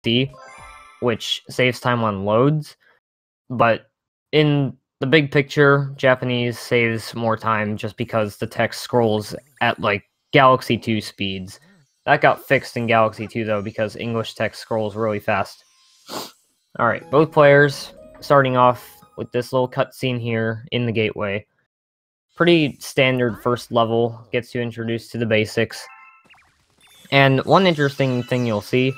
SD, which saves time on loads. But in the big picture, Japanese saves more time just because the text scrolls at like Galaxy 2 speeds. That got fixed in Galaxy 2 though, because English text scrolls really fast. Alright, both players starting off with this little cutscene here in the gateway. Pretty standard first level, gets you introduced to the basics. And one interesting thing you'll see,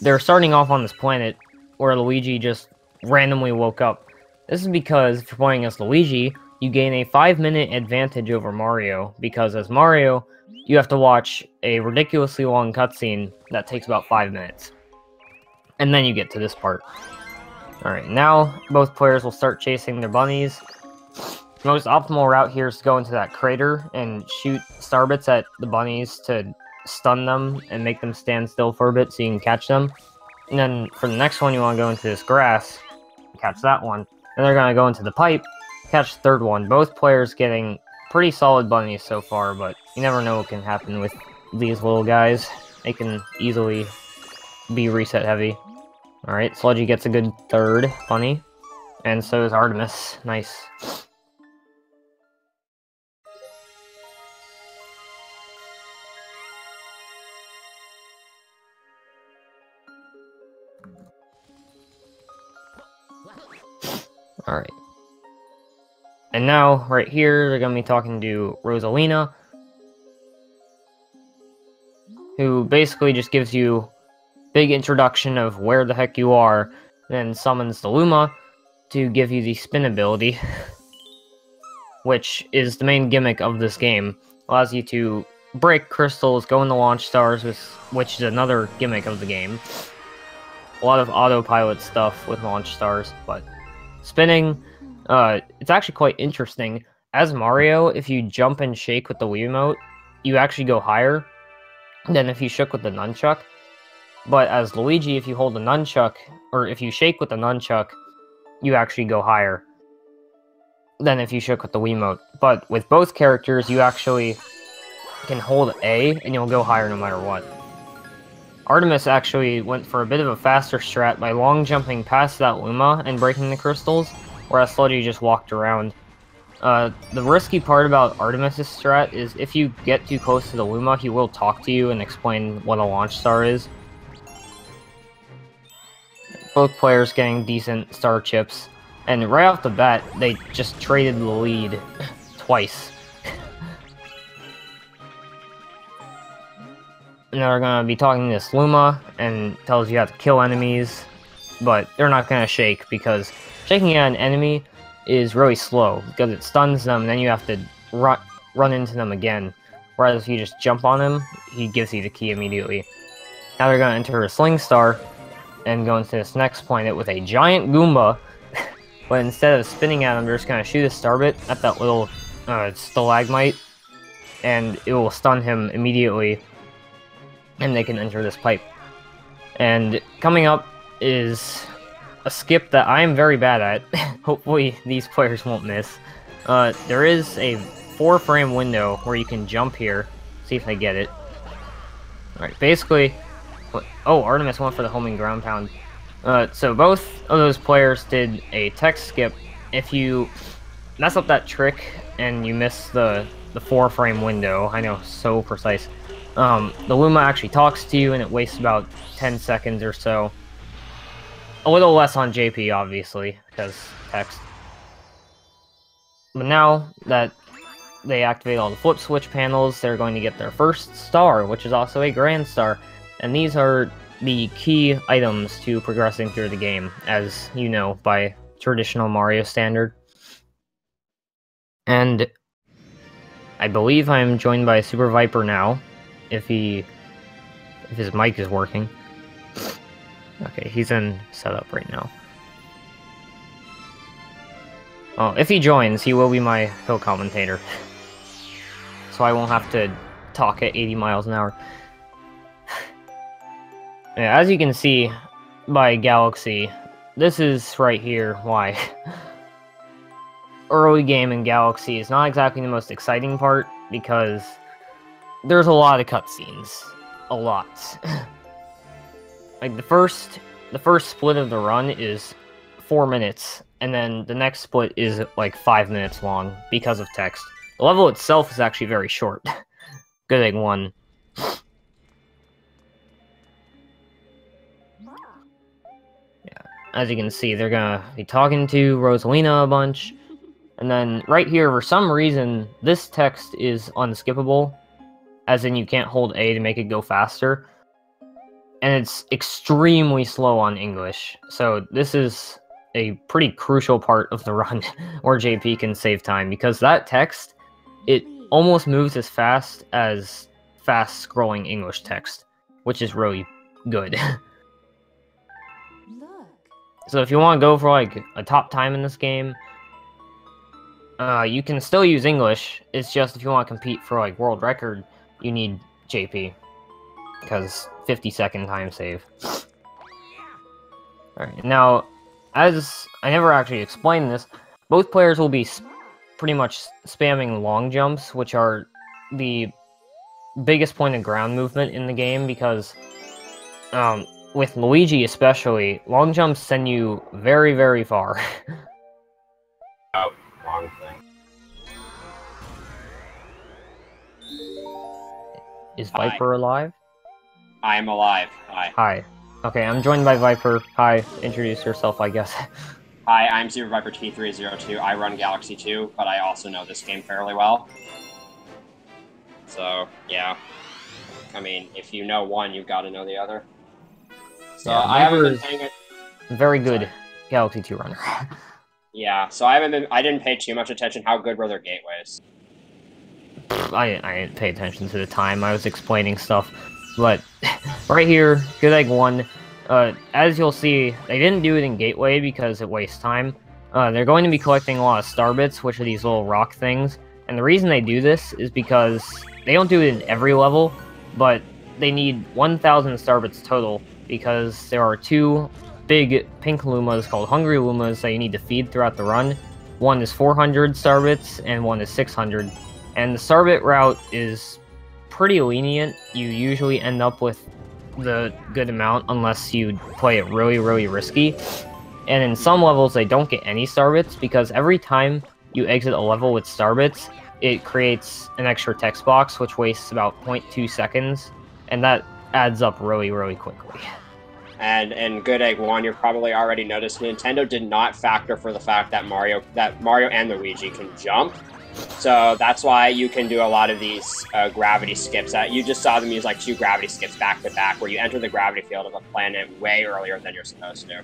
they're starting off on this planet where Luigi just randomly woke up. This is because if you're playing as Luigi, you gain a 5-minute advantage over Mario, because as Mario, you have to watch a ridiculously long cutscene that takes about 5 minutes. And then you get to this part. Alright, now both players will start chasing their bunnies. The most optimal route here is to go into that crater and shoot starbits at the bunnies to stun them and make them stand still for a bit so you can catch them. And then for the next one, you want to go into this grass, catch that one. Then they're going to go into the pipe, catch the third one. Both players getting pretty solid bunnies so far, but you never know what can happen with these little guys. They can easily be reset heavy. Alright, Sludgy gets a good third bunny, and so does Artemis. Nice. Alright. And now, right here, they're going to be talking to Rosalina, who basically just gives you big introduction of where the heck you are, then summons the Luma to give you the spin ability, which is the main gimmick of this game. Allows you to break crystals, go into launch stars, which is another gimmick of the game. A lot of autopilot stuff with launch stars, but spinning, it's actually quite interesting. As Mario, if you jump and shake with the Wii Remote, you actually go higher than if you shook with the nunchuck. But as Luigi, if you hold the nunchuck, or if you shake with the nunchuck, you actually go higher than if you shook with the Wiimote. But with both characters, you actually can hold A, and you'll go higher no matter what. Artemis actually went for a bit of a faster strat by long jumping past that Luma and breaking the crystals, whereas Sludgy just walked around. The risky part about Artemis' strat is if you get too close to the Luma, he will talk to you and explain what a launch star is. Both players getting decent star chips, and right off the bat, they just traded the lead twice. And they're going to be talking to this Luma, and tells you how to kill enemies, but they're not going to shake, because shaking at an enemy is really slow, because it stuns them, and then you have to run into them again. Whereas if you just jump on him, he gives you the key immediately. Now they're going to enter a Sling Star, and go into this next planet with a giant Goomba, but instead of spinning at them, they're just going to shoot a starbit at that little stalagmite, and it will stun him immediately, and they can enter this pipe. And coming up is a skip that I am very bad at. Hopefully these players won't miss. There is a 4-frame window where you can jump here, see if they get it. Alright, basically... Oh, Artemis went for the homing ground pound. So both of those players did a text skip. If you mess up that trick and you miss the 4-frame window, I know, so precise, the Luma actually talks to you and it wastes about 10 seconds or so. A little less on JP, obviously, because text. But now that they activate all the flip switch panels, they're going to get their first star, which is also a grand star. And these are the key items to progressing through the game, as you know, by traditional Mario standard. And I believe I'm joined by Super Viper now, if his mic is working. Okay, he's in setup right now. Oh, if he joins, he will be my co-commentator. So I won't have to talk at 80 miles an hour. Yeah, as you can see by Galaxy, this is right here why early game in Galaxy is not exactly the most exciting part, because there's a lot of cutscenes. A lot. Like the first split of the run is 4 minutes, and then the next split is like 5 minutes long because of text. The level itself is actually very short. Good egg 1. Yeah, as you can see, they're gonna be talking to Rosalina a bunch, and then right here, for some reason, this text is unskippable, as in you can't hold A to make it go faster, and it's extremely slow on English, so this is a pretty crucial part of the run where JP can save time, because that text, it almost moves as fast as fast-scrolling English text, which is really good. So if you want to go for like a top time in this game, you can still use English. It's just if you want to compete for like world record, you need JP, because 50-second time save. Alright, now, as I never actually explained this, both players will be pretty much spamming long jumps, which are the biggest point of ground movement in the game, because with Luigi especially, long jumps send you very, very far. Oh, wrong thing. Is Viper alive? I am alive. Hi. Hi. Okay, I'm joined by Viper. Hi, introduce yourself, I guess. Hi, I'm Super Viper T302. I run Galaxy 2, but I also know this game fairly well. So, yeah. I mean, if you know one, you've got to know the other. So, yeah, I haven't been paying it. Very good Galaxy 2 runner. Yeah, so I didn't pay too much attention. How good were their gateways? I didn't pay attention to the time. I was explaining stuff. But, right here, good egg 1. As you'll see, they didn't do it in Gateway because it wastes time. They're going to be collecting a lot of star bits, which are these little rock things. And the reason they do this is because they don't do it in every level, but they need 1,000 star bits total, because there are 2 big pink Lumas called Hungry Lumas that you need to feed throughout the run. One is 400 star bits, and one is 600. And the star bit route is pretty lenient. You usually end up with the good amount unless you play it really, really risky. And in some levels, they don't get any star bits, because every time you exit a level with star bits, it creates an extra text box, which wastes about 0.2 seconds, and that adds up really, really quickly. And in Good Egg 1, you've probably already noticed Nintendo did not factor for the fact that Mario and Luigi can jump. So that's why you can do a lot of these gravity skips. You just saw them use like 2 gravity skips back to back, where you enter the gravity field of a planet way earlier than you're supposed to. It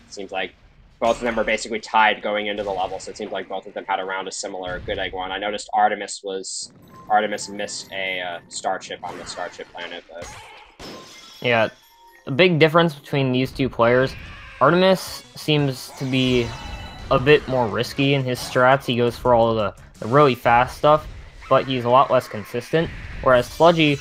seems like both of them are basically tied going into the level, so it seems like both of them had around a similar Good Egg 1. I noticed Artemis missed a starship on the starship planet, but yeah, a big difference between these 2 players. Artemis seems to be a bit more risky in his strats. He goes for all of the really fast stuff, but he's a lot less consistent. Whereas Sludgy,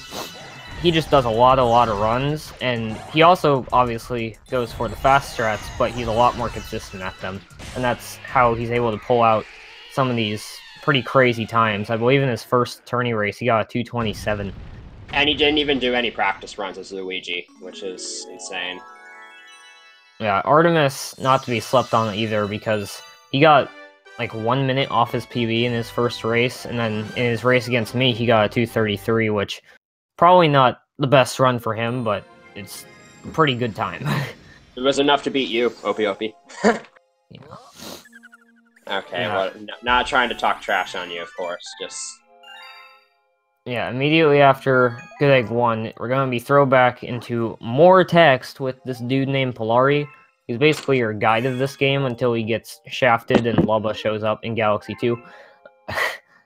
he just does a lot of runs, and he also obviously goes for the fast strats, but he's a lot more consistent at them. And that's how he's able to pull out some of these pretty crazy times. I believe in his first tourney race, he got a 227. And he didn't even do any practice runs as Luigi, which is insane. Yeah, Artemis, not to be slept on either, because he got like 1 minute off his PB in his first race, and then in his race against me, he got a 233, which probably not the best run for him, but it's a pretty good time. It was enough to beat you, Opie Opie. Yeah. Okay, Yeah. well, not trying to talk trash on you, of course, just... Yeah, immediately after Good Egg 1, we're going to be throwback into more text with this dude named Polari. He's basically your guide of this game until he gets shafted and Lubba shows up in Galaxy 2.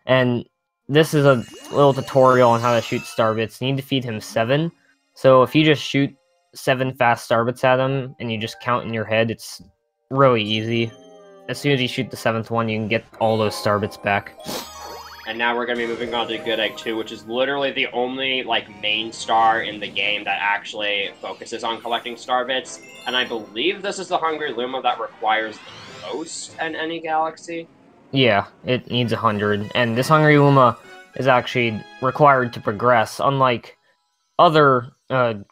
And this is a little tutorial on how to shoot starbits. You need to feed him 7. So if you just shoot 7 fast starbits at him and you just count in your head, it's really easy. As soon as you shoot the 7th one, you can get all those starbits back. And now we're going to be moving on to Good Egg 2, which is literally the only, like, main star in the game that actually focuses on collecting star bits. And I believe this is the Hungry Luma that requires the most in any galaxy. Yeah, it needs 100. And this Hungry Luma is actually required to progress, unlike other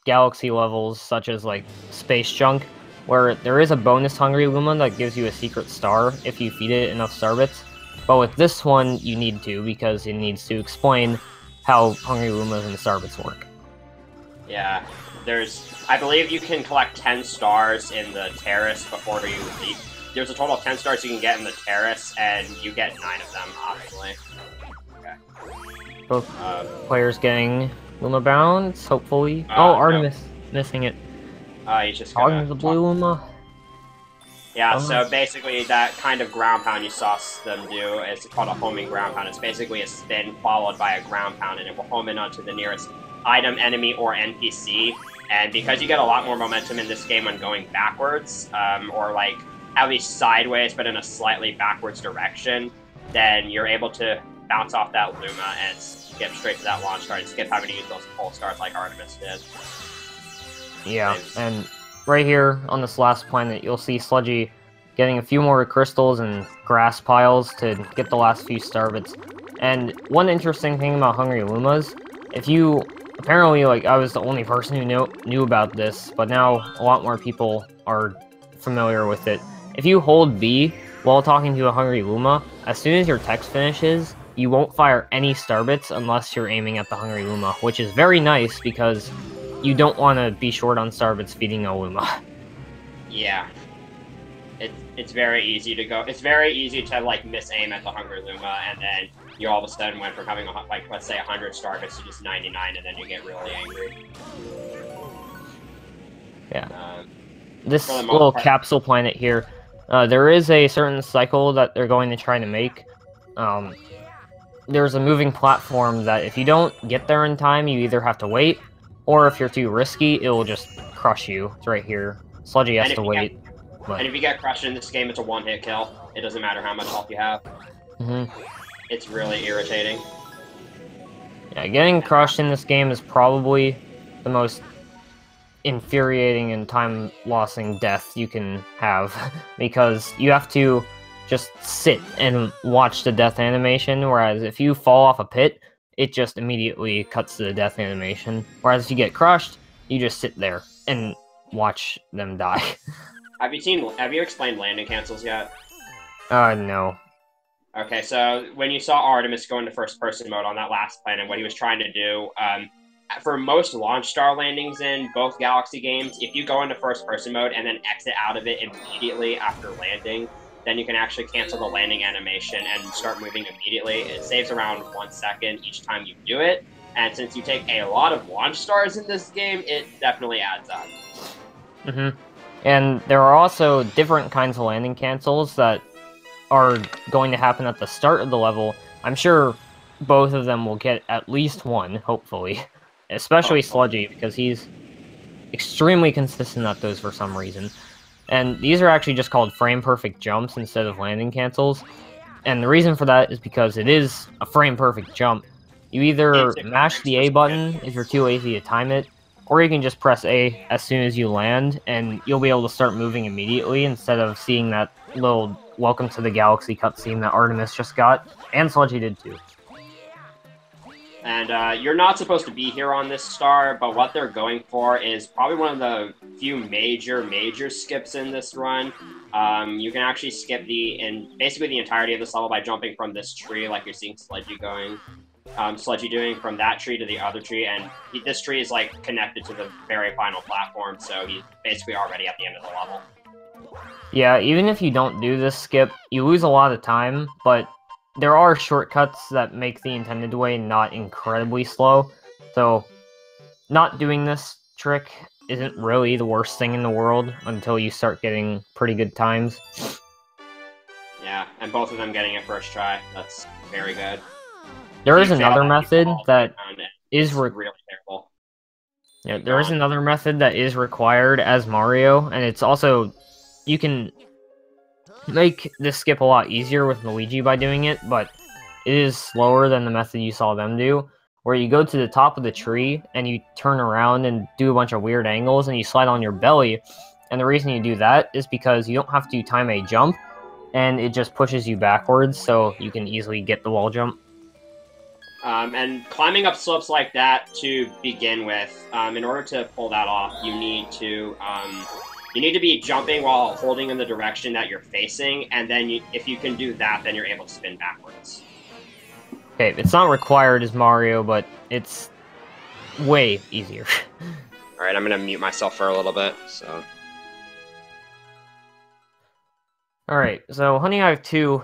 galaxy levels, such as like Space Junk, where there is a bonus Hungry Luma that gives you a secret star if you feed it enough starbits. But with this one, you need to, because it needs to explain how Hungry Lumas and starbits work. Yeah, I believe you can collect 10 stars in the terrace before you leave. There's a total of 10 stars you can get in the terrace, and you get 9 of them, obviously. Okay. Both players getting Luma bounds, hopefully. Oh, Artemis missing it. He's just Hogging the blue Luma. Yeah, so basically that kind of ground pound you saw them do, it's called a homing ground pound. It's basically a spin followed by a ground pound, and it will home in onto the nearest item, enemy, or NPC. And because you get a lot more momentum in this game when going backwards, or like at least sideways, but in a slightly backwards direction, then you're able to bounce off that Luma and skip straight to that launch star and skip having to use those pole stars like Artemis did. Yeah, and right here on this last planet, you'll see Sludgy getting a few more crystals and grass piles to get the last few starbits. And one interesting thing about Hungry Lumas, if you... Apparently, like, I was the only person who knew about this, but now a lot more people are familiar with it. If you hold B while talking to a Hungry Luma, as soon as your text finishes, you won't fire any starbits unless you're aiming at the Hungry Luma, which is very nice because you don't want to be short on starbits feeding a Luma. Yeah. It's very easy to go. It's very easy to, like, miss-aim at the Hungry Luma, and then you all of a sudden went from having, like, let's say 100 starbits to just 99, and then you get really angry. Yeah. This little capsule planet here, there is a certain cycle that they're going to try to make. There's a moving platform that if you don't get there in time, you either have to wait, or if you're too risky, it will just crush you. It's right here. Sludgy has to wait. And if you get crushed in this game, it's a one-hit kill. It doesn't matter how much health you have. It's really irritating. Yeah, getting crushed in this game is probably the most infuriating and time-lossing death you can have, because you have to just sit and watch the death animation, whereas if you fall off a pit, it just immediately cuts to the death animation. Whereas if you get crushed, you just sit there and watch them die. Have you explained landing cancels yet? No. Okay, so when you saw Artemis go into first-person mode on that last planet, what he was trying to do, for most launch star landings in both Galaxy games, if you go into first-person mode and then exit out of it immediately after landing, then you can actually cancel the landing animation and start moving immediately. It saves around 1 second each time you do it, and since you take a lot of launch stars in this game, it definitely adds up. And there are also different kinds of landing cancels that are going to happen at the start of the level. I'm sure both of them will get at least one, hopefully. Especially Sludgy, because he's extremely consistent at those for some reason. And these are actually just called frame-perfect jumps instead of landing cancels. And the reason for that is because it is a frame-perfect jump. You either mash the A button if you're too lazy to time it, or you can just press A as soon as you land, and you'll be able to start moving immediately instead of seeing that little Welcome to the Galaxy cutscene that Artemis just got, and Sludgy did too. And you're not supposed to be here on this star, but what they're going for is probably one of the few major skips in this run. You can actually skip basically the entirety of this level by jumping from this tree, like you're seeing Sludgy doing from that tree to the other tree, and this tree is like connected to the very final platform, so he's basically already at the end of the level. Yeah, even if you don't do this skip, you lose a lot of time, but there are shortcuts that make the intended way not incredibly slow, so not doing this trick isn't really the worst thing in the world until you start getting pretty good times. Yeah, and both of them getting it first try. That's very good. There is another method that is really terrible. Yeah, there is another method that is required as Mario, and it's also... You can make this skip a lot easier with Luigi by doing it, but it is slower than the method you saw them do, where you go to the top of the tree, and you turn around and do a bunch of weird angles, and you slide on your belly, and the reason you do that is because you don't have to time a jump, and it just pushes you backwards, so you can easily get the wall jump. And climbing up slopes like that to begin with, in order to pull that off, you need to be jumping while holding in the direction that you're facing, and then if you can do that, then you're able to spin backwards. Okay, it's not required as Mario, but it's way easier. Alright, I'm gonna mute myself for a little bit, so... Alright, so Honey Hive 2,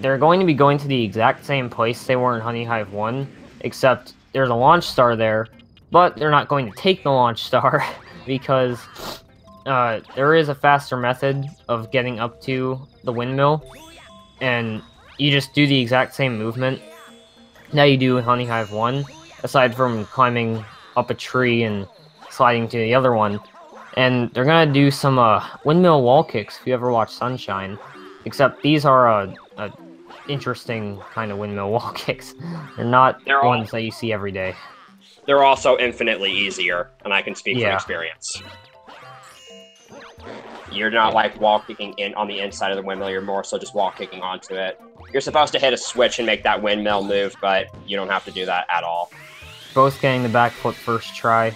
they're going to be going to the exact same place they were in Honey Hive 1, except there's a launch star there, but they're not going to take the launch star, because there is a faster method of getting up to the windmill, and you just do the exact same movement that you do in Honey Hive 1, aside from climbing up a tree and sliding to the other one. And they're gonna do some windmill wall kicks if you ever watch Sunshine, except these are a interesting kind of windmill wall kicks. They're not ones that you see every day. They're also infinitely easier, and I can speak from experience. You're not like wall kicking in on the inside of the windmill, you're more so just wall kicking onto it. You're supposed to hit a switch and make that windmill move, but you don't have to do that at all. Both getting the backflip first try.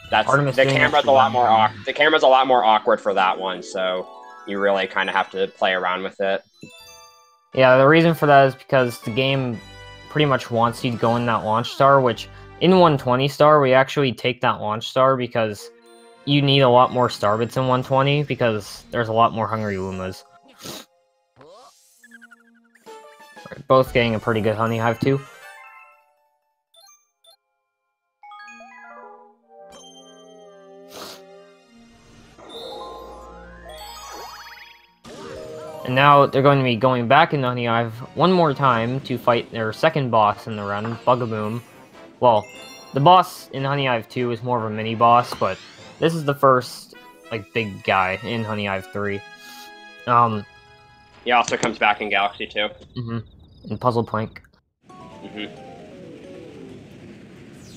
The camera's a lot more awkward for that one, so you really kind of have to play around with it. Yeah, the reason for that is because the game pretty much wants you to go in that launch star, which in 120 star, we actually take that launch star because you need a lot more star bits in 120 because there's a lot more hungry Lumas. Right, both getting a pretty good Honey Hive too. And now they're going to be going back in Honey Hive one more time to fight their second boss in the run, Bugaboom. Well, the boss in Honey Hive 2 is more of a mini-boss, but this is the first, like, big guy in Honey Hive 3. He also comes back in Galaxy 2. Mm-hmm. And Puzzle Plank. Mm-hmm.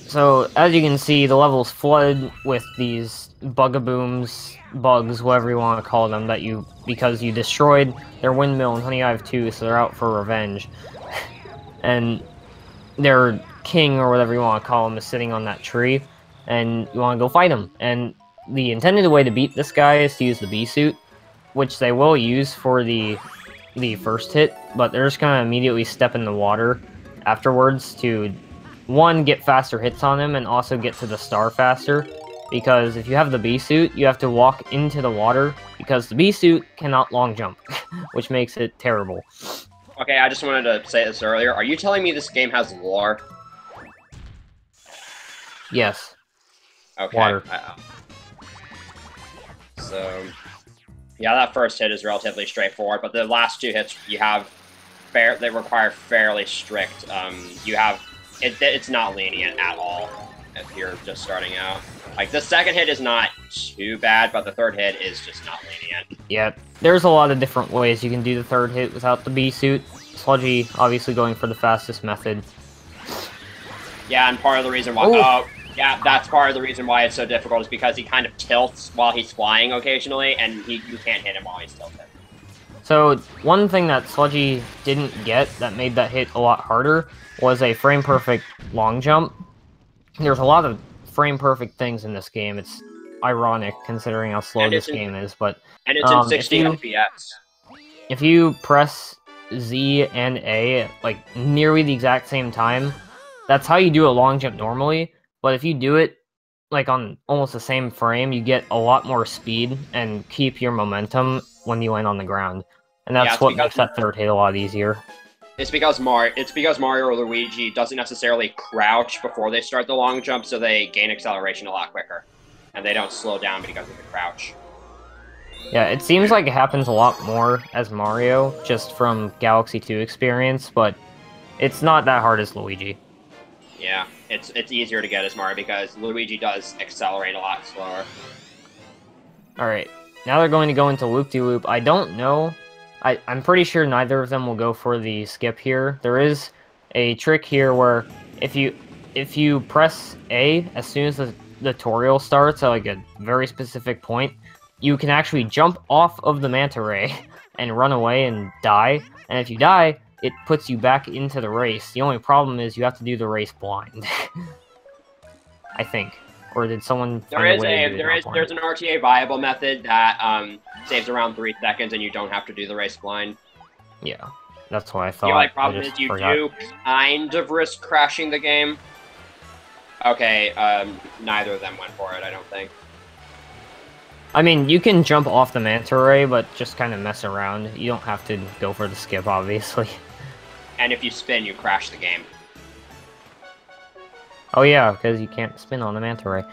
So, as you can see, the level's flooded with these Bugabooms, bugs, whatever you want to call them, because you destroyed their windmill in Honey Hive 2, so they're out for revenge. And their king, or whatever you want to call him, is sitting on that tree, and you want to go fight him. And the intended way to beat this guy is to use the bee suit, which they will use for the first hit, but they're just gonna immediately step in the water afterwards to, one, get faster hits on him, and also get to the star faster, because if you have the bee suit, you have to walk into the water, because the bee suit cannot long jump, which makes it terrible. Okay, I just wanted to say this earlier. Are you telling me this game has lore? Yes. Okay. Water. So, yeah, that first hit is relatively straightforward, but the last two hits you have, they require fairly strict. It's not lenient at all if you're just starting out. Like, the second hit is not too bad, but the third hit is just not lenient. Yeah, there's a lot of different ways you can do the third hit without the bee suit. Sludgy obviously going for the fastest method. Yeah, and part of the reason why... that's part of the reason why it's so difficult is because he kind of tilts while he's flying occasionally, and you can't hit him while he's tilted. So, one thing that Sludgy didn't get that made that hit a lot harder was a frame-perfect long jump. There's a lot of frame-perfect things in this game. It's ironic, considering how slow this game is, but... And it's in 60 FPS. If you press Z and A at, like, nearly the exact same time, that's how you do a long jump normally, but if you do it, like, on almost the same frame, you get a lot more speed and keep your momentum when you land on the ground. And that's what makes that third hit a lot easier. It's because Mario or Luigi doesn't necessarily crouch before they start the long jump, so they gain acceleration a lot quicker. And they don't slow down because of the crouch. Yeah, it seems like it happens a lot more as Mario, just from Galaxy 2 experience, but it's not that hard as Luigi. Yeah, it's easier to get as Mario because Luigi does accelerate a lot slower. Alright, now they're going to go into Loop-de-Loop. I don't know. I'm pretty sure neither of them will go for the skip here. There is a trick here where if you press A as soon as the tutorial starts at like a very specific point, you can actually jump off of the manta ray and run away and die. And if you die, it puts you back into the race. The only problem is you have to do the race blind. I think. Or did someone there's an RTA viable method that saves around 3 seconds and you don't have to do the race blind. Yeah, that's what I thought. The only problem is you do kind of risk crashing the game. Okay, neither of them went for it, I don't think. I mean, you can jump off the manta ray, but just kind of mess around. You don't have to go for the skip, obviously. And if you spin, you crash the game. Oh yeah, because you can't spin on the manta ray.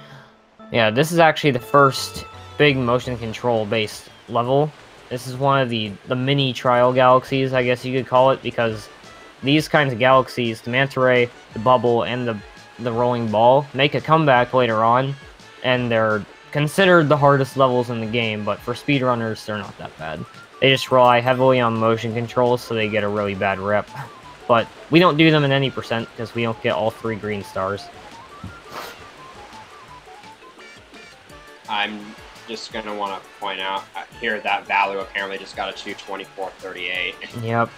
Yeah, this is actually the first big motion control based level. This is one of the mini trial galaxies, I guess you could call it, because these kinds of galaxies, the manta ray, the bubble, and the rolling ball, make a comeback later on, and they're considered the hardest levels in the game, but for speedrunners, they're not that bad. They just rely heavily on motion controls, so they get a really bad rep. But we don't do them in any percent, because we don't get all 3 green stars. I'm just going to want to point out here that Value apparently just got a 224.38. Yep.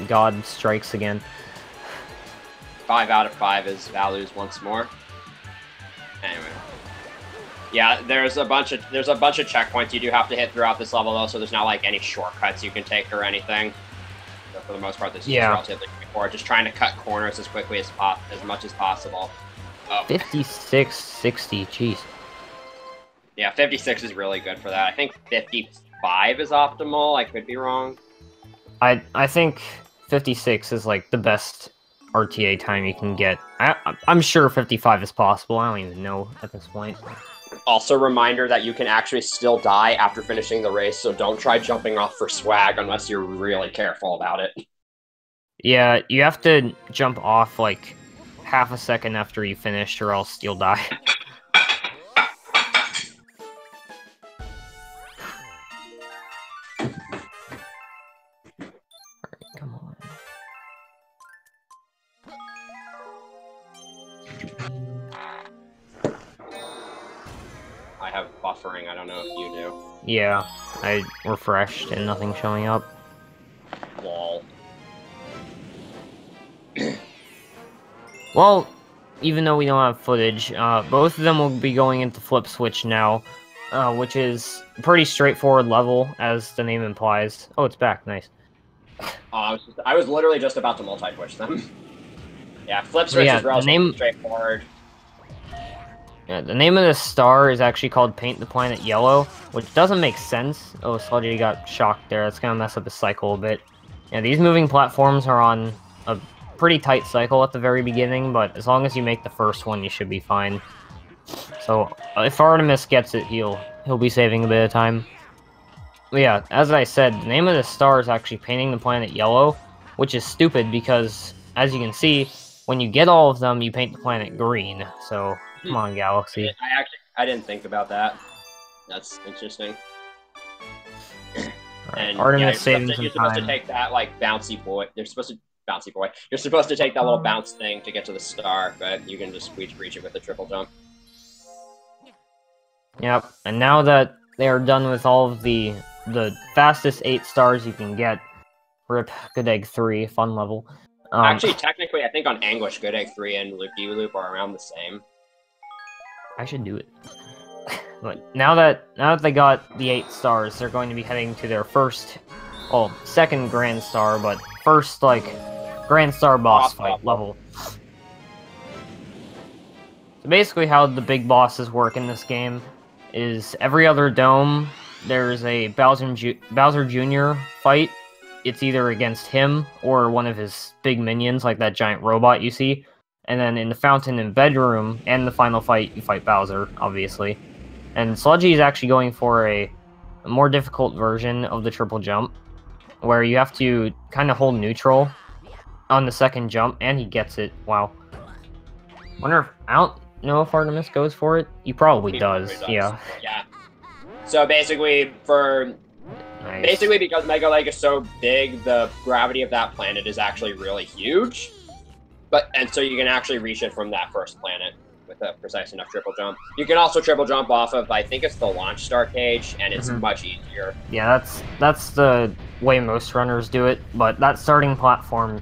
God strikes again. 5 out of 5 is Values once more. Anyway. Yeah, there's a bunch of checkpoints you do have to hit throughout this level, though, so there's not like any shortcuts you can take or anything. So for the most part, this is relatively straightforward. Just trying to cut corners as quickly as much as possible. Oh. 56.60, jeez. Yeah, 56 is really good for that. I think 55 is optimal. I could be wrong. I think 56 is like the best RTA time you can get. I'm sure 55 is possible. I don't even know at this point. Also, reminder that you can actually still die after finishing the race, so don't try jumping off for swag unless you're really careful about it. Yeah, you have to jump off like half a second after you finish, or else you'll die. Alright, come on. I have buffering, I don't know if you do. Yeah, I refreshed and nothing showing up. Lol. Well, even though we don't have footage, both of them will be going into Flip Switch now, which is a pretty straightforward level, as the name implies. Oh, it's back, nice. I was literally just about to multi-push them. Yeah, Flip Switch is relatively straightforward. Yeah, the name of the star is actually called Paint the Planet Yellow, which doesn't make sense. Oh, Sludgy got shocked there. That's gonna mess up his cycle a bit. Yeah, these moving platforms are on a pretty tight cycle at the very beginning, but as long as you make the first one, you should be fine. So, if Artemis gets it, he'll be saving a bit of time. But yeah, as I said, the name of the star is actually Painting the Planet Yellow, which is stupid because, as you can see, when you get all of them, you paint the planet green. So, come on, Galaxy. I didn't think about that. That's interesting. And Artemis saving some time. You're supposed to take that, like, bouncy boy. You're supposed to take that little bounce thing to get to the star, but you can just reach it with a triple jump. Yep, and now that they are done with all of the fastest 8 stars you can get, rip Good Egg 3, fun level. Actually, technically, I think on Anguish, Good Egg 3 and Loop-de-Loop are around the same. I should do it. But now that they got the 8 stars, they're going to be heading to their second Grand Star, but first, like, Grand Star boss fight level. So basically how the big bosses work in this game is every other dome, there's a Bowser Jr. fight. It's either against him or one of his big minions, like that giant robot you see. And then in the fountain and bedroom and the final fight, you fight Bowser, obviously. And Sludgy is actually going for a more difficult version of the triple jump, where you have to kind of hold neutral on the second jump, and he gets it. Wow. I don't know if Artemis goes for it. He probably does. Yeah. Yeah. So basically, because Mega Leg is so big, the gravity of that planet is actually really huge. And so you can actually reach it from that first planet with a precise enough triple jump. You can also triple jump off of, I think it's the launch star cage, and it's much easier. Yeah, that's the way most runners do it, but that starting platform,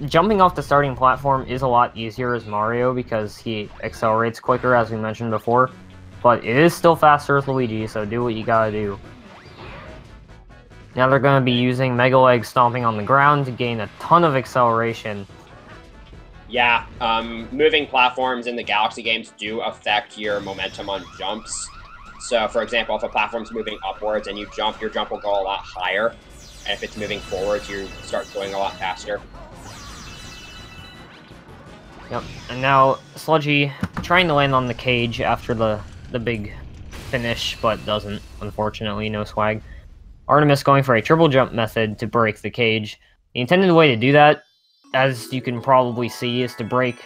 jumping off the starting platform is a lot easier as Mario because he accelerates quicker, as we mentioned before, but it is still faster as Luigi, so do what you gotta do. Now they're going to be using Mega Leg stomping on the ground to gain a ton of acceleration. Yeah, moving platforms in the Galaxy games do affect your momentum on jumps. So, for example, if a platform's moving upwards and you jump, your jump will go a lot higher. And if it's moving forwards, you start going a lot faster. Yep, and now Sludgy trying to land on the cage after the big finish, but doesn't, unfortunately, no swag. Artemis going for a triple jump method to break the cage. The intended way to do that, as you can probably see, is to break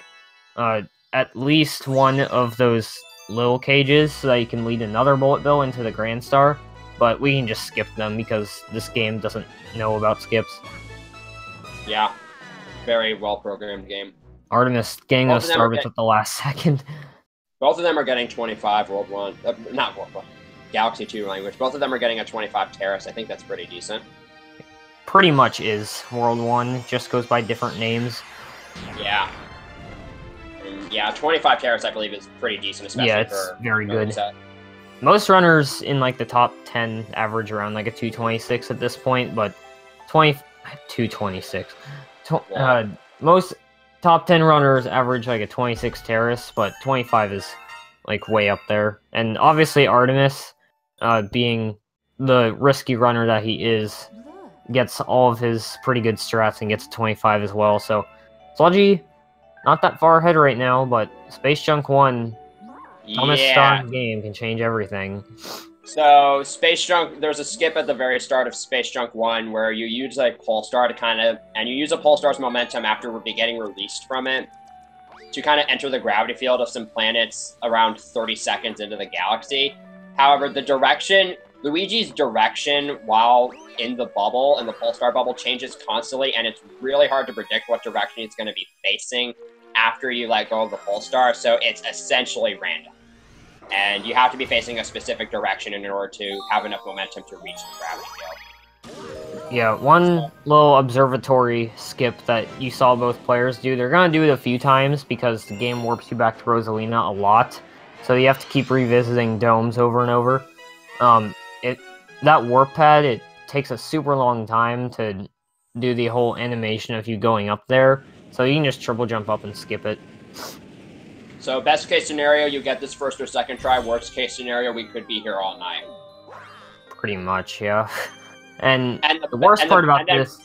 at least one of those little cages so that you can lead another bullet bill into the Grand Star, but we can just skip them because this game doesn't know about skips. Yeah, very well-programmed game. Artemis getting those star bits at the last second. Both of them are getting 25 World 1, not World 1. Galaxy 2 language. Both of them are getting a 25 Terrace. I think that's pretty decent. Pretty much is World 1, just goes by different names. Yeah. Yeah, 25 Terrace, I believe, is pretty decent, especially yeah, it's for very good. Set. Most runners in like the top 10 average around like a 226 at this point, but 226. Most top 10 runners average like a 26 Terrace, but 25 is like way up there. And obviously Artemis, being the risky runner that he is, gets all of his pretty good strats and gets 25 as well. So Sludgy, not that far ahead right now, but Space Junk 1, dumbest start in the game, can change everything. So Space Junk, there's a skip at the very start of Space Junk 1 where you use a Pulsar to and you use a Pulsar's momentum after getting released from it to kind of enter the gravity field of some planets around 30 seconds into the galaxy. However, Luigi's direction while in the bubble, in the Pulsar bubble, changes constantly, and it's really hard to predict what direction he's going to be facing after you let go of the Pulsar, so it's essentially random. And you have to be facing a specific direction in order to have enough momentum to reach the gravity field. Yeah, one little observatory skip that you saw both players do, they're going to do it a few times because the game warps you back to Rosalina a lot, so you have to keep revisiting domes over and over. That warp pad, it takes a super long time to do the whole animation of you going up there, so you can just triple jump up and skip it. So best case scenario, you get this first or second try. Worst case scenario, we could be here all night. Pretty much, yeah. And the worst part about this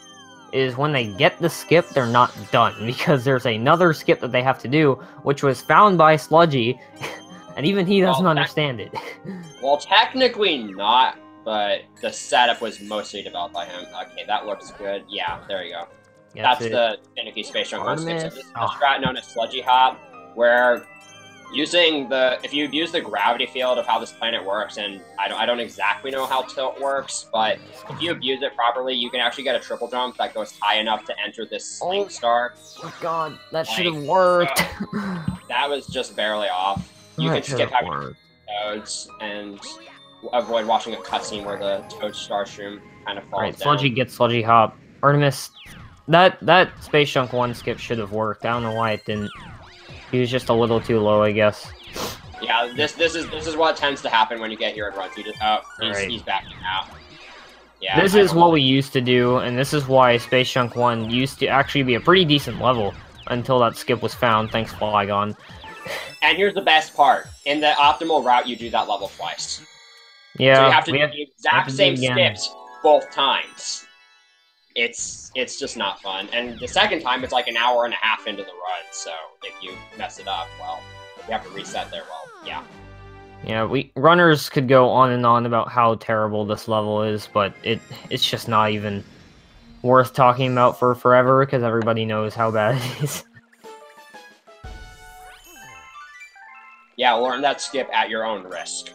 is when they get the skip, they're not done, because there's another skip that they have to do, which was found by Sludgy, and even he doesn't understand it. Well, technically not, but the setup was mostly developed by him. Okay, that looks good. Yeah, there you go. That's the finicky Space Junk 1 skip. So this is a strat known as Sludgy Hop, where if you use the gravity field of how this planet works, and I don't exactly know how tilt works, but if you abuse it properly, you can actually get a triple jump that goes high enough to enter this sling star. Oh god, that should have worked. That was just barely off. You can skip having toads and avoid watching a cutscene where the toad starshroom kind of falls down. Sludgy gets Sludgy Hop. Artemis, that Space Junk 1 skip should have worked. I don't know why it didn't. He was just a little too low, I guess. Yeah, this is what tends to happen when you get here and runs. He's backing out. Yeah. This is what we used to do, and this is why Space Junk 1 used to actually be a pretty decent level until that skip was found. Thanks, Flygon. And here's the best part: in the optimal route, you do that level twice. Yeah. So you have to do the exact same skips both times. It's just not fun. And the second time, it's like an hour and a half into the run, so if you mess it up, well, you have to reset there, well, yeah. Yeah, runners could go on and on about how terrible this level is, but it's just not even worth talking about for forever, because everybody knows how bad it is. Yeah, learn that skip at your own risk.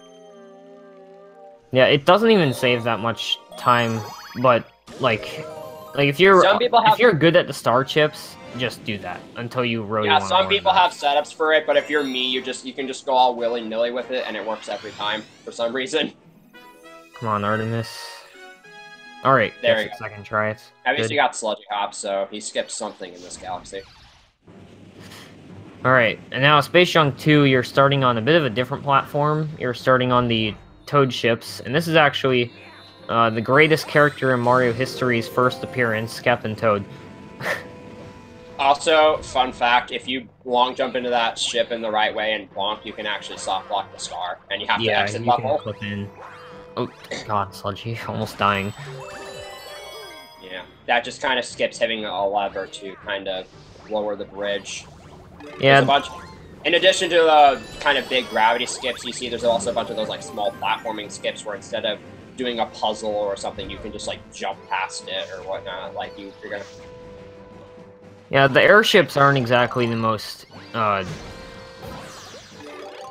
Yeah, it doesn't even save that much time, but, like if you're good at the star chips, just do that until you really want to. Yeah, some people have setups for it, but if you're me, you can just go all willy-nilly with it, and it works every time for some reason. Come on, Artemis. Alright, There guess we go. second try. It's At least good. you got Sludgy Hop, so he skipped something in this galaxy. Alright, and now Space Junk 2, you're starting on a bit of a different platform. You're starting on the Toad ships, and this is actually the greatest character in Mario history's first appearance, Captain Toad. Also, fun fact, if you long jump into that ship in the right way and bonk, you can actually soft block the star, and you have to exit you level. can clip in. Oh, God, Sludgy, almost dying. Yeah, that just kind of skips hitting a lever to kind of lower the bridge. Yeah. There's a bunch. In addition to the kind of big gravity skips you see, there's also a bunch of those like small platforming skips where instead of doing a puzzle or something, you can just like jump past it or whatnot. Like you're gonna. Yeah, the airships aren't exactly the most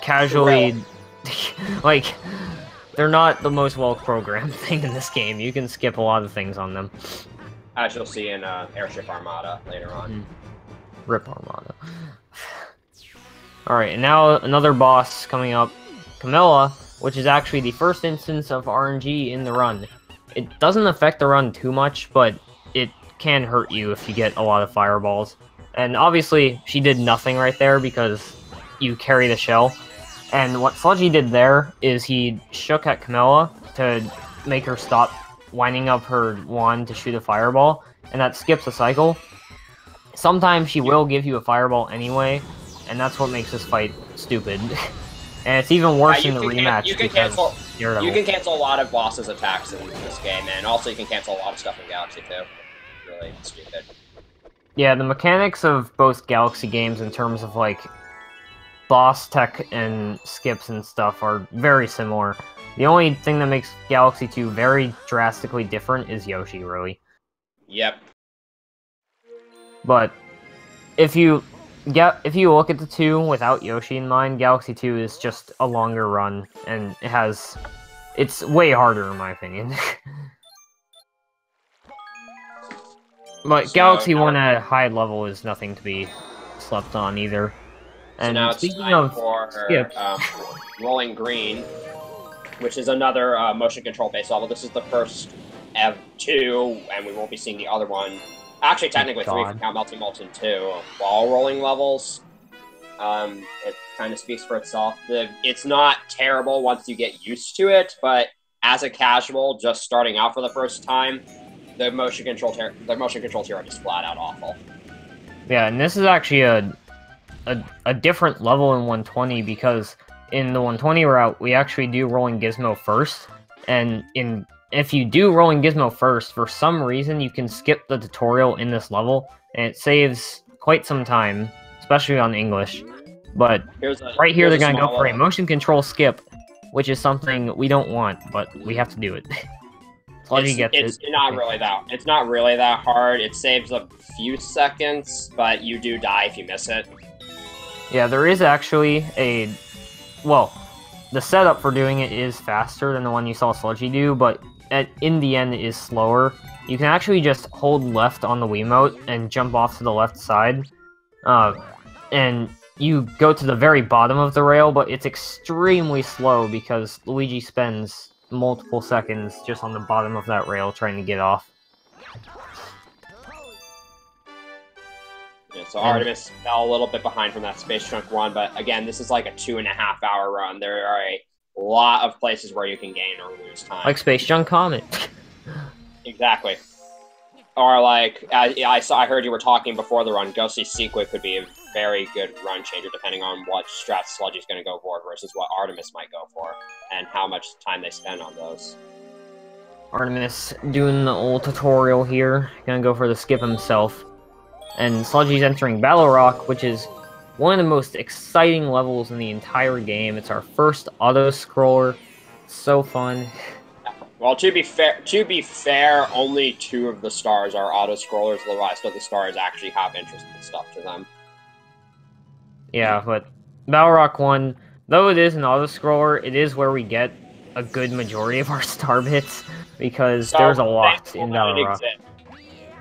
casually like they're not the most well-programmed thing in this game. You can skip a lot of things on them. As you'll see in Airship Armada later on. Rip Armada. Alright, and now another boss coming up, Camilla, which is actually the first instance of RNG in the run. It doesn't affect the run too much, but it can hurt you if you get a lot of fireballs. And obviously, she did nothing right there because you carry the shell. And what Sludgy did there is he shook at Camilla to make her stop winding up her wand to shoot a fireball, and that skips a cycle. Sometimes she will give you a fireball anyway, and that's what makes this fight stupid. And it's even worse in the rematch you can cancel a lot of bosses' attacks in this game, and also you can cancel a lot of stuff in Galaxy too. Really stupid. Yeah, the mechanics of both Galaxy games in terms of like boss tech and skips and stuff are very similar. The only thing that makes Galaxy 2 very drastically different is Yoshi, really. Yep. But if you look at the two without Yoshi in mind, Galaxy 2 is just a longer run, and it's way harder in my opinion. But so Galaxy 1 at a high level is nothing to be slept on either. And so now speaking of skips, Rolling Green, which is another motion control based level. This is the first of 2, and we won't be seeing the other one. Actually, technically 3 if you count Melting Molten 2. Wall rolling levels. It kind of speaks for itself. It's not terrible once you get used to it, but as a casual, just starting out for the first time, the motion controls here are just flat out awful. Yeah, and this is actually a different level in 120 because in the 120 route, we actually do Rolling Gizmo first, and if you do Rolling Gizmo first, for some reason you can skip the tutorial in this level, and it saves quite some time, especially on English. But right here they're going to go for a motion control skip, which is something we don't want, but we have to do it. It's not really that hard. It saves a few seconds, but you do die if you miss it. Yeah, there is actually well, the setup for doing it is faster than the one you saw Sludgy do, but in the end it is slower. You can actually just hold left on the Wiimote and jump off to the left side. And you go to the very bottom of the rail, but it's extremely slow because Luigi spends multiple seconds just on the bottom of that rail trying to get off. Yeah, so Artemis fell a little bit behind from that Space Junk 1, but again, this is like a 2.5-hour run. There are a lot of places where you can gain or lose time. Like Space Junk Comet. Exactly. Or like, I heard you were talking before the run, Ghostly Sequid could be a very good run changer depending on what strat Sludgy's going to go for versus what Artemis might go for, and how much time they spend on those. Artemis doing the old tutorial here, gonna go for the skip himself. And Sludgy's entering Battle Rock, which is one of the most exciting levels in the entire game. It's our first auto-scroller. So fun. Well, to be fair, only 2 of the stars are auto-scrollers. The rest of the stars actually have interesting stuff to them. Yeah, but Battle Rock 1, though it is an auto-scroller, it is where we get a good majority of our star bits, because there's a lot in Battle Rock.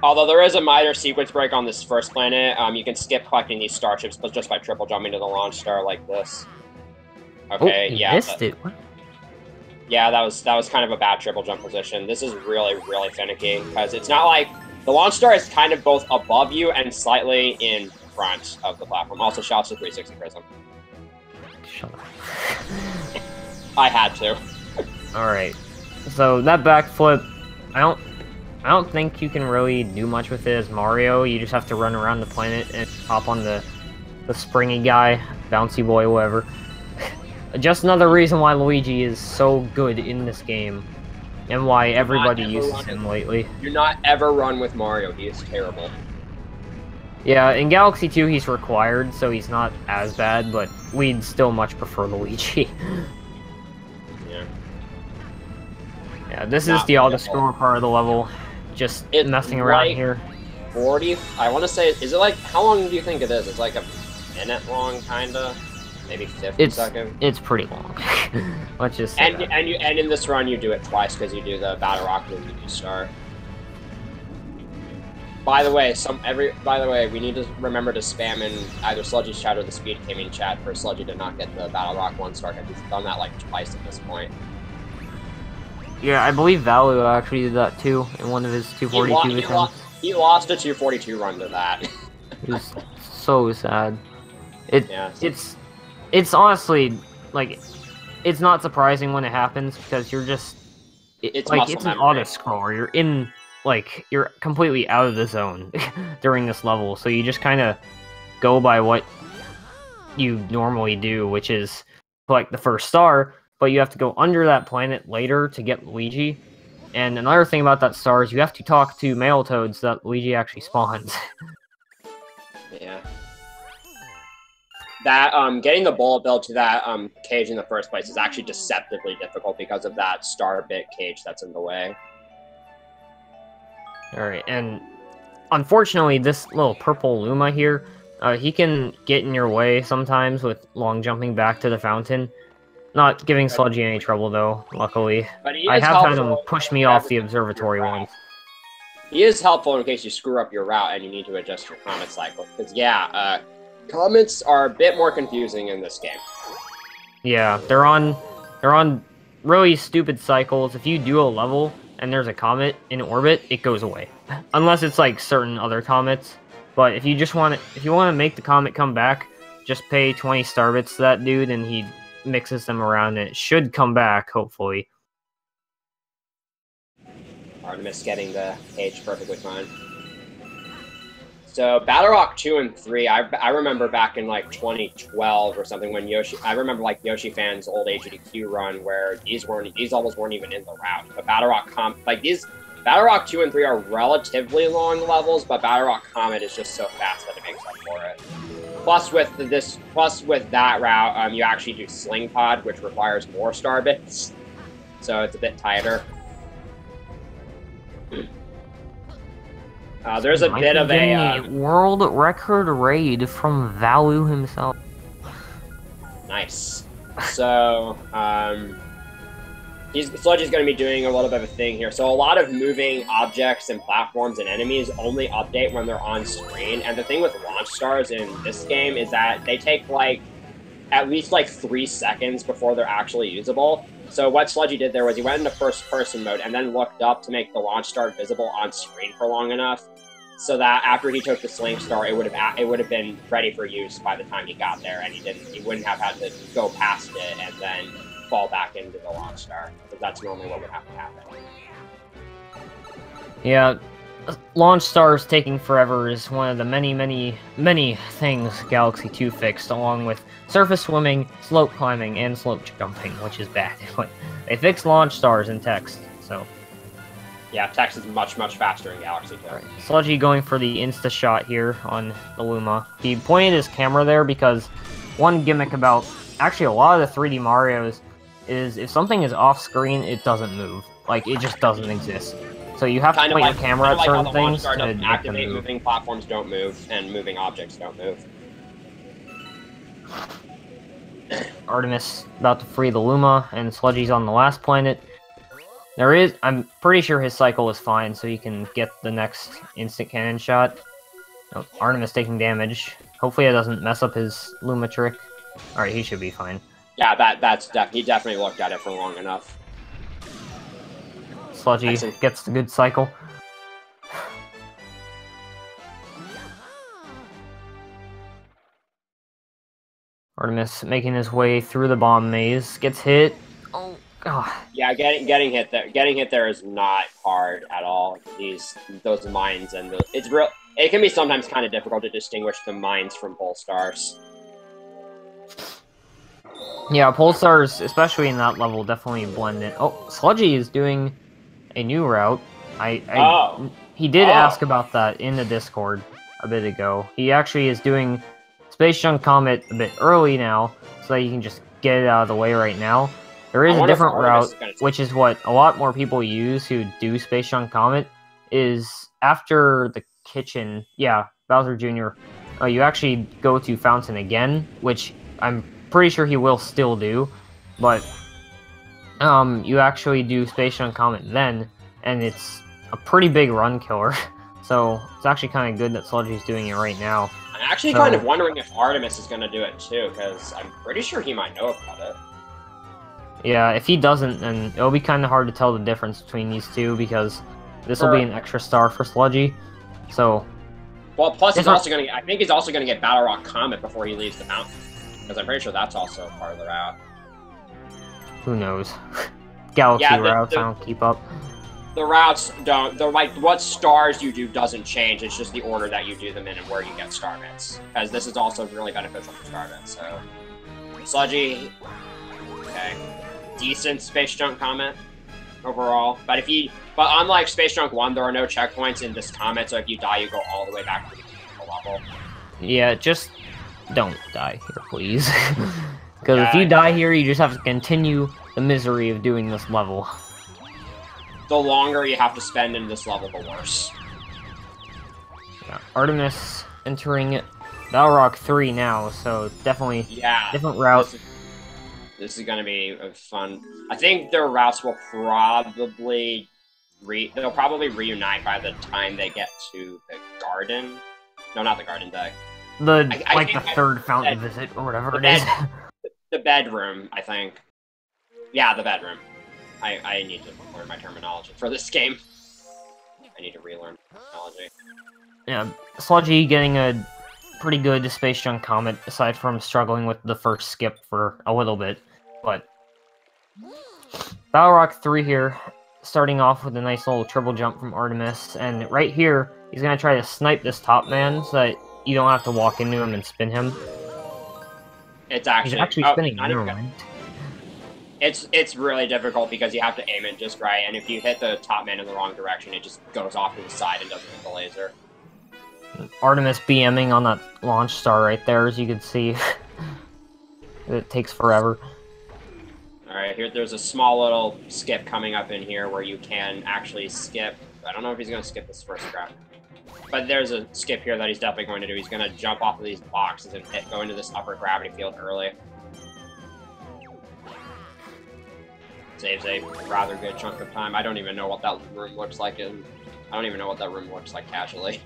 Although there is a minor sequence break on this first planet, you can skip collecting these starships, but just by triple jumping to the launch star like this. Okay, yeah. Missed it. What? Yeah, that was kind of a bad triple jump position. This is really, really finicky, because it's not like... The launch star is kind of both above you and slightly in front of the platform. Also, shouts to 360 Prism. Shut up. I had to. Alright. So, that backflip, I don't think you can really do much with it as Mario. You just have to run around the planet and hop on the springy guy, bouncy boy, whatever. Just another reason why Luigi is so good in this game. And why everybody uses him lately. Do not ever run with Mario, he is terrible. Yeah, in Galaxy 2 he's required, so he's not as bad, but we'd still much prefer Luigi. Yeah. Yeah, this is the auto-scroller part of the level. Just messing around like here. 40, I want to say, is it like, how long do you think it is? It's like a minute long, kinda? Maybe 50 seconds? It's pretty long. Let's just say that. And in this run you do it twice, because you do the Battle Rock move when you start. By the way, we need to remember to spam in either Sludgy's chat or the Speed Gaming chat for Sludgy to not get the Battle Rock 1-star, because he's done that like twice at this point. Yeah, I believe Valu actually did that too in one of his 242 attempts. He lost a 242 run to that. It was so sad. It's honestly, like, it's not surprising when it happens, because you're just... it's an auto-scroller. You're in... like, you're completely out of the zone during this level, so you just kind of go by what you normally do, which is collect the first star, but you have to go under that planet later to get Luigi. And another thing about that star is you have to talk to male toads so that Luigi actually spawns. Yeah. That, getting the bullet bill to that, cage in the first place is actually deceptively difficult because of that star bit cage that's in the way. Alright, and unfortunately this little purple Luma here, he can get in your way sometimes with long jumping back to the fountain. Not giving Sludgy any trouble though, luckily. But he is I have had him push me off the observatory once. He is helpful in case you screw up your route and you need to adjust your comet cycle. Because yeah, comets are a bit more confusing in this game. Yeah, they're on really stupid cycles. If you do a level and there's a comet in orbit, it goes away. Unless it's like certain other comets. But if you want to make the comet come back, just pay 20 star bits to that dude and he mixes them around and it should come back, hopefully. Artemis getting the cage perfectly fine. So, Battle Rock 2 and 3, I remember back in like 2012 or something when I remember like Yoshi Fan's old AGDQ run where these levels weren't even in the route. But Battle Rock Battle Rock 2 and 3 are relatively long levels, but Battle Rock Comet is just so fast that it makes up for it. Plus with that route, you actually do Sling Pod, which requires more star bits, so it's a bit tighter. There's a bit of a world record raid from Valu himself. Nice. So, Sludgy's going to be doing a little bit of a thing here. So a lot of moving objects and platforms and enemies only update when they're on screen. And the thing with launch stars in this game is that they take like at least like 3 seconds before they're actually usable. So what Sludgy did there was he went into first-person mode and then looked up to make the launch star visible on screen for long enough, so that after he took the Sling Star, it would have been ready for use by the time he got there, and he wouldn't have had to go past it and then fall back into the launch star, because that's normally what would have to happen. Yeah, launch stars taking forever is one of the many, many, many things Galaxy 2 fixed, along with surface swimming, slope climbing, and slope jumping, which is bad. But they fixed launch stars in text, so... Yeah, text is much, much faster in Galaxy 2. Right. Sludgy going for the insta-shot here on the Luma. He pointed his camera there because one gimmick about actually a lot of the 3D Marios is if something is off-screen, it doesn't move. Like, it just doesn't exist. So you have to point your camera at certain things to activate moving platforms don't move, and moving objects don't move. Artemis about to free the Luma, and Sludgy's on the last planet. I'm pretty sure his cycle is fine, so he can get the next instant cannon shot. Oh, Artemis taking damage. Hopefully it doesn't mess up his Luma trick. Alright, he should be fine. Yeah, he definitely looked at it for long enough. Sludgy gets the good cycle. Artemis making his way through the bomb maze, gets hit. Oh god. Yeah, getting hit there. Getting hit there is not hard at all. Those mines and it's real. It can be sometimes kind of difficult to distinguish the mines from pole stars. Yeah, pole stars, especially in that level, definitely blend in. Oh, Sludgy is doing a new route. He did ask about that in the Discord a bit ago. He actually is doing Space Junk Comet a bit early now, so that you can just get it out of the way right now. There is a different route, which is what a lot more people use who do Space Junk Comet, is after the kitchen, yeah, Bowser Jr., you actually go to Fountain again, which I'm pretty sure he will still do, but you actually do Space Junk Comet then, and it's a pretty big run killer, so it's actually kind of good that Sludgy's doing it right now. I'm actually kind of wondering if Artemis is going to do it too, because I'm pretty sure he might know about it. Yeah, if he doesn't, then it'll be kind of hard to tell the difference between these two, because this will be an extra star for Sludgy, so... Well, plus he's also going to... I think he's also going to get Battle Rock Comet before he leaves the mountain, because I'm pretty sure that's also part of the route. Who knows? Galaxy routes, I don't keep up. The routes don't... They're like, what stars you do doesn't change, it's just the order that you do them in and where you get star bits. Because this is also really beneficial for star bits, so... Sludgy... Okay. Decent Space Junk Comet overall. But unlike Space Junk 1, there are no checkpoints in this comet, so if you die, you go all the way back to the level. Yeah, just don't die here, please. Because if you die here, you just have to continue the misery of doing this level. The longer you have to spend in this level, the worse. Yeah, Artemis entering Battle Rock 3 now, so definitely different route. This is gonna be fun. I think their routes will probably they'll probably reunite by the time they get to the garden. No, not the garden. The third fountain visit or whatever it is. The bedroom, I think. Yeah, the bedroom. I need to learn my terminology for this game. I need to relearn terminology. Yeah, Sludgy getting a pretty good Space Junk Comet, aside from struggling with the first skip for a little bit. But Battle Rock 3 here, starting off with a nice little triple jump from Artemis, and right here, he's going to try to snipe this top man so that you don't have to walk into him and spin him. He's actually spinning, never mind. It's really difficult because you have to aim it just right, and if you hit the top man in the wrong direction, it just goes off to the side and doesn't hit the laser. Artemis BMing on that launch star right there, as you can see. It takes forever. Alright, there's a small little skip coming up in here where you can actually skip. I don't know if he's going to skip this first grab. But there's a skip here that he's definitely going to do. He's going to jump off of these boxes and go into this upper gravity field early. Saves a rather good chunk of time. I don't even know what that room looks like casually.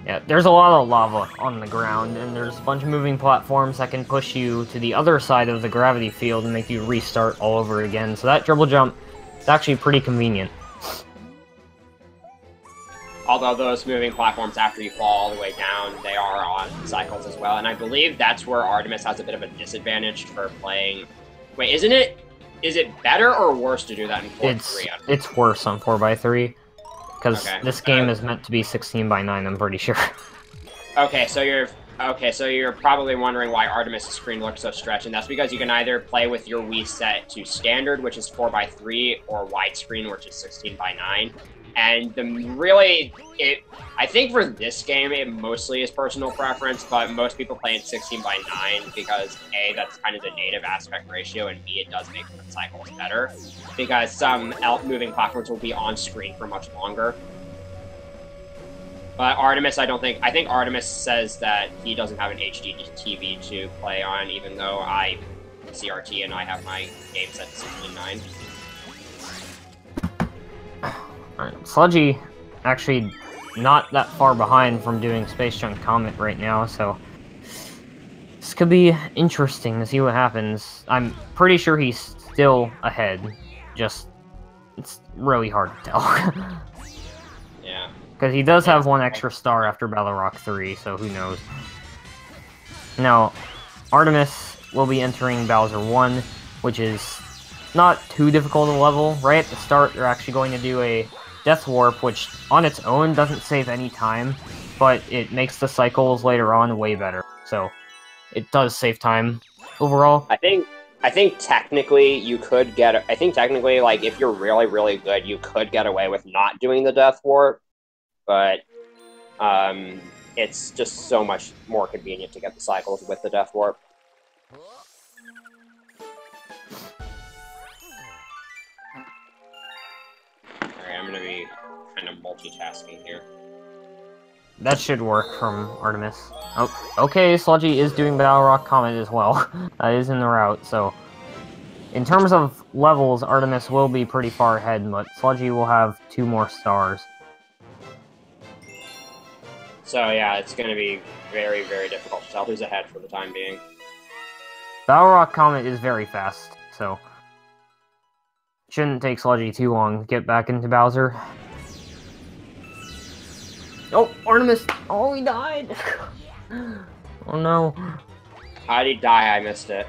Yeah, there's a lot of lava on the ground, and there's a bunch of moving platforms that can push you to the other side of the gravity field and make you restart all over again. So that triple jump is actually pretty convenient. Although those moving platforms, after you fall all the way down, they are on cycles as well. And I believe that's where Artemis has a bit of a disadvantage for playing... Wait, isn't it... Is it better or worse to do that in 4x3? It's worse on 4x3. Because this game is meant to be 16:9, I'm pretty sure. Okay, so you're probably wondering why Artemis' screen looks so stretched, and that's because you can either play with your Wii set to standard, which is 4x3, or widescreen, which is 16:9. And I think for this game, it mostly is personal preference, but most people play in 16:9 because A, that's kind of the native aspect ratio, and B, it does make the cycles better, because some moving platforms will be on screen for much longer. But Artemis, I think Artemis says that he doesn't have an HD TV to play on, even though I CRT and I have my game set to 16:9. Alright, Sludgy actually not that far behind from doing Space Junk Comet right now, so this could be interesting to see what happens. I'm pretty sure he's still ahead, just it's really hard to tell. Yeah. Because he does have one extra star after Battle Rock 3, so who knows. Now, Artemis will be entering Bowser 1, which is not too difficult a level. Right at the start, they're actually going to do a Death Warp, which on its own doesn't save any time, but it makes the cycles later on way better. So, it does save time overall. I think technically you could get. I think technically, like if you're really really good, you could get away with not doing the Death Warp, but it's just so much more convenient to get the cycles with the Death Warp. Alright, I'm gonna be kind of multitasking here. That should work from Artemis. Oh, okay, Sludgy is doing Battle Rock Comet as well. That is in the route, so... In terms of levels, Artemis will be pretty far ahead, but Sludgy will have 2 more stars. So yeah, it's going to be very, very difficult to tell who's ahead for the time being. Battle Rock Comet is very fast, so... Shouldn't take Sludgy too long to get back into Bowser. Oh, Artemis! Oh, he died! Oh no. How did he die? I missed it.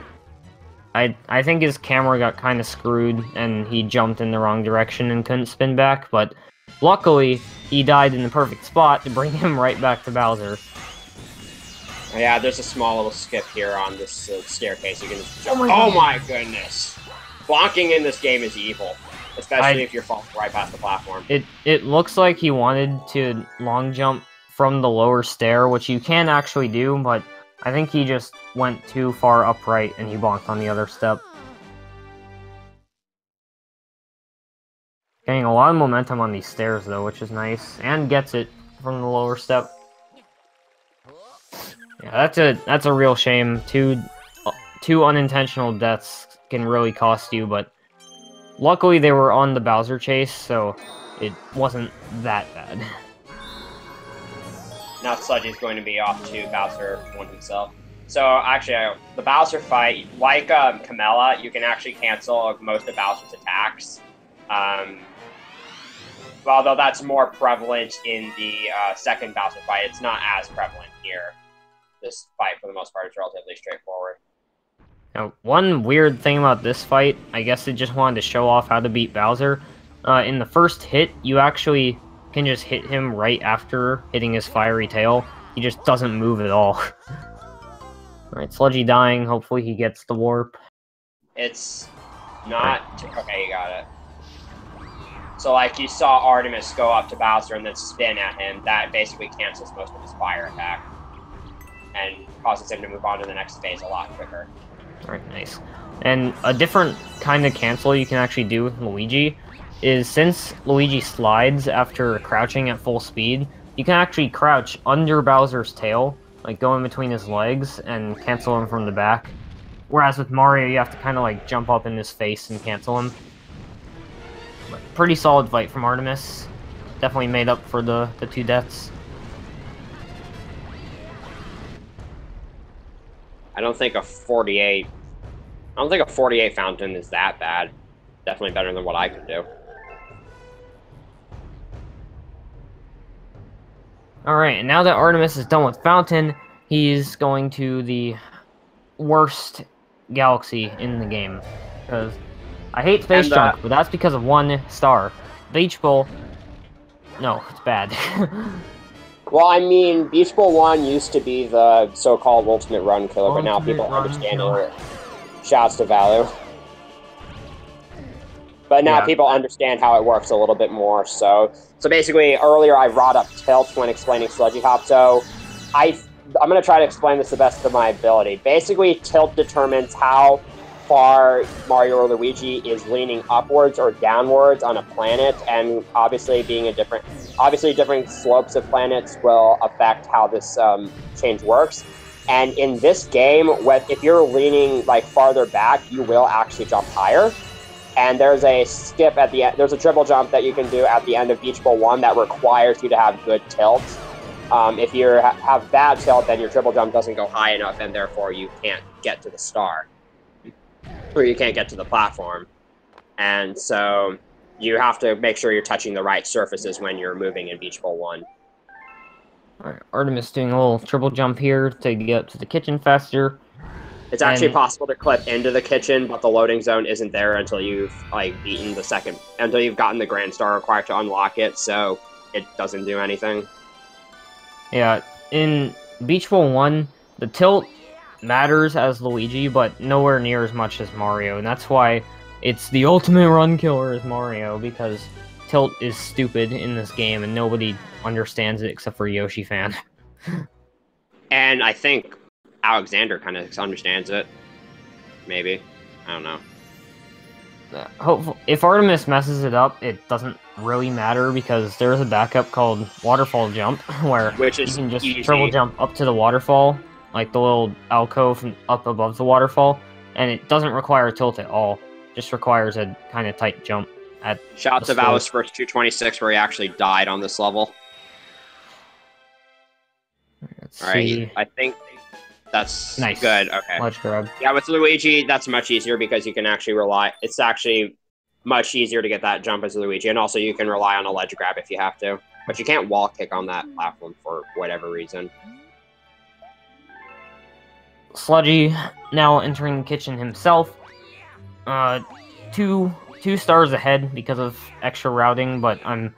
I think his camera got kind of screwed, and he jumped in the wrong direction and couldn't spin back, but luckily, he died in the perfect spot to bring him right back to Bowser. Yeah, there's a small little skip here on this staircase. You can just jump. Oh my goodness! Blocking in this game is evil, especially if you're falling right past the platform. It looks like he wanted to long jump from the lower stair, which you can actually do, but I think he just went too far upright and he bonked on the other step. Getting a lot of momentum on these stairs though, which is nice, and gets it from the lower step. Yeah, that's a real shame. Two unintentional deaths can really cost you, but luckily they were on the Bowser chase, so it wasn't that bad. Now Sludgy's going to be off to Bowser 1 himself. So actually, the Bowser fight, like Camella, you can actually cancel most of Bowser's attacks. Although that's more prevalent in the second Bowser fight, it's not as prevalent here. This fight, for the most part, is relatively straightforward. Now, one weird thing about this fight, I guess it just wanted to show off how to beat Bowser. In the first hit, you actually can just hit him right after hitting his fiery tail. He just doesn't move at all. Alright, Sludgy dying. Hopefully he gets the warp. It's not... Okay, you got it. So, like, you saw Artemis go up to Bowser and then spin at him. That basically cancels most of his fire attack. And causes him to move on to the next phase a lot quicker. Alright, nice. And a different kind of cancel you can actually do with Luigi is, since Luigi slides after crouching at full speed, you can actually crouch under Bowser's tail, like go in between his legs, and cancel him from the back. Whereas with Mario, you have to kind of like jump up in his face and cancel him. But pretty solid fight from Artemis. Definitely made up for the 2 deaths. I don't think a 48 fountain is that bad. Definitely better than what I could do. Alright, and now that Artemis is done with Fountain, he's going to the worst galaxy in the game. Because I hate Space Junk, but that's because of 1 star. Beach Bowl, no, it's bad. Well, I mean, Beach Bowl 1 used to be the so-called ultimate run killer, but now people understand it. Shouts to Value. But now people understand how it works a little bit more, so basically, earlier I brought up tilt when explaining Sludgy Hop, so I'm going to try to explain this the best of my ability. Basically, tilt determines how far Mario or Luigi is leaning upwards or downwards on a planet, and obviously different slopes of planets will affect how this change works. And in this game, if you're leaning like farther back, you will actually jump higher. And there's a skip at the end. There's a triple jump that you can do at the end of Beach Bowl 1 that requires you to have good tilt. If you have bad tilt, then your triple jump doesn't go high enough, and therefore you can't get to the star, or you can't get to the platform. And so you have to make sure you're touching the right surfaces when you're moving in Beach Bowl 1. Alright, Artemis doing a little triple jump here to get up to the kitchen faster. It's actually possible to clip into the kitchen, but the loading zone isn't there until you've beaten until you've gotten the Grand Star required to unlock it, so it doesn't do anything. Yeah, in Beach Bowl 1, the tilt matters as Luigi, but nowhere near as much as Mario, and that's why it's the ultimate run killer as Mario, because tilt is stupid in this game, and nobody understands it except for Yoshi fan. And I think Alexander kind of understands it. Maybe. I don't know. Hopefully, if Artemis messes it up, it doesn't really matter because there's a backup called Waterfall Jump, where you can just triple jump up to the waterfall, like the little alcove up above the waterfall, and it doesn't require tilt at all. Just requires a kind of tight jump. Shout to Valus first 226, where he actually died on this level. Alright, I think that's nice. Good. Okay. Ledge grab. Yeah, with Luigi, that's much easier because you can actually rely. It's actually much easier to get that jump as Luigi, and also you can rely on a ledge grab if you have to. But you can't wall kick on that platform for whatever reason. Sludgy now entering the kitchen himself. Two stars ahead because of extra routing, but I'm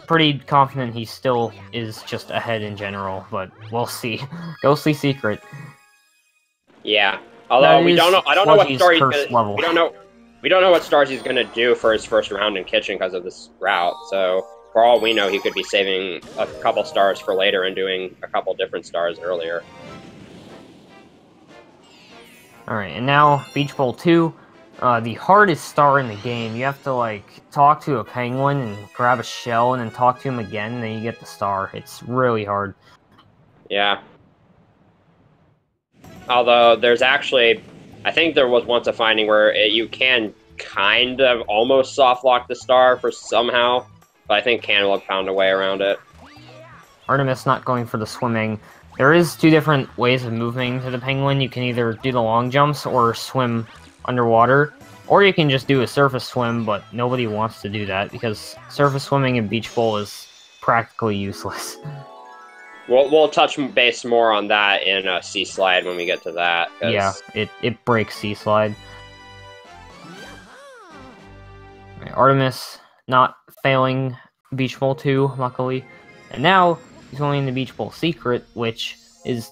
pretty confident he still is just ahead in general, but we'll see. Ghostly Secret. Yeah. Although we don't know I don't know what star he's gonna, we don't know what stars he's gonna do for his first round in kitchen because of this route, so for all we know he could be saving a couple stars for later and doing a couple different stars earlier. Alright, and now Beach Bowl 2. The hardest star in the game. You have to, talk to a penguin and grab a shell and then talk to him again, and then you get the star. It's really hard. Yeah. Although, there's actually... I think there was once a finding where you can kind of almost soft lock the star for somehow, but I think Cannibal found a way around it. Artemis not going for the swimming. There is two different ways of moving to the penguin. You can either do the long jumps or swim underwater, or you can just do a surface swim, but nobody wants to do that because surface swimming in Beach Bowl is practically useless. We'll touch base more on that in Sea Slide when we get to that. Yeah, it breaks Sea Slide. Right, Artemis not failing Beach Bowl 2, luckily. And now he's going into Beach Bowl Secret, which is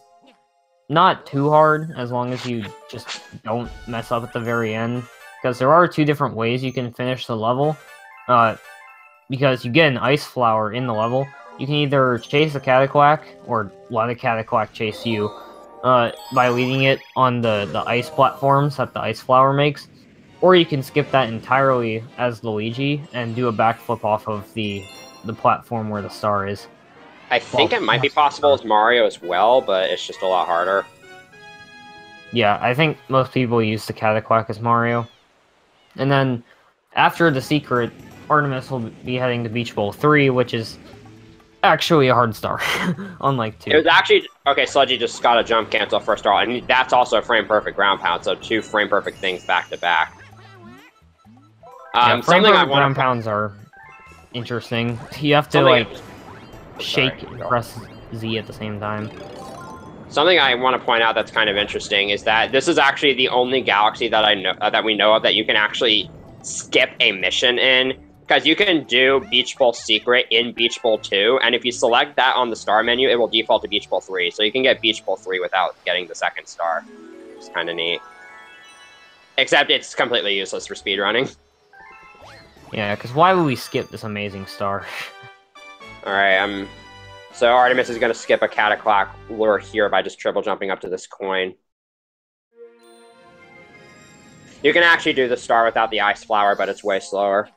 not too hard as long as you just don't mess up at the very end. Because there are two different ways you can finish the level. Because you get an ice flower in the level. You can either chase a Cataclack or let a Cataclack chase you by leading it on the ice platforms that the ice flower makes. Or you can skip that entirely as Luigi and do a backflip off of the platform where the star is. I think it might be possible as Mario as well, but it's just a lot harder. Yeah, I think most people use the Cataclack as Mario. And then, after the secret, Artemis will be heading to Beach Bowl 3, which is actually a hard star, unlike 2. It was actually... Okay, Sludgy just got a jump cancel first star, and that's also a frame-perfect ground pound, so 2 frame-perfect things back-to-back. Yeah, frame-perfect ground pounds are interesting. You have to, shake and press Z at the same time. Something I want to point out that's kind of interesting is that this is actually the only galaxy that I know that we know of that you can actually skip a mission in, because you can do Beach Bowl Secret in Beach Bowl 2, and if you select that on the star menu, it will default to Beach Bowl 3, so you can get Beach Bowl 3 without getting the second star. It's kind of neat. Except it's completely useless for speedrunning. Yeah, because why would we skip this amazing star? Alright, so Artemis is going to skip a Cataclack lure here by just triple jumping up to this coin. You can actually do the star without the ice flower, but it's way slower.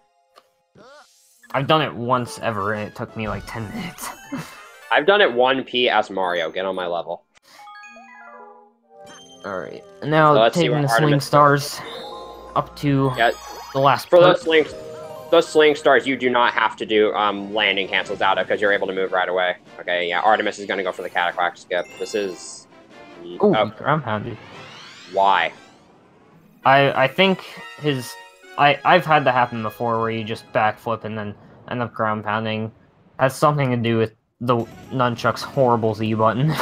I've done it once ever, and it took me like 10 minutes. I've done it 1P as Mario. Get on my level. Alright, now so taking the sling stars up to the last for those sling stars, you do not have to do landing cancels out of because you're able to move right away. Okay, yeah, Artemis is going to go for the Cataclack skip. This is... Ooh, ground pounded. Why? I think his I've had that happen before, where you just backflip and then end up ground pounding. Has something to do with the nunchuck's horrible Z button.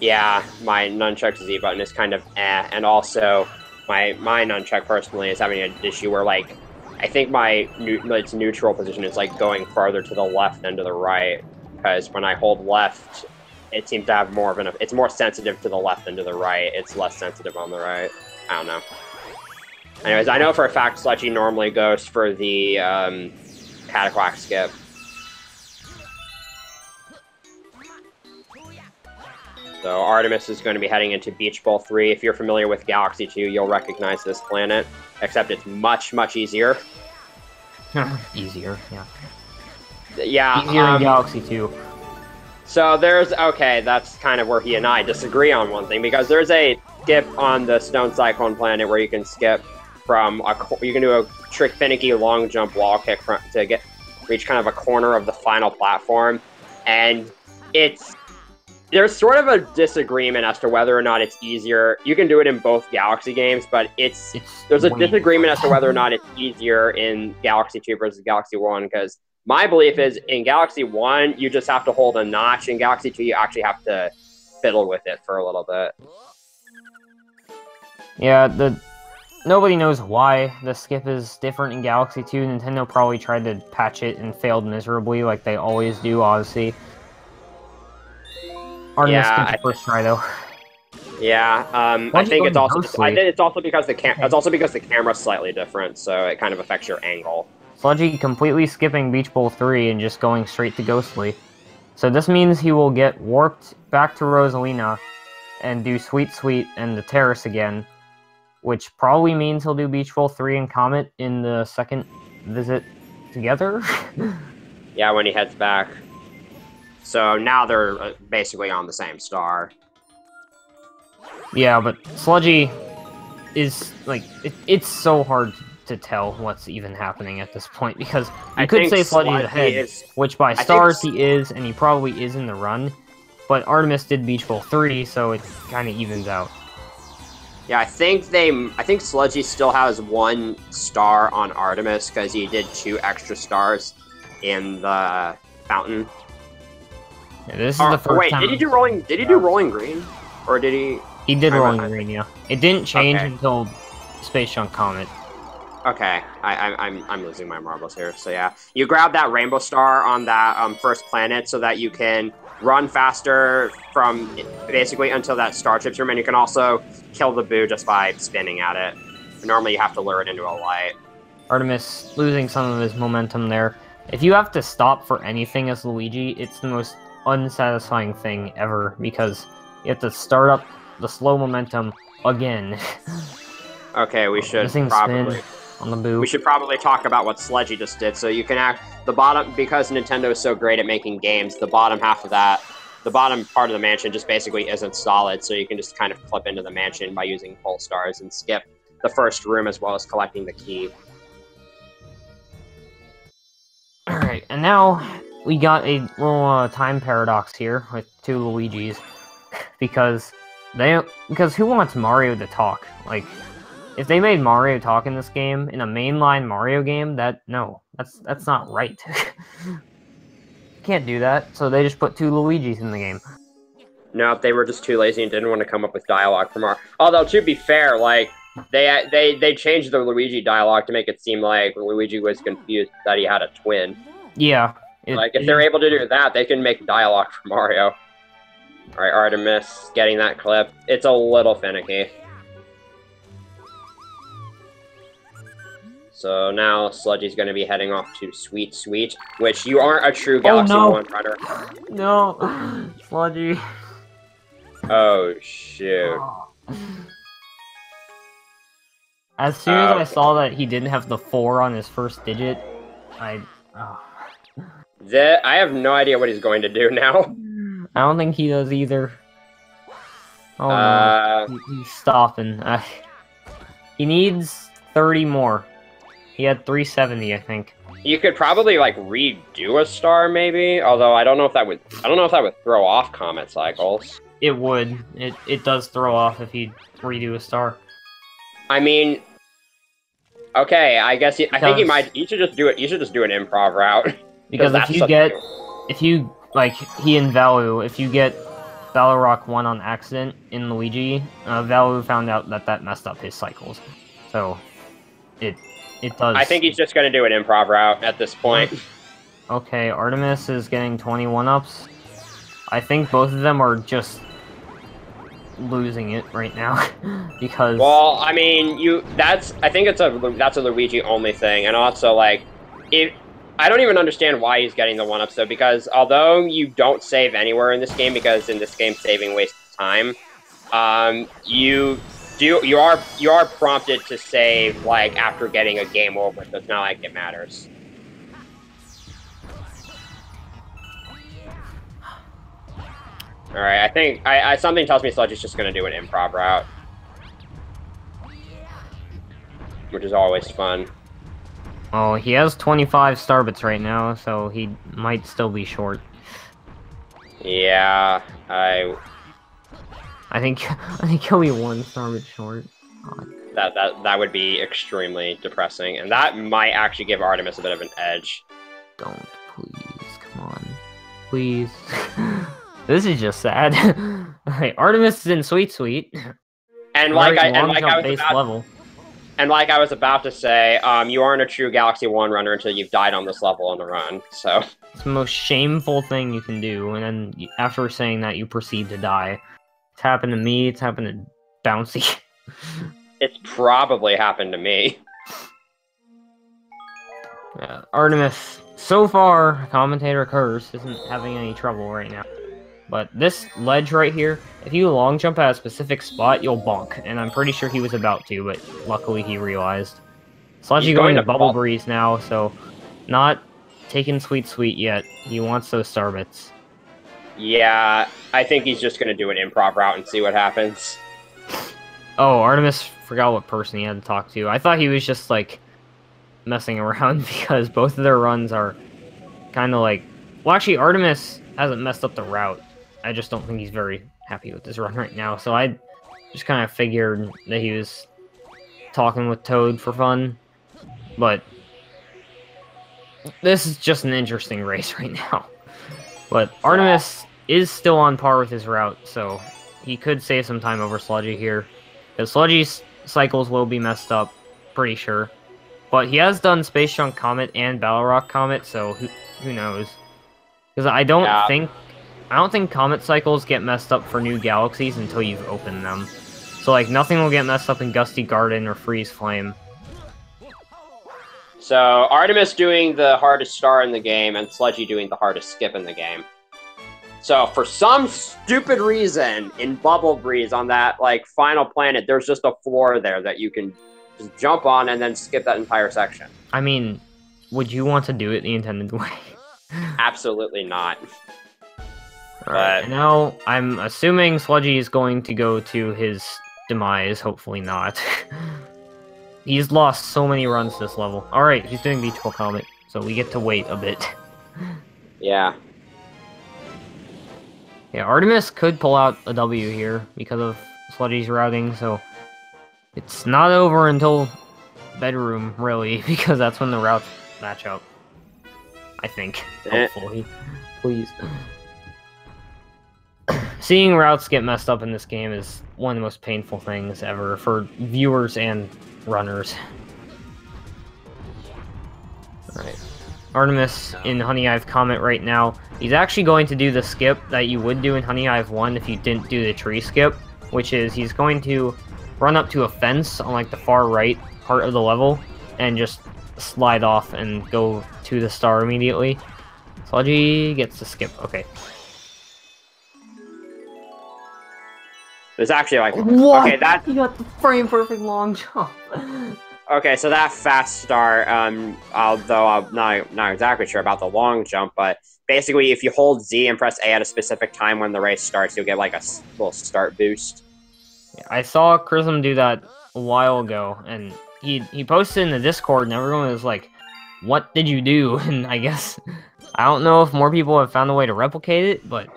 Yeah, my nunchuck Z button is kind of and also my nunchuck personally is having an issue where like I think its neutral position is like going farther to the left than to the right, because when I hold left, it seems to have more of it's more sensitive to the left than to the right. It's less sensitive on the right. I don't know. Anyways, I know for a fact Sludgy normally goes for the Cataquack skip. So Artemis is going to be heading into Beach Bowl 3. If you're familiar with Galaxy 2, you'll recognize this planet, except it's much, much easier. Easier, yeah. Yeah. Easier in Galaxy 2. So okay, that's kind of where he and I disagree on one thing, because there's a skip on the Stone Cyclone planet where you can skip from you can do a trick finicky long jump wall kick to reach kind of a corner of the final platform, and there's sort of a disagreement as to whether or not it's easier. You can do it in both Galaxy games, but there's a disagreement as to whether or not it's easier in Galaxy 2 versus Galaxy 1, because my belief is in Galaxy 1, you just have to hold a notch. In Galaxy 2, you actually have to fiddle with it for a little bit. Yeah, nobody knows why the skip is different in Galaxy 2. Nintendo probably tried to patch it and failed miserably, like they always do, Odyssey. Artemis skipped the first try, though. Yeah, I think it's also because the camera's slightly different, so it kind of affects your angle. Sludgy completely skipping Beach Bowl 3 and just going straight to Ghostly. So this means he will get warped back to Rosalina and do Sweet Sweet and the Terrace again, which probably means he'll do Beach Bowl 3 and Comet in the second visit together. Yeah, when he heads back. So now they're basically on the same star. Yeah, but Sludgy is, like, it's so hard to tell what's even happening at this point, because you could say Sludgy's ahead, which by stars he is, and he probably is in the run, but Artemis did Beach Bowl 3, so it kind of evens out. Yeah, I think Sludgy still has 1 star on Artemis, because he did 2 extra stars in the fountain. Yeah, this is the first time. Did he do Rolling Green, or did he? He did Rolling Green, yeah. It didn't change until Space Junk Comet. Okay, I'm losing my marbles here. So yeah, you grab that rainbow star on that first planet so that you can run faster from basically until that star trips room, and you can also kill the Boo just by spinning at it. Normally, you have to lure it into a light. Artemis losing some of his momentum there. If you have to stop for anything as Luigi, it's the most unsatisfying thing ever, because you have to start up the slow momentum again. Okay, we should probably on the Boo. We should probably talk about what Sludgy just did. So you can the bottom, because Nintendo is so great at making games, the bottom half of the bottom part of the mansion just basically isn't solid, so you can just kind of clip into the mansion by using pole stars and skip the first room as well as collecting the key. Alright, and now we got a little time paradox here with 2 Luigis, because who wants Mario to talk? Like, if they made Mario talk in this game, in a mainline Mario game, that's not right. Can't do that, so they just put 2 Luigis in the game. No, they were just too lazy and didn't want to come up with dialogue for Mario. Although, to be fair, like, they changed the Luigi dialogue to make it seem like Luigi was confused that he had a twin. Yeah. If they're able to do that, they can make dialogue for Mario. Alright, Artemis, getting that clip. It's a little finicky. So now Sludgy's going to be heading off to Sweet Sweet, which you aren't a true Galaxy 1 runner. No, Sludgy. Oh, shoot. As soon as I saw that he didn't have the 4 on his first digit, I have no idea what he's going to do now. I don't think he does either. Oh no, he's stopping. He needs 30 more. He had 370, I think. You could probably like redo a star, maybe. Although I don't know if that would throw off Comet cycles. It would. It does throw off if he redo a star. I mean, Okay, I guess I think he might. You should just do it. You should just do an improv route. Because if you like he and Valu, if you get Valorock 1 on accident in Luigi, Valu found out that messed up his cycles. So it does. I think he's just gonna do an improv route at this point. Okay, Artemis is getting 21 ups. I think both of them are just losing it right now because. Well, I mean, I think that's a Luigi only thing, and also like, I don't even understand why he's getting the 1-ups though, because although you don't save anywhere in this game, because in this game saving wastes time, you are prompted to save like after getting a game over, so it's not like it matters. Alright, I think something tells me Sludgy's just gonna do an improv route. Which is always fun. Oh, he has 25 starbits right now, so he might still be short. Yeah, I think he'll be 1 starbit short. God. That would be extremely depressing, and that might actually give Artemis a bit of an edge. Don't, please, come on, please. This is just sad. Hey, Artemis is in Sweet, and like I was about to say, you aren't a true Galaxy 1 runner until you've died on this level on the run. So it's the most shameful thing you can do, and then after saying that, you proceed to die. It's happened to me. It's happened to Bouncy. It's probably happened to me. Artemis, so far, commentator Curse isn't having any trouble right now. But this ledge right here, if you long jump at a specific spot, you'll bonk. And I'm pretty sure he was about to, but luckily he realized. Sludgy going to Bubble Breeze now, so not taking Sweet yet. He wants those starbits. Yeah, I think he's just going to do an improv route and see what happens. Oh, Artemis forgot what person he had to talk to. I thought he was just, like, messing around because both of their runs are kind of like... Well, actually, Artemis hasn't messed up the route. I just don't think he's very happy with his run right now, so I just kind of figured that he was talking with Toad for fun, but this is just an interesting race right now. But Artemis is still on par with his route, so he could save some time over Sludgy here, because Sludgy's cycles will be messed up, pretty sure. But he has done Space Junk Comet and Battle Rock Comet, so who knows? Because I don't think Comet cycles get messed up for new galaxies until you've opened them. So like nothing will get messed up in Gusty Garden or Freeze Flame. So Artemis doing the hardest star in the game and Sludgy doing the hardest skip in the game. So for some stupid reason in Bubble Breeze on that like final planet, there's just a floor there that you can just jump on and then skip that entire section. I mean, would you want to do it the intended way? Absolutely not. Alright, now I'm assuming Sludgy is going to go to his demise, hopefully not. He's lost so many runs this level. Alright, he's doing Beach Ball Comet, so we get to wait a bit. Yeah. Yeah, Artemis could pull out a W here because of Sludgy's routing, so it's not over until Bedroom, really, because that's when the routes match up. I think. Hopefully. Please. Seeing routes get messed up in this game is one of the most painful things ever for viewers and runners. Alright. Artemis in Honey Hive Comet right now. He's actually going to do the skip that you would do in Honey Hive 1 if you didn't do the tree skip, which is he's going to run up to a fence on like the far right part of the level and just slide off and go to the star immediately. Sludgy gets the skip. Okay. It's actually like what? Okay, that you got the frame perfect long jump. Okay, so that fast start, although I'm not exactly sure about the long jump, but basically if you hold Z and press A at a specific time when the race starts, you'll get like a little start boost. I saw Chrism do that a while ago, and he posted in the Discord, and everyone was like, "What did you do?" And I guess I don't know if more people have found a way to replicate it, but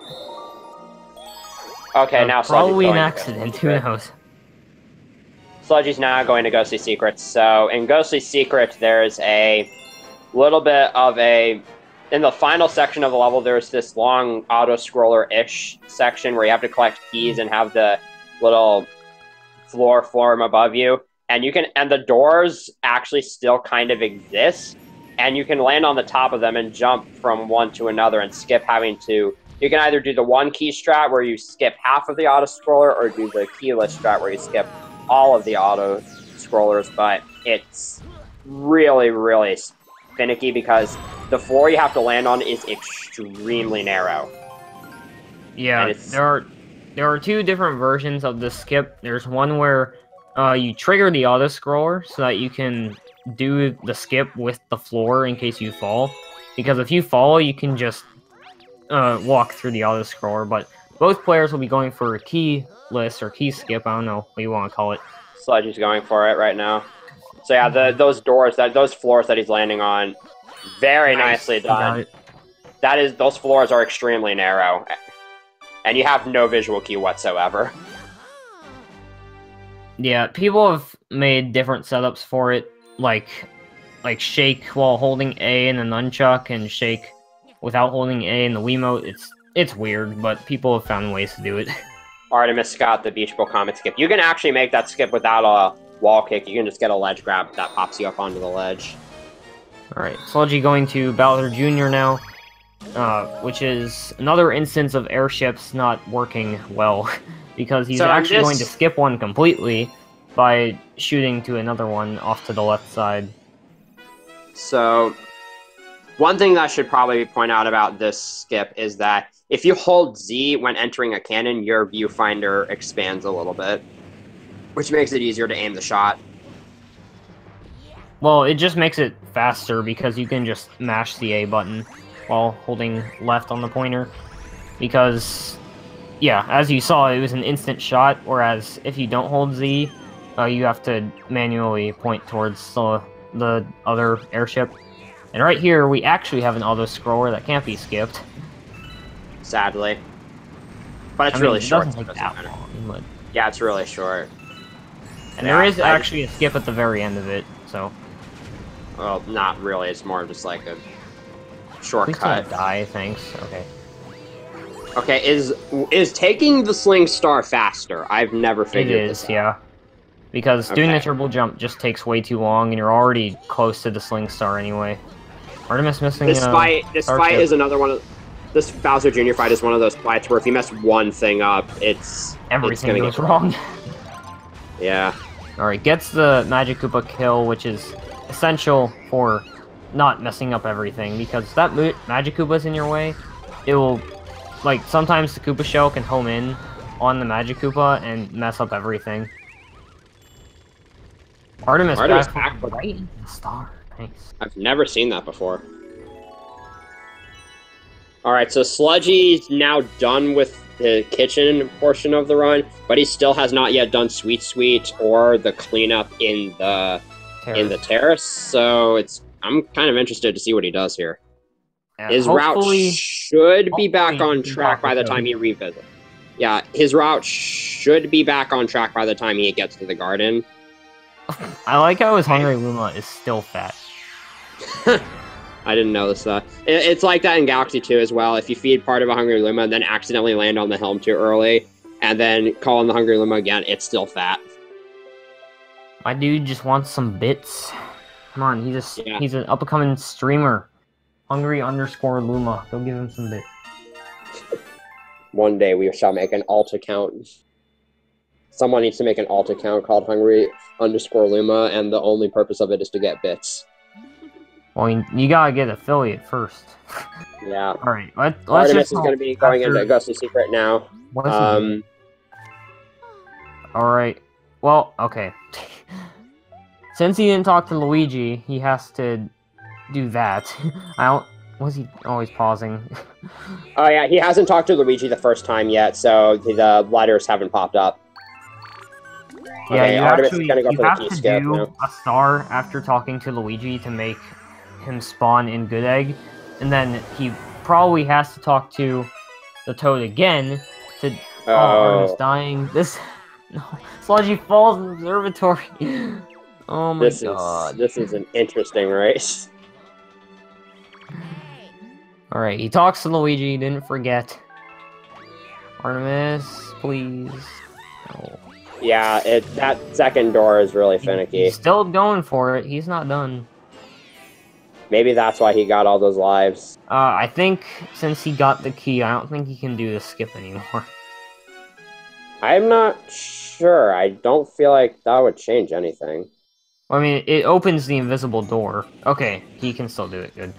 okay, now probably an accident. Who knows? Sludgy's now going to Ghostly Secrets. So in Ghostly Secret, there's a little bit of a... In the final section of the level, there's this long auto-scroller-ish section where you have to collect keys and have the little floor form above you. And you can... And the doors actually still kind of exist. And you can land on the top of them and jump from one to another and skip having to... You can either do the one key strat where you skip half of the auto-scroller or do the keyless strat where you skip all of the auto-scrollers, but it's really, really finicky because the floor you have to land on is extremely narrow. Yeah, there are two different versions of the skip. There's one where you trigger the auto-scroller so that you can do the skip with the floor in case you fall. Because if you fall, you can just walk through the auto-scroller, but both players will be going for a keyless or key skip, I don't know what you want to call it. Sludgy's going for it right now. So yeah, those floors that he's landing on, very nicely done. Those floors are extremely narrow, and you have no visual key whatsoever. Yeah, people have made different setups for it, like shake while holding A in the nunchuck and shake without holding A in the Wiimote. It's weird, but people have found ways to do it. Artemis got the Beach Ball Comet skip. You can actually make that skip without a wall kick. You can just get a ledge grab that pops you up onto the ledge. Alright, Sludgy going to Bowser Jr. now, which is another instance of airships not working well, because he's actually going to skip one completely by shooting to another one off to the left side. So, one thing that I should probably point out about this skip is that if you hold Z when entering a cannon, your viewfinder expands a little bit, which makes it easier to aim the shot. Well, it just makes it faster because you can just mash the A button while holding left on the pointer. Because, yeah, as you saw, it was an instant shot, whereas if you don't hold Z, you have to manually point towards the other airship. And right here, we actually have an auto-scroller that can't be skipped. Sadly. But it's really short. It doesn't take that long, but... Yeah, it's really short. And there is actually a skip at the very end of it, so... Well, not really. It's more just like a shortcut. Please don't die, thanks. Okay. Okay, is taking the sling star faster? I've never figured this out. Yeah. Because doing the triple jump just takes way too long, and you're already close to the sling star anyway. Artemis missing. This fight is another one of. This Bowser Jr. fight is one of those fights where if you mess one thing up, everything goes wrong. Yeah. Alright, gets the Magic Koopa kill, which is essential for not messing up everything, because if that Magic Koopa's in your way, it will, like, sometimes the Koopa Shell can home in on the Magic Koopa and mess up everything. Artemis back right in the star. Thanks. I've never seen that before. Alright, so Sludgy's now done with the kitchen portion of the run, but he still has not yet done Sweet Sweet or the cleanup in the terrace. So I'm kind of interested to see what he does here. Yeah, his route should be back on track by the time he revisits. Yeah, his route should be back on track by the time he gets to the garden. I like how his Hungry Luma is still fat. I didn't notice that. It's like that in Galaxy 2 as well. If you feed part of a Hungry Luma and then accidentally land on the helm too early, and then call on the Hungry Luma again, it's still fat. My dude just wants some bits. Come on, he's an up-and-coming streamer. Hungry_Luma. Go give him some bits. One day we shall make an alt account. Someone needs to make an alt account called Hungry_Luma, and the only purpose of it is to get bits. Well, you gotta get affiliate first. Yeah. Alright, let's Artemis just... is gonna be going into Ghostly Secret now. Alright. Well, okay. Since he didn't talk to Luigi, he has to do that. Was he always pausing? Oh yeah, he hasn't talked to Luigi the first time yet, so the letters haven't popped up. Yeah, okay, you Artemis actually is gonna go for have the key to skip, do a star after talking to Luigi to make him spawn in Good Egg, and then he probably has to talk to the Toad again to... Oh, Artemis dying. No, Sludgy falls in the observatory. Oh my god. This is an interesting race. Alright, he talks to Luigi, didn't forget. Artemis, please. No. Yeah, that second door is really finicky. He's still going for it, he's not done. Maybe that's why he got all those lives. I think since he got the key, I don't think he can do the skip anymore. I'm not sure. I don't feel like that would change anything. I mean, it opens the invisible door. Okay, he can still do it, good.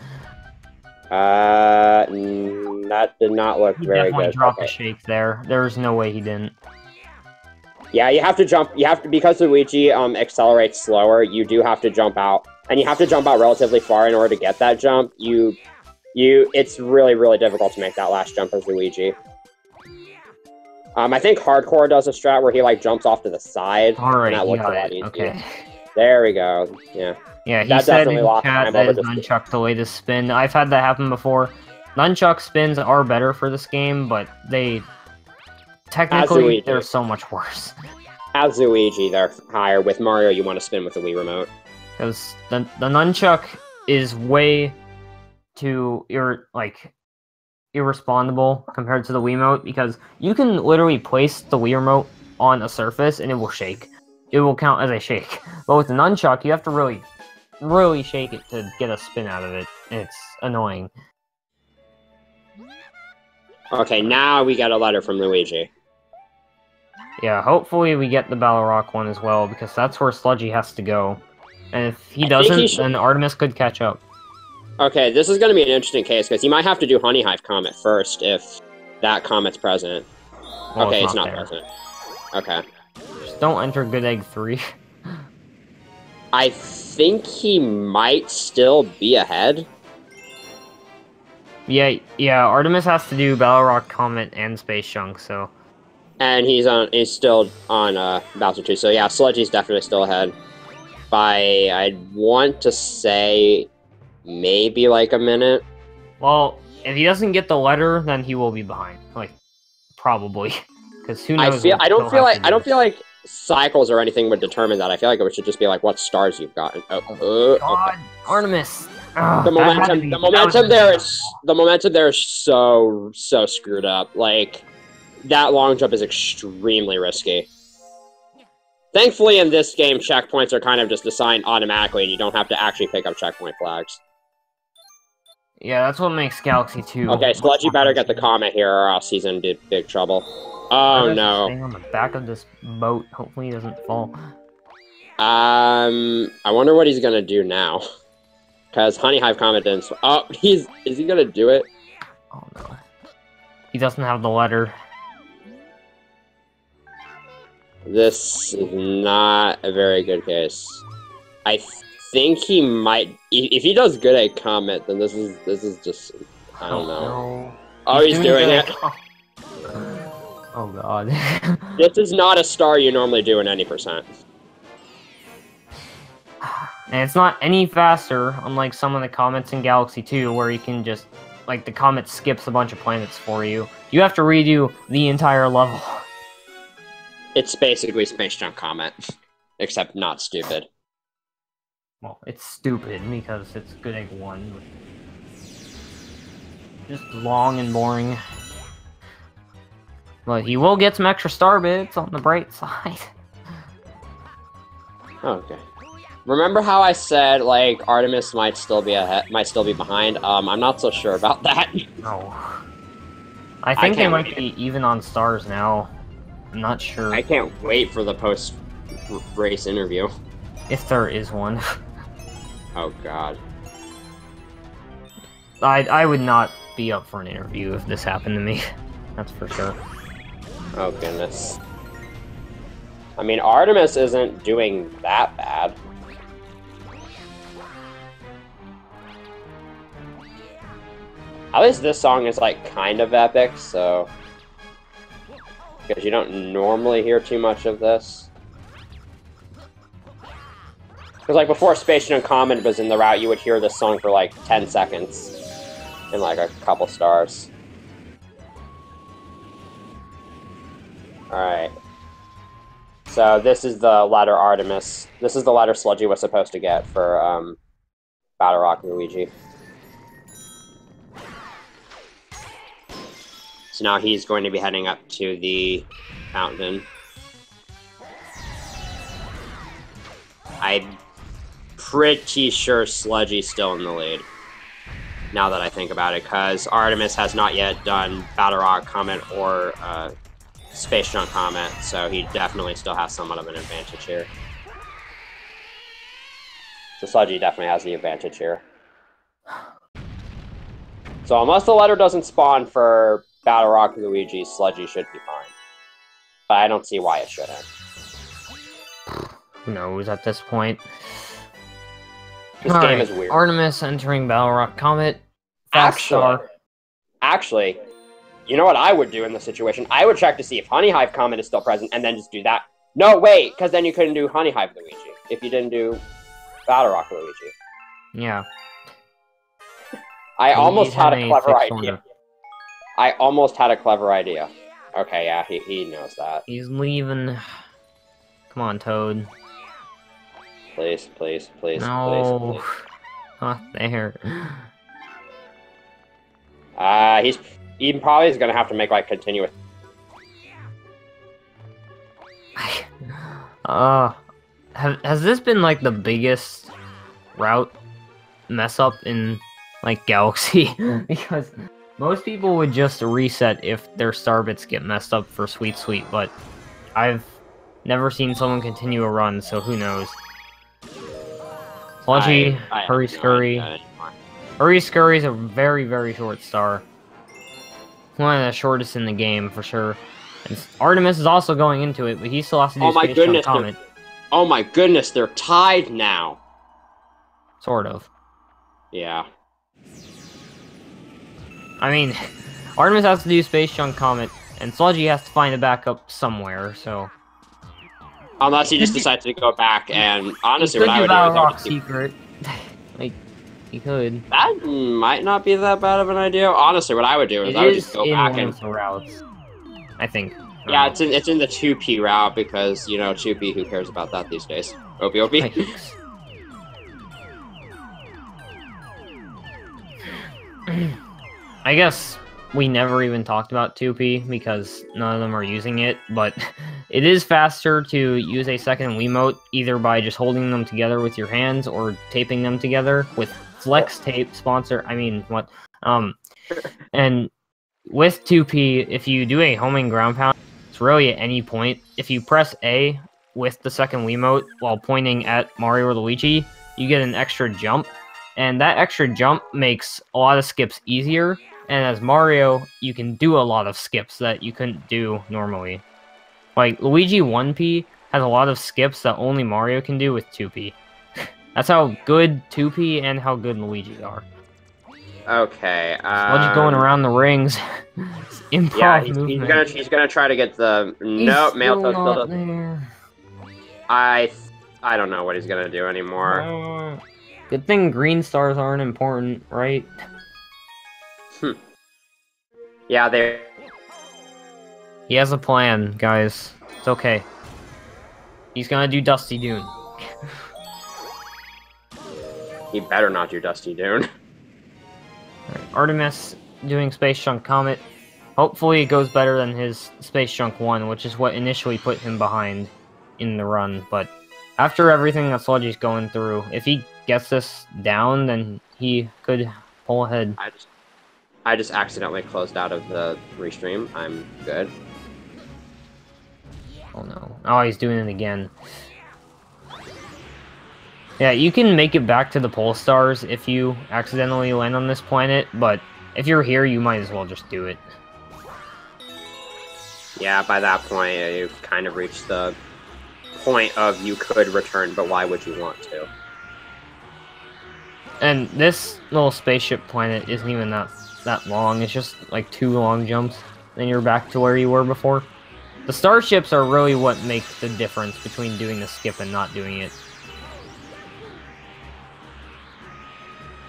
That did not look He very definitely good. dropped a shake there. There's no way he didn't. Yeah, you have to jump. You have to, because Luigi accelerates slower. You do have to jump out, and you have to jump out relatively far in order to get that jump. It's really, really difficult to make that last jump as Luigi. I think Hardcore does a strat where he like jumps off to the side. Alright, and that looks a lot it. easier. Okay. There we go. Yeah. Yeah, he That said definitely in lost chat time that over his this. nunchuck delayed his spin. I've had that happen before. Nunchuck spins are better for this game, but technically they're so much worse. As Luigi, they're higher. With Mario, you want to spin with the Wii remote. Because the nunchuck is way too irresponsible compared to the Wiimote, because you can literally place the Wii remote on a surface and it will shake. It will count as a shake. But with the nunchuck, you have to really, really shake it to get a spin out of it. It's annoying. Okay, now we got a letter from Luigi. Yeah, hopefully we get the Battle Rock one as well, because that's where Sludgy has to go. And if he doesn't, then Artemis could catch up. Okay, this is going to be an interesting case, because you might have to do Honey Hive Comet first if that comet's present. Well, okay, it's not present. Okay. Just don't enter Good Egg 3. I think he might still be ahead. Yeah, Artemis has to do Battle Rock, Comet, and Space Chunk, so... And he's still on Bowser 2, so yeah, Sludgy's definitely still ahead. By, I'd want to say, maybe like a minute. Well, if he doesn't get the letter, then he will be behind. Like, probably. Because who knows? I don't feel like cycles or anything would determine that. I feel like it should just be like what stars you've gotten. God, Okay. Artemis. The momentum there is so screwed up. Like, that long jump is extremely risky. Thankfully, in this game, checkpoints are kind of just assigned automatically, and you don't have to actually pick up checkpoint flags. Yeah, that's what makes Galaxy 2. Okay, Sludgy better get the comet here, or else he's in big trouble. Oh no! Staying on the back of this boat. Hopefully, he doesn't fall. I wonder what he's gonna do now. Because Honey Hive Comet didn't. Oh, is he gonna do it? Oh no! He doesn't have the letter. This is not a very good case. I think he might. If he does good at Comet, then this is just. I don't know. No. Oh, he's doing it. Oh god. This is not a star you normally do in any percent. And it's not any faster, unlike some of the comets in Galaxy 2, where you can just, like, the comet skips a bunch of planets for you. You have to redo the entire level. It's basically Space Junk Comet, except not stupid. Well, it's stupid, because it's Good Egg 1. Just long and boring. But he will get some extra star bits on the bright side. Okay. Remember how I said, like, Artemis might still be behind? I'm not so sure about that. No. I think they might be even on stars now. I'm not sure. I can't wait for the post-race interview. If there is one. Oh, God. I would not be up for an interview if this happened to me. That's for sure. Oh, goodness. I mean, Artemis isn't doing that bad. At least this song is, like, kind of epic, so... Because you don't normally hear too much of this. Because, like, before Space Junk Comet was in the route, you would hear this song for, like, 10 seconds. And, like, a couple stars. Alright. So this is the letter Artemis. This is the letter Sludgy was supposed to get for Battle Rock Luigi. So now he's going to be heading up to the fountain. I'm pretty sure Sludgy's still in the lead. Now that I think about it, because Artemis has not yet done Battle Rock Comet or Space Junk Comet, so he definitely still has somewhat of an advantage here. So Sludgy definitely has the advantage here. So unless the letter doesn't spawn for Battle Rock Luigi, Sludgy should be fine. But I don't see why it shouldn't. Who knows at this point? This game is weird. Artemis entering Battle Rock Comet. Actually, you know what I would do in this situation? I would check to see if Honey Hive Comet is still present, and then just do that. No, wait, because then you couldn't do Honey Hive Luigi if you didn't do Battle Rock Luigi. Yeah. I almost had a clever idea. I almost had a clever idea. Okay, yeah, he knows that. He's leaving. Come on, Toad. Please, please, please, no. please, please. Huh, there. He probably is gonna have to make like continuous. Has this been like the biggest route mess up in like Galaxy? Because most people would just reset if their star bits get messed up for Sweet Sweet, but I've never seen someone continue a run, so who knows. Sludgy, Hurry Scurry. Hurry Scurry is a very, very short star. One of the shortest in the game, for sure. And Artemis is also going into it, but he still has to do Space Junk Comet. Oh my goodness, they're tied now. Sort of. Yeah. I mean, Artemis has to do Space Junk Comet, and Sludgy has to find a backup somewhere, so... Unless he just decides to go back, and honestly, what I would do is Rock Secret. Like, he could. That might not be that bad of an idea. Honestly, what I would do is I would just go back and... the routes, I think. Yeah, it's in the 2P route, because, you know, 2P, who cares about that these days? Opie. I guess we never even talked about 2P because none of them are using it, but it is faster to use a second Wiimote either by just holding them together with your hands or taping them together with Flex Tape sponsor. I mean, what? And with 2P, if you do a homing ground pound, it's really at any point. If you press A with the second Wiimote while pointing at Mario or Luigi, you get an extra jump, and that extra jump makes a lot of skips easier. And as Mario, you can do a lot of skips that you couldn't do normally. Like, Luigi 1P has a lot of skips that only Mario can do with 2P. That's how good 2P and how good Luigi are. Okay, Sludgy going around the rings. Improv movement. He's gonna try to get the... No, Mailtoad still doesn't. There. I don't know what he's gonna do anymore. Good thing green stars aren't important, right? Yeah, they... He has a plan, guys. It's okay. He's gonna do Dusty Dune. He better not do Dusty Dune. Right, Artemis doing Space Junk Comet. Hopefully it goes better than his Space Junk 1, which is what initially put him behind in the run. But after everything that Sludgy's going through, if he gets this down, then he could pull ahead. I just accidentally closed out of the restream. I'm good. Oh no. Oh, he's doing it again. Yeah, you can make it back to the pole stars if you accidentally land on this planet, but if you're here, you might as well just do it. Yeah, by that point, you've kind of reached the point of you could return, but why would you want to? And this little spaceship planet isn't even that long. It's just like 2 long jumps, then you're back to where you were before. The starships are really what make the difference between doing the skip and not doing it.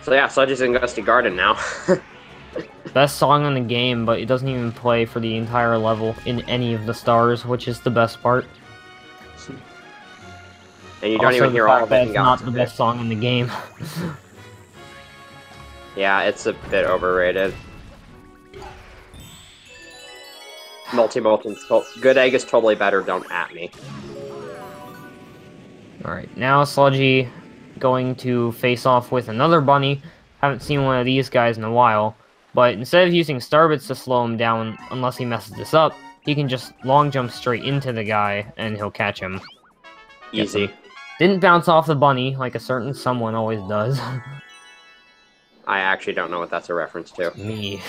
So yeah, Sludgy's in Gusty Garden now. Best song in the game, but it doesn't even play for the entire level in any of the stars, which is the best part. And you don't even hear all of it in It's not Galaxy the 2. best song in the game. Yeah, it's a bit overrated. Multi-Molten's Good Egg is totally better, don't at me. Alright, now Sludgy going to face off with another bunny. Haven't seen one of these guys in a while. But instead of using Starbits to slow him down, unless he messes this up, he can just long jump straight into the guy, and he'll catch him. Easy. Didn't bounce off the bunny, like a certain someone always does. I actually don't know what that's a reference to. Me.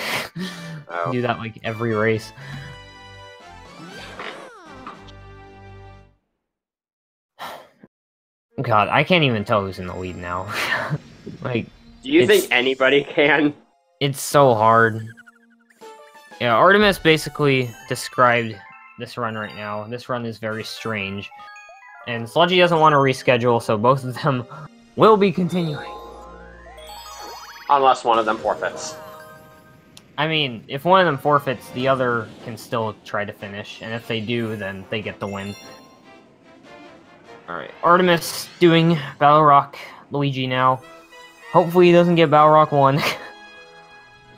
Oh. Do that like every race. God, I can't even tell who's in the lead now. Like, do you think anybody can? It's so hard. Yeah, Artemis basically described this run right now. This run is very strange. And Sludgy doesn't want to reschedule, so both of them will be continuing. Unless one of them forfeits. I mean, if one of them forfeits, the other can still try to finish, and if they do, then they get the win. Alright, Artemis doing Battle Rock Luigi now. Hopefully he doesn't get Battle Rock 1.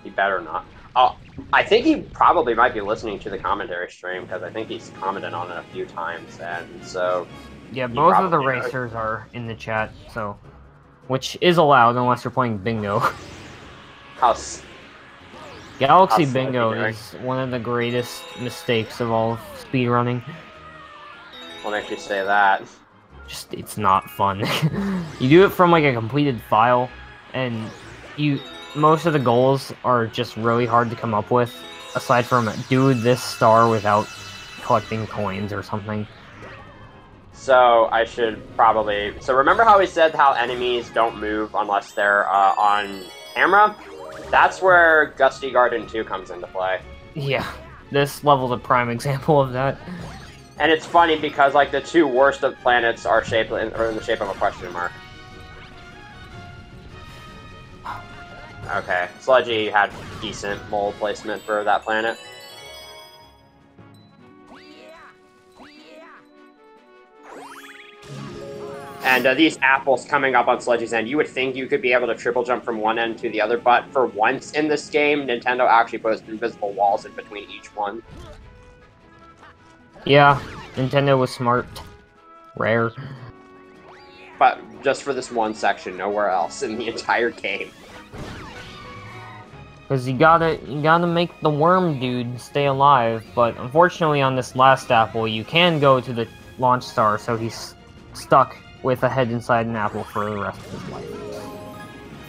He better not. Oh, I think he probably might be listening to the commentary stream, because I think he's commented on it a few times, and so... Yeah, both of the racers are in the chat, so... Which is allowed, unless you're playing Bingo. Galaxy Bingo is one of the greatest mistakes of all speedrunning. What makes you say that? Just, it's not fun. You do it from like a completed file, and most of the goals are just really hard to come up with, aside from do this star without collecting coins or something. So I should probably... So remember how we said how enemies don't move unless they're on camera? That's where Gusty Garden 2 comes into play. Yeah, this level's a prime example of that. And it's funny because like the two worst of planets are in the shape of a question mark. Okay, Sludgy had decent mole placement for that planet. And these apples coming up on Sludgy's end, you would think you could be able to triple jump from one end to the other, but for once in this game, Nintendo actually puts invisible walls in between each one. Yeah, Nintendo was smart. Rare. But just for this one section, nowhere else in the entire game. Because you gotta make the worm dude stay alive, but unfortunately on this last apple, you can go to the launch star, so he's stuck with a head inside an apple for the rest of his life.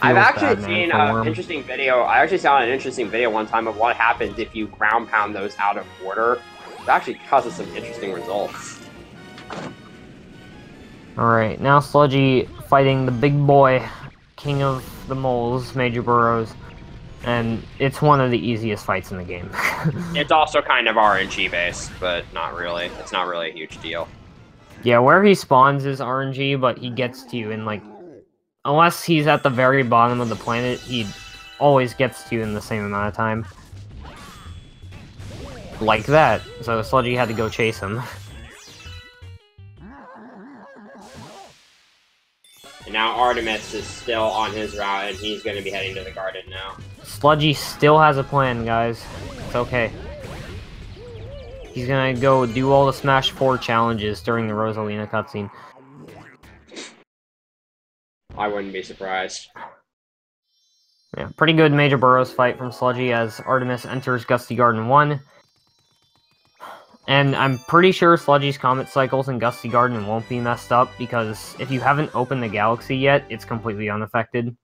I've actually seen an interesting video. I actually saw an interesting video one time of what happens if you ground pound those out of order. It actually causes some interesting results. Alright, now Sludgy fighting the big boy, king of the moles, Major Burrows. And it's one of the easiest fights in the game. It's also kind of RNG based, but not really. It's not really a huge deal. Yeah, where he spawns is RNG, but he gets to you in like... Unless he's at the very bottom of the planet, he always gets to you in the same amount of time. Like that. So Sludgy had to go chase him. And now Artemis is still on his route, and he's going to be heading to the garden now. Sludgy still has a plan, guys. It's okay. He's gonna go do all the Smash 4 challenges during the Rosalina cutscene. I wouldn't be surprised. Yeah, pretty good Major Burrows fight from Sludgy as Artemis enters Gusty Garden 1. And I'm pretty sure Sludgy's Comet Cycles in Gusty Garden won't be messed up, because if you haven't opened the Galaxy yet, it's completely unaffected.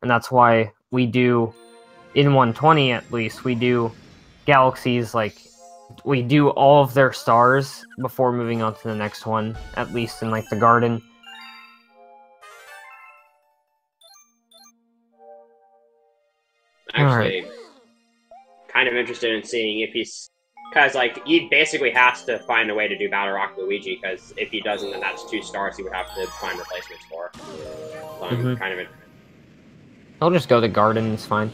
And that's why we do, in 120 at least, we do Galaxies, like, we do all of their stars before moving on to the next one, at least in, like, the garden. Actually, kind of interested in seeing if he's... Because, like, he basically has to find a way to do Battle Rock Luigi, because if he doesn't, then that's 2 stars he would have to find replacements for. So I'm kind of interested. I'll just go to garden, it's fine.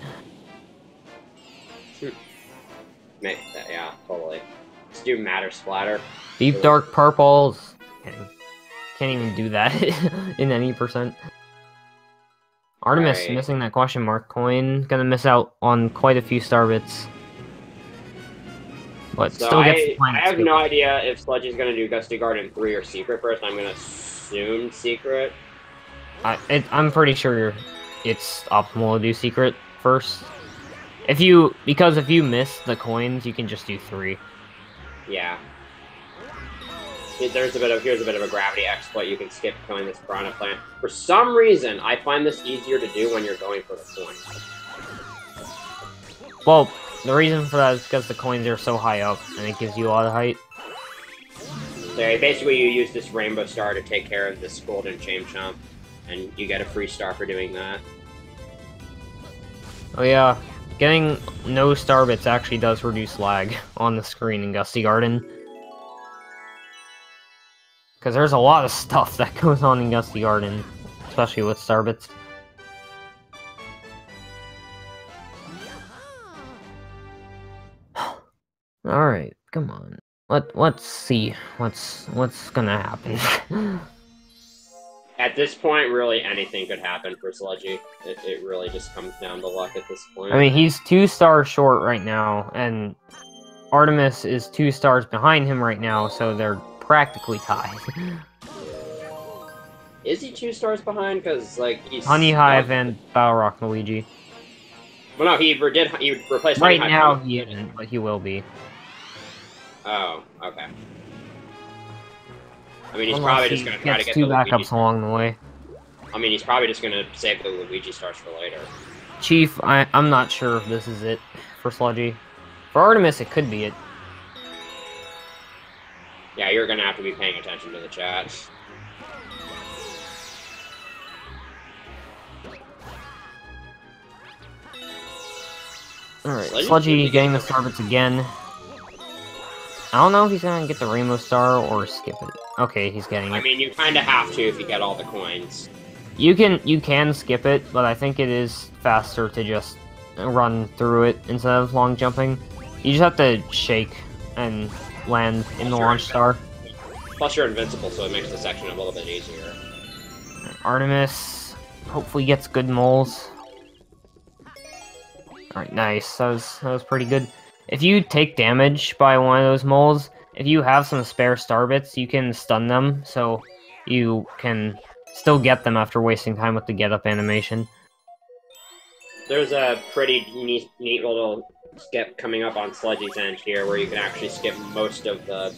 Yeah, totally. Let's do Matter Splatter. Deep Dark Purples. Kidding. can't even do that in any percent. Artemis Right. missing that question mark coin. Gonna miss out on quite a few star bits. But So still gets the I planet have skip. no idea if Sludgy's gonna do Gusty Garden 3 or Secret first. I'm gonna assume Secret. I'm pretty sure it's optimal to do secret first. Because if you miss the coins, you can just do 3. Yeah. Here's a bit of a gravity exploit. You can skip killing this piranha plant. For some reason, I find this easier to do when you're going for the coin. Well, the reason for that is because the coins are so high up, and it gives you a lot of height. So basically, you use this rainbow star to take care of this golden chain chomp, and you get a free star for doing that. Oh yeah, getting no star bits actually does reduce lag on the screen in Gusty Garden. Because there's a lot of stuff that goes on in Gusty Garden, especially with star bits. Alright, come on. Let's see what's gonna happen. At this point, really anything could happen for Sludgy. It really just comes down to luck at this point. I mean, he's 2 stars short right now, and Artemis is 2 stars behind him right now, so they're practically tied. Is he 2 stars behind? Because, like, he's... Honey Hive and Battle Rock Luigi. Well, no, he replaced Right Honey Hive now, from- he isn't, but he will be. Oh, okay. I mean, he's Unless probably he just going to try to gets get 2 the backups Luigi. along the way. I mean, he's probably just going to save the Luigi stars for later. Chief, I'm not sure if this is it for Sludgy. For Artemis, it could be it. Yeah, you're going to have to be paying attention to the chat. Alright, Sludgy's Sludgy really getting the good. star bits again. I don't know if he's gonna get the rainbow star or skip it. Okay, he's getting it. I mean, you kind of have to if you get all the coins. You can skip it, but I think it is faster to just run through it instead of long jumping. You just have to shake and land in the launch star. Plus, you're invincible, so it makes the section a little bit easier. Artemis hopefully gets good moles. Alright, nice. That was pretty good. If you take damage by one of those moles, if you have some spare star bits, you can stun them, so you can still get them after wasting time with the get up animation. There's a pretty neat little skip coming up on Sludgy's end here, where you can actually skip most of the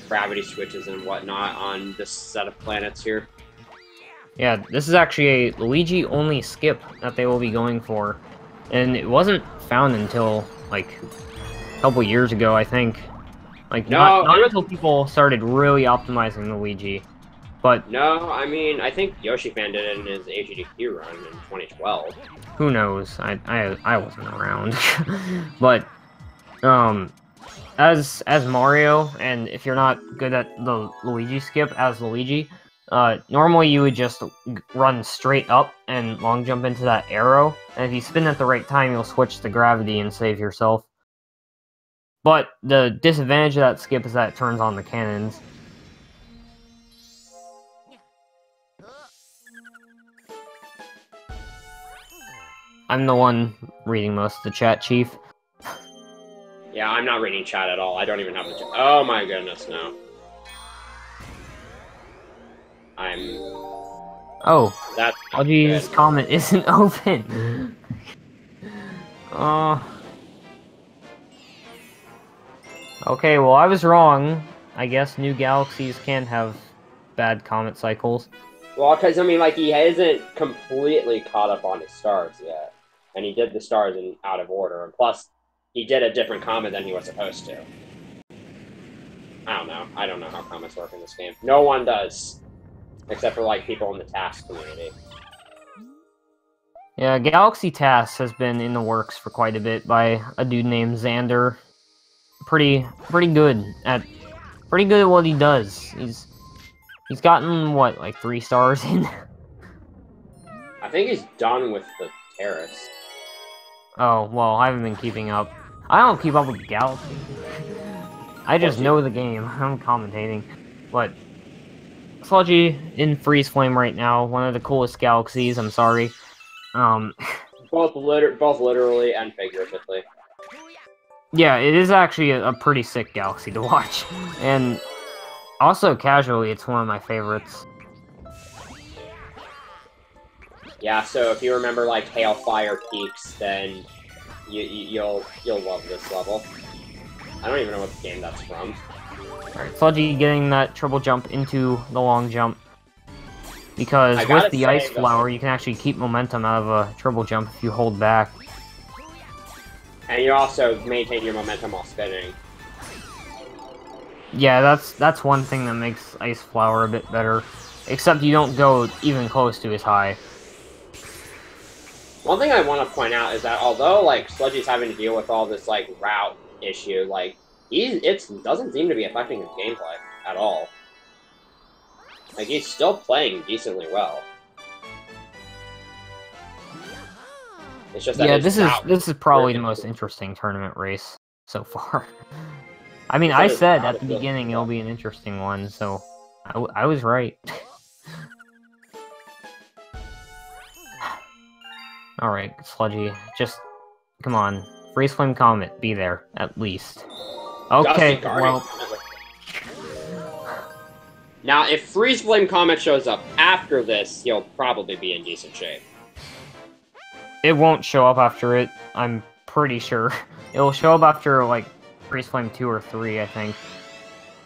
gravity switches and whatnot on this set of planets here. Yeah, this is actually a Luigi-only skip that they will be going for. And it wasn't found until, like, a couple years ago, I think. Like, No, not until people started really optimizing Luigi. But No, I mean, I think Yoshi Fan did it in his AGDQ run in 2012. who knows? I wasn't around. But, as Mario, and if you're not good at the Luigi skip as Luigi, normally you would just run straight up and long jump into that arrow, and if you spin at the right time, you'll switch to gravity and save yourself. But the disadvantage of that skip is that it turns on the cannons. I'm the one reading most of the chat, Chief. Yeah, I'm not reading chat at all. I don't even have the chat. Oh my goodness, no. Oh, That's Sludgy's comment isn't open. Okay, well, I was wrong. I guess new galaxies can have bad comet cycles. Well, because, I mean, like, he hasn't completely caught up on his stars yet. And he did the stars in out of order. And plus, he did a different comet than he was supposed to. I don't know. I don't know how comets work in this game. No one does. Except for, like, people in the task community. Yeah, Galaxy Tasks has been in the works for quite a bit by a dude named Xander. Pretty good at what he does. He's gotten what, like 3 stars in? I think he's done with the terrace. Oh, well, I haven't been keeping up. I don't keep up with Galaxy. I just know the game. I'm commentating. But Sludgy in Freeze Flame right now, one of the coolest galaxies, I'm sorry. Both literally and figuratively. Yeah, it is actually a pretty sick galaxy to watch. And also, casually, it's one of my favorites. Yeah, so if you remember, like, Hailfire Peaks, then you'll love this level. I don't even know what game that's from. Alright, Sludgy getting that triple jump into the long jump. Because with the Ice Flower, you can actually keep momentum out of a triple jump if you hold back. And you also maintain your momentum while spinning. Yeah, that's one thing that makes Ice Flower a bit better. Except you don't go even close to as high. One thing I want to point out is that although, like, Sludgy's having to deal with all this, like, route issue, like, it doesn't seem to be affecting his gameplay at all. Like, he's still playing decently well. It's just that yeah, this is probably the most interesting tournament race so far. I mean, I said at the beginning it'll be an interesting one, so I was right. Alright, Sludgy, just come on. Freeze Flame Comet, be there, at least. Okay, well... Now, if Freeze Flame Comet shows up after this, he'll probably be in decent shape. It won't show up after it, I'm pretty sure. It'll show up after, like, Freeze Flame 2 or 3, I think.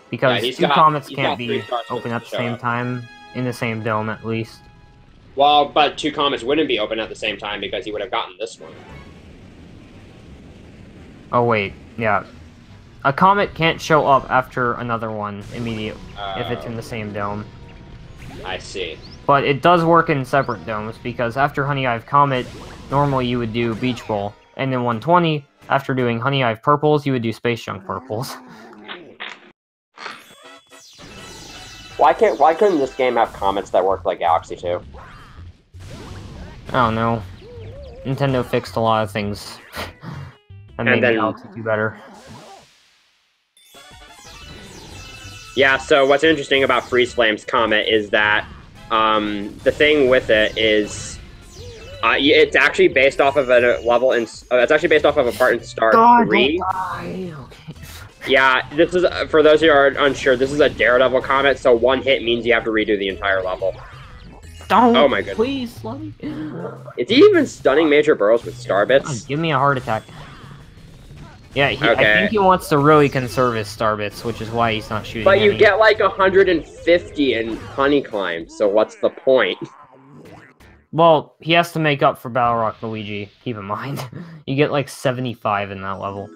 Because two comets can't be open at the same time, in the same dome, at least. Well, but two comets wouldn't be open at the same time because he would have gotten this one. Oh, wait, yeah. A comet can't show up after another one immediately if it's in the same dome. I see. But it does work in separate domes, because after Honey Hive Comet, normally you would do Beach Bowl. And in 120, after doing Honey Hive Purples, you would do Space Junk Purples. Why couldn't this game have comets that work like Galaxy 2? I don't know. Nintendo fixed a lot of things that made Galaxy 2 better. Yeah, so what's interesting about Freeze Flame's Comet is that the thing with it is it's actually based off of a level in it's actually based off of a part in Star 3. Okay. Yeah, this is for those who are unsure. This is a Daredevil Comet, so one hit means you have to redo the entire level. Don't. Oh my goodness! Please, Sludgy. Is he even stunning Major Burrows with Star Bits? Give me a heart attack. Yeah, I think he wants to really conserve his Star Bits, which is why he's not shooting. But you get like 150 in Honey Climb, so what's the point? Well, he has to make up for Battle Rock Luigi. Keep in mind, you get like 75 in that level.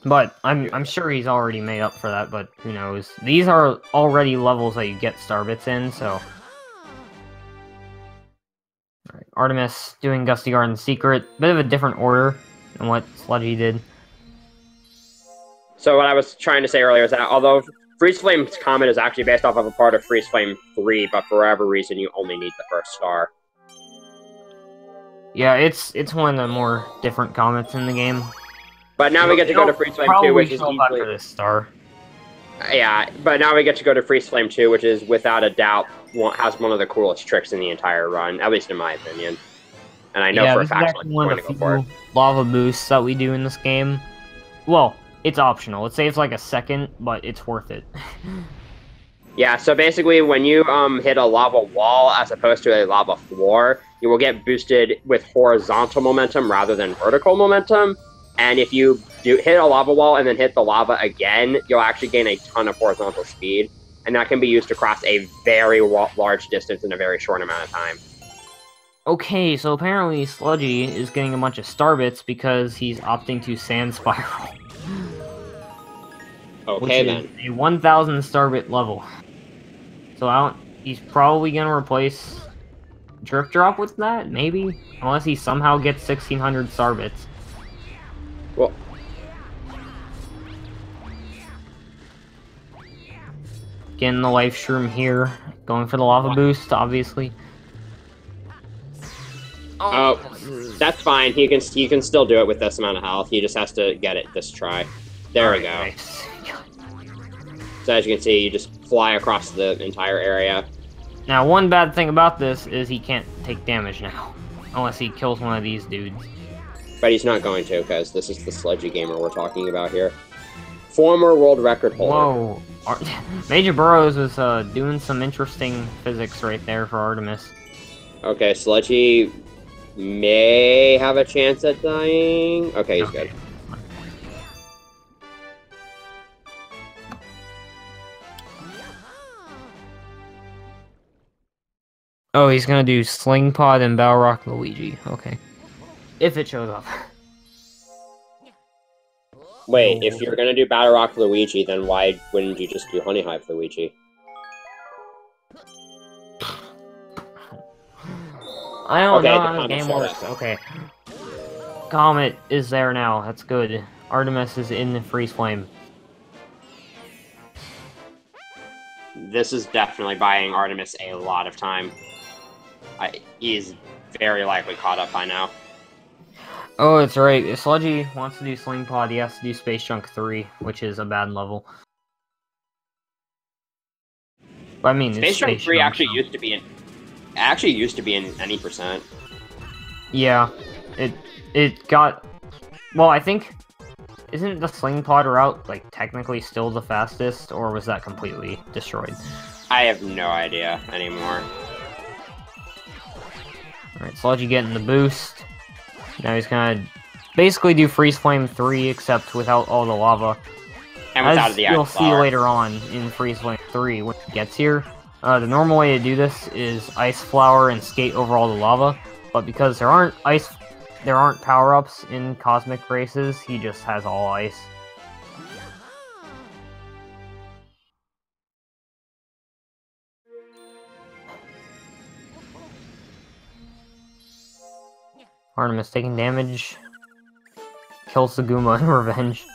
But I'm sure he's already made up for that. But who knows? These are already levels that you get Star Bits in, so. Alright, Artemis doing Gusty Garden Secret. Bit of a different order than what Sludgy did. So what I was trying to say earlier is that although Freeze Flame's Comet is actually based off of a part of Freeze Flame 3, but for whatever reason you only need the first star. Yeah, it's one of the more different comets in the game. But now we get to go to Freeze Flame 2, which is easily... after this star. Yeah, but now we get to go to Freeze Flame 2, which is without a doubt has one of the coolest tricks in the entire run, at least in my opinion. And I know for a fact I'm going to go for it. Lava boosts that we do in this game. Well, it's optional. It saves like a second, but it's worth it. Yeah, so basically when you hit a lava wall as opposed to a lava floor, you will get boosted with horizontal momentum rather than vertical momentum. And if you hit a lava wall and then hit the lava again, you'll actually gain a ton of horizontal speed. And that can be used to cross a very large distance in a very short amount of time. Okay, so apparently Sludgy is getting a bunch of Star Bits because he's opting to Sand Spiral. Okay, then. A 1,000 Star Bit level. So he's probably going to replace Drift Drop with that, maybe? Unless he somehow gets 1,600 Star Bits. Well, getting the Life Shroom here, going for the Lava Boost, obviously. Oh, that's fine. He can still do it with this amount of health. He just has to get it this try. There we go. Nice. So as you can see, you just fly across the entire area. Now, one bad thing about this is he can't take damage now, unless he kills one of these dudes. But he's not going to, because this is the SludgyGamer we're talking about here. Former world record holder. Whoa. Major Burrows was doing some interesting physics right there for Artemis. Okay, Sludgy may have a chance at dying. Okay, he's good. Oh, he's gonna do Sling Pod and Battle Rock Luigi. Okay. If it shows up. Wait, if you're gonna do Battle Rock Luigi, then why wouldn't you just do Honey Hive Luigi? I don't know how the game works. Okay. Comet is there now. That's good. Artemis is in the Freeze Flame. This is definitely buying Artemis a lot of time. He's very likely caught up by now. Oh, that's right. If Sludgy wants to do Sling Pod, he has to do Space Junk 3, which is a bad level. But, I mean, Space Junk 3 actually used to be in any percent. Yeah, it got. Well, I think isn't the Sling Pod route like technically still the fastest, or was that completely destroyed? I have no idea anymore. Alright, Sludgy getting the boost. Now he's gonna basically do Freeze Flame 3, except without all the lava. And without the ice you'll flower. see later on in Freeze Flame 3 when it gets here. The normal way to do this is Ice Flower and skate over all the lava, but because there aren't power-ups in Cosmic Races, he just has all ice. Artemis taking damage. Kills the Goomba in revenge.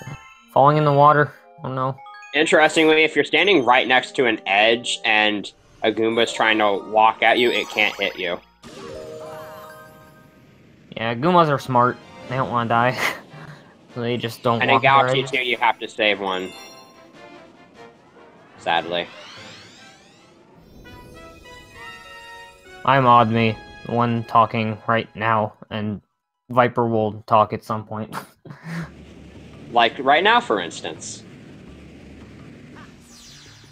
Falling in the water. Oh no. Interestingly, if you're standing right next to an edge and a Goomba's trying to walk at you, it can't hit you. Yeah, Goombas are smart. They don't want to die. So they just don't And in Galaxy 2, you have to save one. Sadly. I'm Oddme, the one talking right now, and Viper will talk at some point. Like right now, for instance.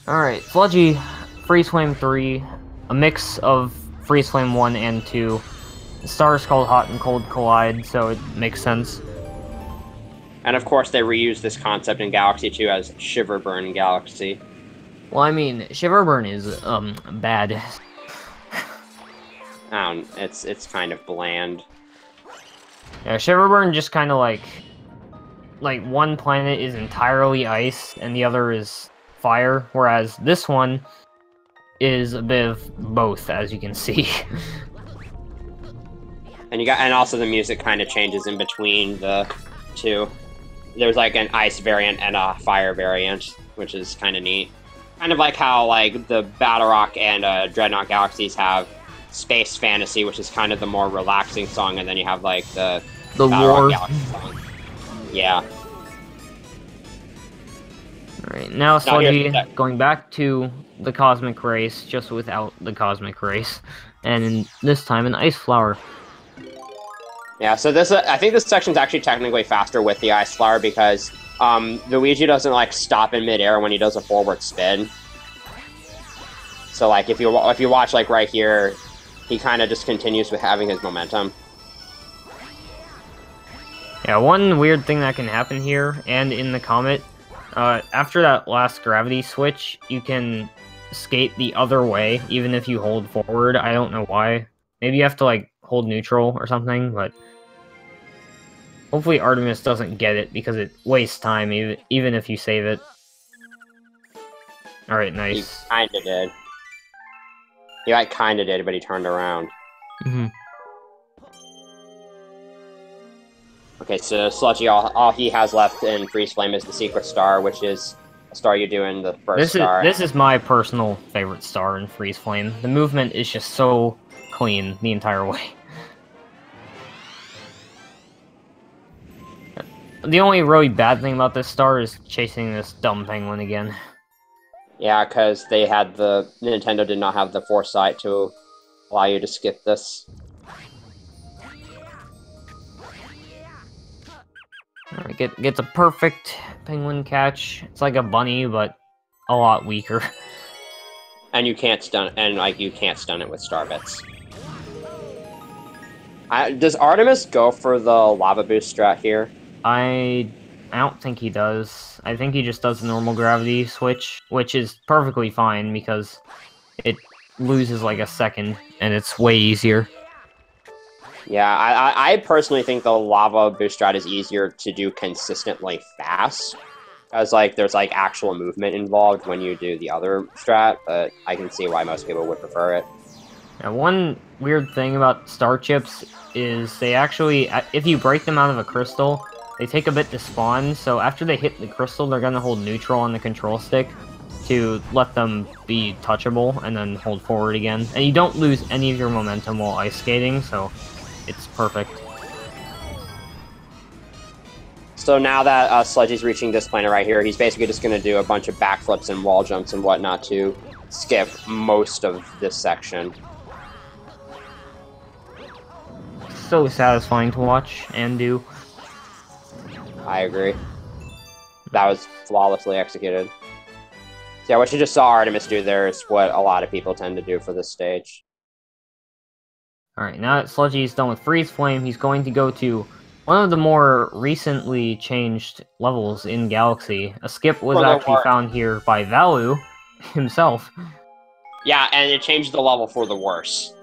Alright, Sludgy, Freeze Flame 3, a mix of Freeze Flame 1 and 2. The star is called Hot and Cold Collide, so it makes sense. And of course, they reused this concept in Galaxy 2 as Shiverburn Galaxy. Well, I mean, Shiverburn is, bad. It's kind of bland. Yeah, Shiverburn just kind of like one planet is entirely ice and the other is fire, whereas this one is a bit of both, as you can see. And also the music kind of changes in between the two. There's like an ice variant and a fire variant, which is kind of neat. Kind of like how like the Battle Rock and Dreadnought Galaxies have Space Fantasy, which is kind of the more relaxing song, and then you have like the Battle Rock Galaxy song. Yeah. Alright, now Sludgy going back to the Cosmic Race, just without the Cosmic Race. And this time an Ice Flower. Yeah, so this I think this section's actually technically faster with the Ice Flower because Luigi doesn't like stop in midair when he does a forward spin. So like if you watch like right here, he kind of just continues with having his momentum. Yeah, one weird thing that can happen here and in the Comet, after that last gravity switch, you can skate the other way even if you hold forward. I don't know why. Maybe you have to like hold neutral or something, but hopefully Artemis doesn't get it because it wastes time even if you save it. Alright, nice. He kinda did. He like kinda did, but he turned around. Mm-hmm. Okay, so Sludgy, all he has left in Freeze Flame is the Secret Star, which is a star you do in the first star. This is my personal favorite star in Freeze Flame. The movement is just so clean the entire way. The only really bad thing about this star is chasing this dumb penguin again. Yeah, because Nintendo did not have the foresight to allow you to skip this. Alright, gets a perfect penguin catch. It's like a bunny, but a lot weaker. And you can't stun, you can't stun it with star bits. Does Artemis go for the lava boost strat here? I don't think he does. I think he just does the normal gravity switch, which is perfectly fine because it loses like a second, and it's way easier. Yeah, I personally think the lava boost strat is easier to do consistently fast. Because, there's, actual movement involved when you do the other strat, but I can see why most people would prefer it. Now, one weird thing about star chips is they actually, if you break them out of a crystal, they take a bit to spawn, so after they hit the crystal, they're gonna hold neutral on the control stick to let them be touchable, and then hold forward again. And you don't lose any of your momentum while ice skating, so it's perfect. So now that Sludgy's reaching this planet right here, he's basically just going to do a bunch of backflips and wall jumps and whatnot to skip most of this section. So satisfying to watch and do. I agree. That was flawlessly executed. So yeah, what you just saw Artemis do there is what a lot of people tend to do for this stage. Alright, now that Sludgy's done with Freeze Flame, he's going to go to one of the more recently changed levels in Galaxy. A skip was actually found here by Valu himself. Yeah, and it changed the level for the worse.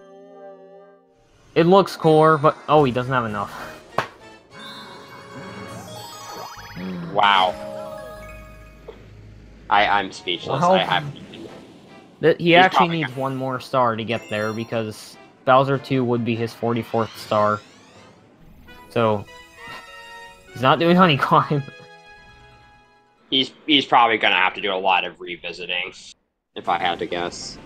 It looks cooler, but oh, he doesn't have enough. Wow. I'm speechless. Well, I have... He actually needs one more star to get there, because Bowser 2 would be his 44th star. So, he's not doing Honey Climb. He's probably gonna have to do a lot of revisiting, if I had to guess.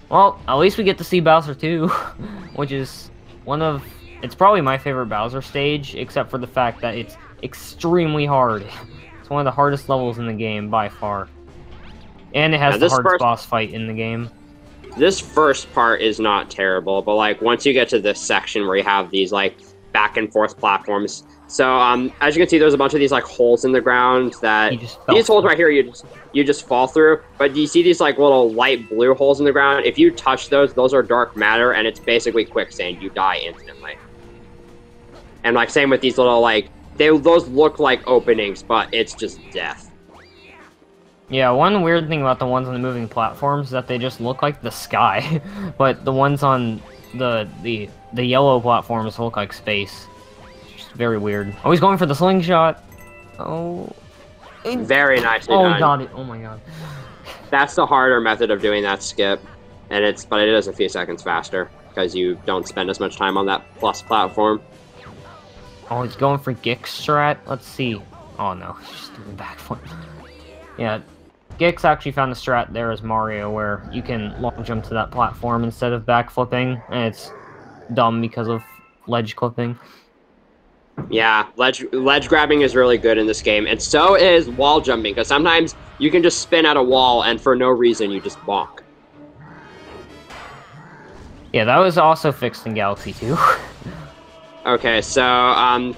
Well, at least we get to see Bowser 2, which is it's probably my favorite Bowser stage, except for the fact that it's extremely hard. It's one of the hardest levels in the game, by far. And it has the hardest boss fight in the game. This first part is not terrible, but once you get to this section where you have these back and forth platforms. So as you can see, there's a bunch of these holes in the ground that these holes right here you just fall through. But do you see these little light blue holes in the ground? If you touch those are dark matter, and it's basically quicksand. You die instantly. And same with these little those look like openings, but it's just death. Yeah, one weird thing about the ones on the moving platforms is that they just look like the sky, but the ones on the yellow platforms look like space. It's just very weird. Oh, he's going for the slingshot. Oh. Very nicely done. Oh, got it. Oh my god. That's the harder method of doing that skip, but it is a few seconds faster, because you don't spend as much time on that plus platform. Oh, he's going for Gix strat? Let's see. Oh no, he's just doing backflip. Yeah, Gix actually found the strat there as Mario, where you can long jump to that platform instead of backflipping, and it's dumb because of ledge clipping. Yeah, ledge grabbing is really good in this game, and so is wall jumping, because sometimes you can just spin at a wall, and for no reason, you just bonk. Yeah, that was also fixed in Galaxy 2. Okay, so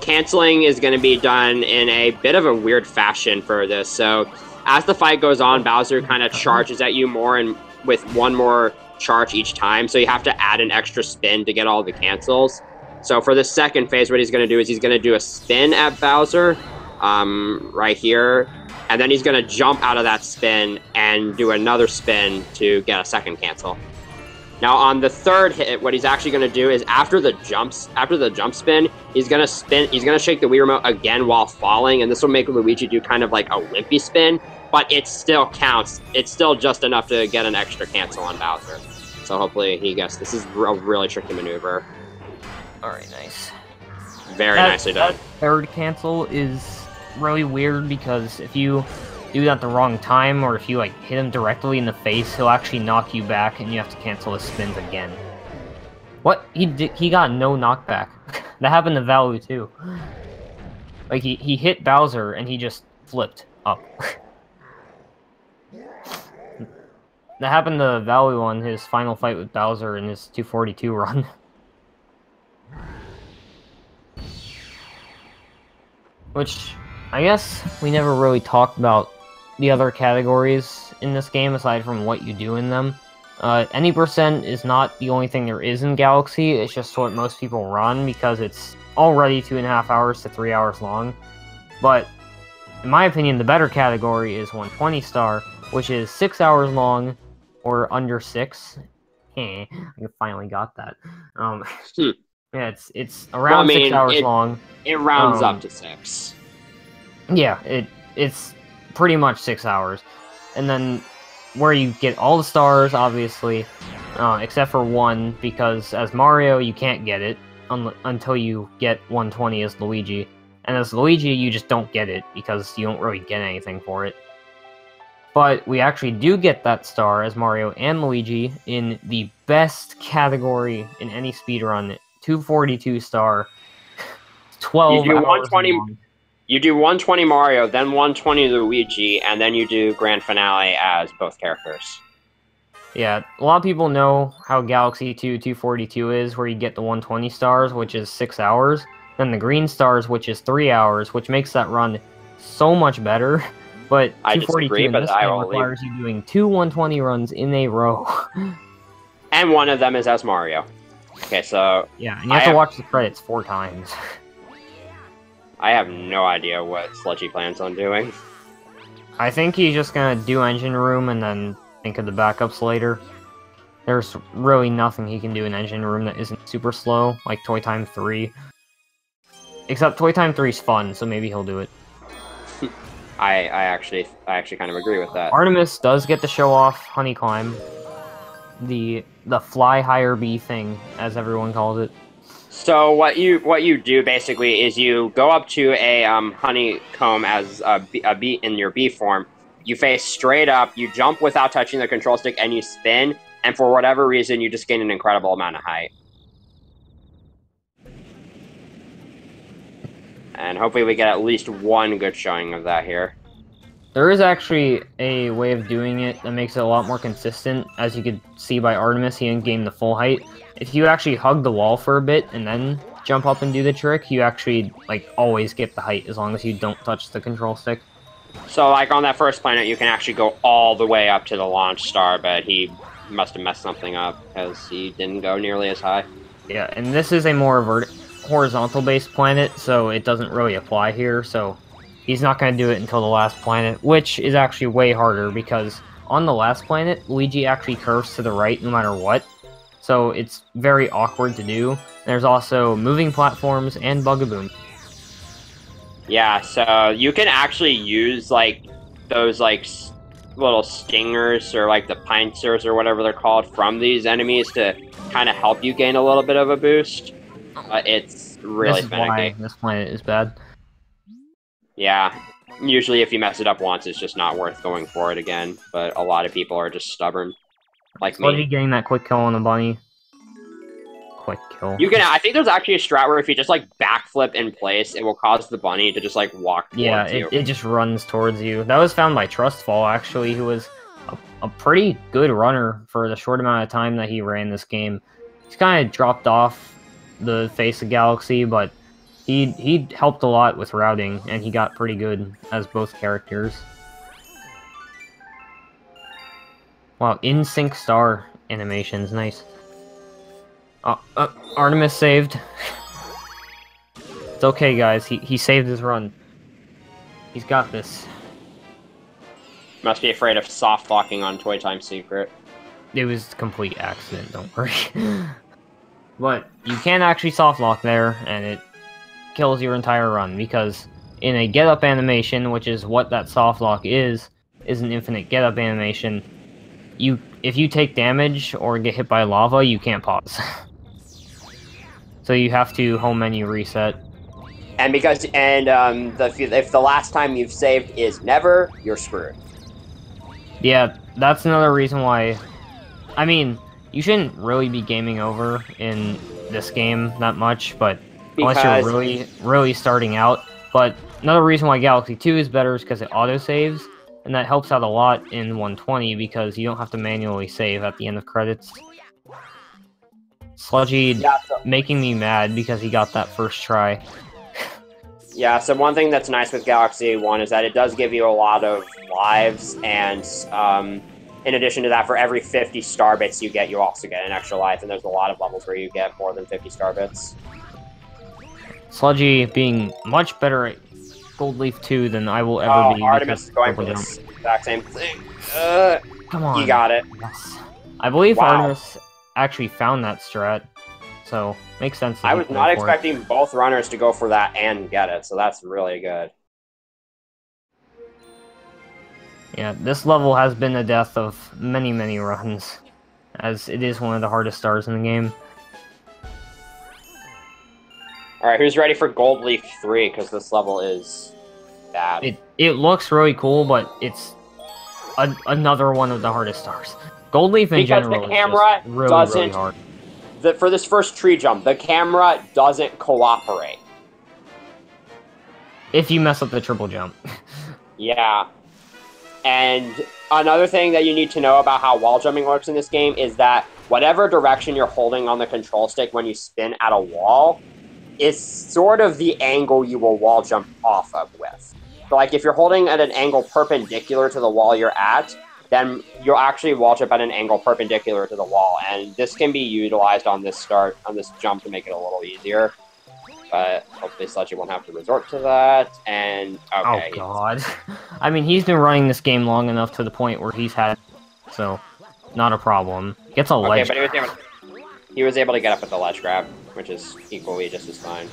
canceling is going to be done in a bit of a weird fashion for this. So as the fight goes on, Bowser kind of charges at you more, and with one more charge each time. So you have to add an extra spin to get all the cancels. So for the second phase, what he's going to do is he's going to do a spin at Bowser right here. And then he's going to jump out of that spin and do another spin to get a second cancel. Now on the third hit, what he's actually going to do is after the jump spin, he's going to shake the Wii Remote again while falling, and this will make Luigi do kind of like a wimpy spin, but it still counts. It's still just enough to get an extra cancel on Bowser. So hopefully he gets this is a really tricky maneuver. Alright, nice. Very nicely done. That third cancel is really weird because if you do that at the wrong time, or if you hit him directly in the face, he'll actually knock you back, and you have to cancel his spins again. What? He got no knockback. That happened to Valu too. He hit Bowser and he just flipped up. That happened to Valley on his final fight with Bowser in his 242 run. Which, I guess, we never really talked about the other categories in this game aside from what you do in them. Any percent is not the only thing there is in Galaxy, it's just what most people run because it's already 2.5 hours to 3 hours long. But, in my opinion, the better category is 120 star, which is 6 hours long, or under 6. I finally got that. Yeah, it's around 6 hours long. It rounds up to 6. Yeah, it's pretty much 6 hours. And then where you get all the stars, obviously, except for one, because as Mario, you can't get it until you get 120 as Luigi. And as Luigi, you just don't get it, because you don't really get anything for it. But we actually do get that star as Mario and Luigi in the best category in any speedrun, 242 star, 12 you do hours 120. long. You do 120 Mario, then 120 Luigi, and then you do Grand Finale as both characters. Yeah, a lot of people know how Galaxy 2 242 is, where you get the 120 stars, which is 6 hours, then the green stars, which is 3 hours, which makes that run so much better. But 242 in this game requires you doing 2 120 runs in a row. And one of them is as Mario. Okay, so... Yeah, and you have to watch the credits 4 times. I have no idea what Sludgy plans on doing. I think he's just gonna do Engine Room and then think of the backups later. There's really nothing he can do in Engine Room that isn't super slow, like Toy Time 3. Except Toy Time 3's fun, so maybe he'll do it. I actually kind of agree with that. Artemis does get to show off Honey Climb. The fly higher bee thing, as everyone calls it. So what you do basically is you go up to a honeycomb as a bee in your bee form. You face straight up, you jump without touching the control stick, and you spin. And for whatever reason, you just gain an incredible amount of height. And hopefully we get at least one good showing of that here. There is actually a way of doing it that makes it a lot more consistent. As you could see by Artemis, he didn't gain the full height. If you actually hug the wall for a bit and then jump up and do the trick, you actually, like, always get the height as long as you don't touch the control stick. So, like, on that first planet, you can actually go all the way up to the launch star, but he must have messed something up because he didn't go nearly as high. Yeah, and this is a more horizontal-based planet, so it doesn't really apply here, so he's not going to do it until the last planet, which is actually way harder, because on the last planet, Luigi actually curves to the right no matter what, so it's very awkward to do. There's also moving platforms and Bugaboo. Yeah, so you can actually use, like, those, like, little stingers, or, like, the pincers, or whatever they're called, from these enemies to kind of help you gain a little bit of a boost. It's really finicky. This planet is bad. Yeah, usually if you mess it up once, it's just not worth going for it again, but a lot of people are just stubborn, like me. Getting that quick kill on the bunny. Quick kill. You can, I think there's actually a strat where if you just, like, backflip in place, it will cause the bunny to just, like, walk towards you. Yeah, it just runs towards you. That was found by Trustfall, actually, who was a pretty good runner for the short amount of time that he ran this game. He's kind of dropped off the face of Galaxy, but he helped a lot with routing, and he got pretty good as both characters. Wow, in-sync star animations, nice. Artemis saved. It's okay, guys, he saved his run. He's got this. Must be afraid of soft locking on Toy Time Secret. It was a complete accident, don't worry. But you can actually soft lock there, and it kills your entire run, because in a get-up animation, which is what that soft lock is an infinite get-up animation, if you take damage or get hit by lava, you can't pause. So you have to home menu reset. And if the last time you've saved is never, you're screwed. Yeah, that's another reason why. I mean, you shouldn't really be gaming over in this game that much, but unless you're really starting out. But another reason why Galaxy 2 is better is because it auto-saves, and that helps out a lot in 120 because you don't have to manually save at the end of credits. Sludgy making me mad because he got that first try. Yeah, so one thing that's nice with Galaxy 1 is that it does give you a lot of lives, and in addition to that, for every 50 star bits you get, you also get an extra life, and there's a lot of levels where you get more than 50 star bits. Sludgy being much better at Gold Leaf 2 than I will ever be. Artemis is going for the exact same thing. Come on. You got it. Yes. I believe Artemis actually found that strat, so makes sense. I was not expecting both runners to go for that and get it, so that's really good. Yeah, this level has been the death of many, many runs, as it is one of the hardest stars in the game. Alright, who's ready for Gold Leaf 3? Because this level is bad. It looks really cool, but it's another one of the hardest stars. Gold Leaf in general the camera is just really hard. For this first tree jump, the camera doesn't cooperate. If you mess up the triple jump. Yeah. And another thing that you need to know about how wall jumping works in this game is that whatever direction you're holding on the control stick when you spin at a wall is sort of the angle you will wall jump off of with. So, like, if you're holding at an angle perpendicular to the wall you're at, then you'll actually wall jump at an angle perpendicular to the wall, and this can be utilized on this jump to make it a little easier. But hopefully Sludgy won't have to resort to that, and okay. Oh god. I mean, he's been running this game long enough to the point where he's had, so not a problem. Gets a ledge grab. But he was able to get up at the ledge grab, which is equally just as fine.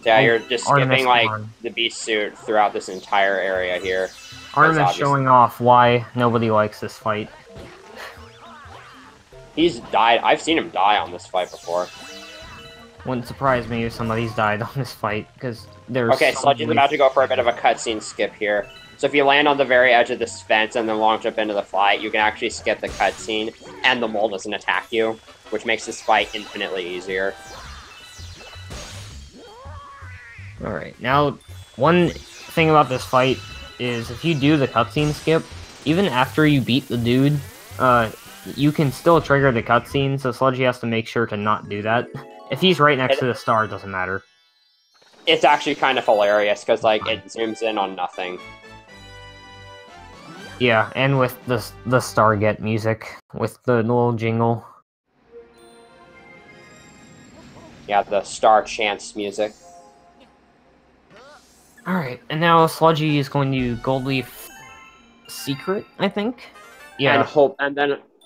So yeah, you're just skipping, like, the beast suit throughout this entire area here. Artemis showing off why nobody likes this fight. He's died. I've seen him die on this fight before. Wouldn't surprise me if somebody's died on this fight, because there's... Okay, Sludgy's about to go for a bit of a cutscene skip here. So if you land on the very edge of this fence and then long jump into the fight, you can actually skip the cutscene, and the mole doesn't attack you, which makes this fight infinitely easier. Alright, now, one thing about this fight is if you do the cutscene skip, even after you beat the dude, you can still trigger the cutscene, so Sludgy has to make sure to not do that. If he's right next to the star, it doesn't matter. It's actually kind of hilarious, because, like, it zooms in on nothing. Yeah, and with the Starget music, with the little jingle. Yeah, the Star Chants music. Alright, and now Sludgy is going to Gold Leaf Secret, I think? Yeah.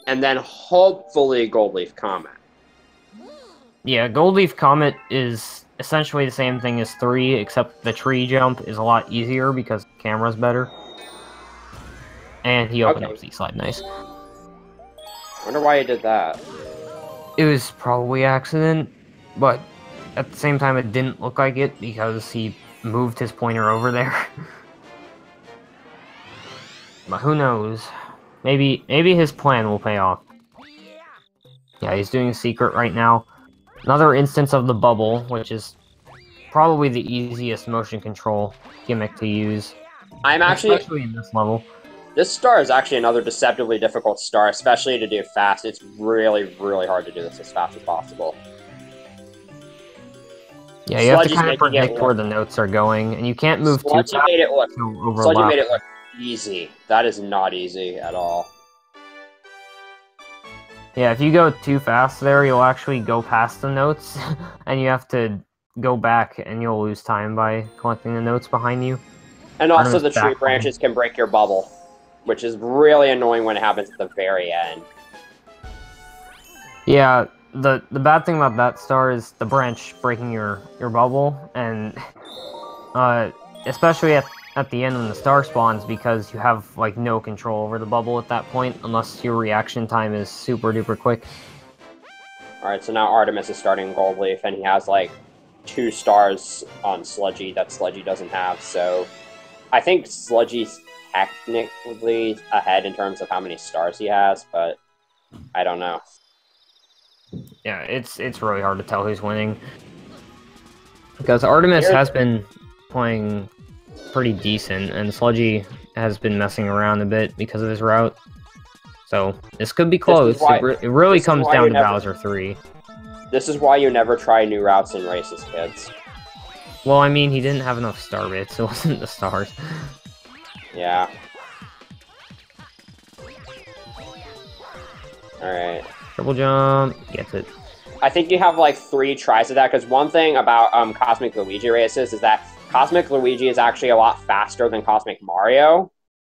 And then hopefully Gold Leaf Comet. Yeah, Gold Leaf Comet is essentially the same thing as 3, except the tree jump is a lot easier because the camera's better. And he opened up Z-Slide, nice. Wonder why he did that. It was probably accident, but at the same time it didn't look like it because he moved his pointer over there. But who knows? Maybe his plan will pay off. Yeah, he's doing a secret right now. Another instance of the bubble, which is probably the easiest motion control gimmick to use. Especially in this level. This star is actually another deceptively difficult star, especially to do fast. It's really, really hard to do this as fast as possible. Yeah, you have to kind of predict where the notes are going, and you can't move too fast. Sludgy made it look easy. That is not easy at all. Yeah, if you go too fast there, you'll actually go past the notes, and you have to go back, and you'll lose time by collecting the notes behind you. And also the tree branches can break your bubble, which is really annoying when it happens at the very end. Yeah, the bad thing about that star is the branch breaking your bubble, and especially at the end when the star spawns, because you have, like, no control over the bubble at that point, unless your reaction time is super duper quick. Alright, so now Artemis is starting Gold Leaf, and he has, like, 2 stars on Sludgy that Sludgy doesn't have, so I think Sludgy's technically ahead in terms of how many stars he has, but I don't know. Yeah, it's really hard to tell who's winning. Because Artemis has been playing pretty decent, and Sludgy has been messing around a bit because of his route. So this could be close. It really comes down to Bowser 3. This is why you never try new routes in races, kids. Well, I mean, he didn't have enough star bits. It wasn't the stars. Yeah. Alright. Triple jump. Gets it. I think you have like 3 tries of that, because one thing about Cosmic Luigi races is that Cosmic Luigi is actually a lot faster than Cosmic Mario.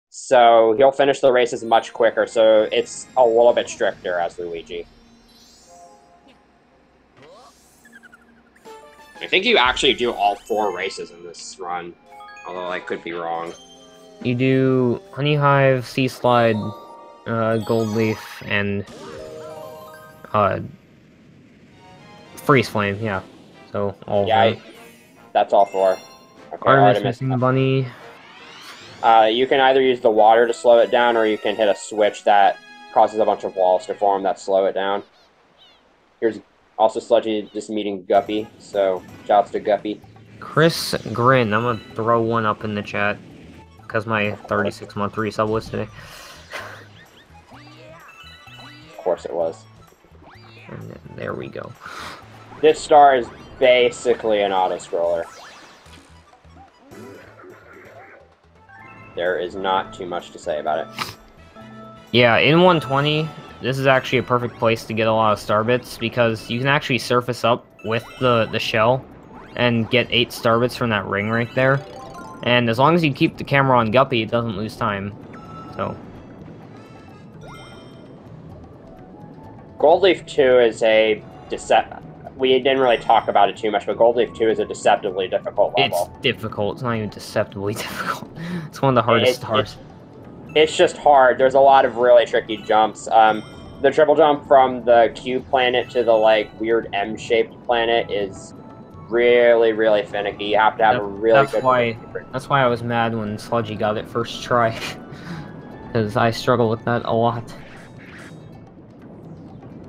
So he'll finish the races much quicker, so it's a little bit stricter as Luigi. I think you actually do all 4 races in this run, although I could be wrong. You do Honey Hive, Sea Slide, Gold Leaf, and Freeze Flame, yeah. So all yeah, that's all 4. Okay, Artemis missing the bunny. You can either use the water to slow it down, or you can hit a switch that causes a bunch of walls to form that slow it down. Here's also Sludgy just meeting Guppy, so shouts to Guppy. Chris Grin, I'm gonna throw one up in the chat, because my 36-month resub was today. Of course it was. And there we go. This star is basically an auto-scroller. There is not too much to say about it. Yeah, in 120, this is actually a perfect place to get a lot of star bits, because you can actually surface up with the shell and get 8 star bits from that ring right there. And as long as you keep the camera on Guppy, it doesn't lose time. So Gold Leaf 2 is a we didn't really talk about it too much, but Gold Leaf 2 is a deceptively difficult level. It's difficult. It's not even deceptively difficult. It's one of the hardest stars. It's just hard. There's a lot of really tricky jumps. The triple jump from the Q planet to the like weird M-shaped planet is really, really finicky. You have to have a really good... That's why I was mad when Sludgy got it first try. Because I struggle with that a lot.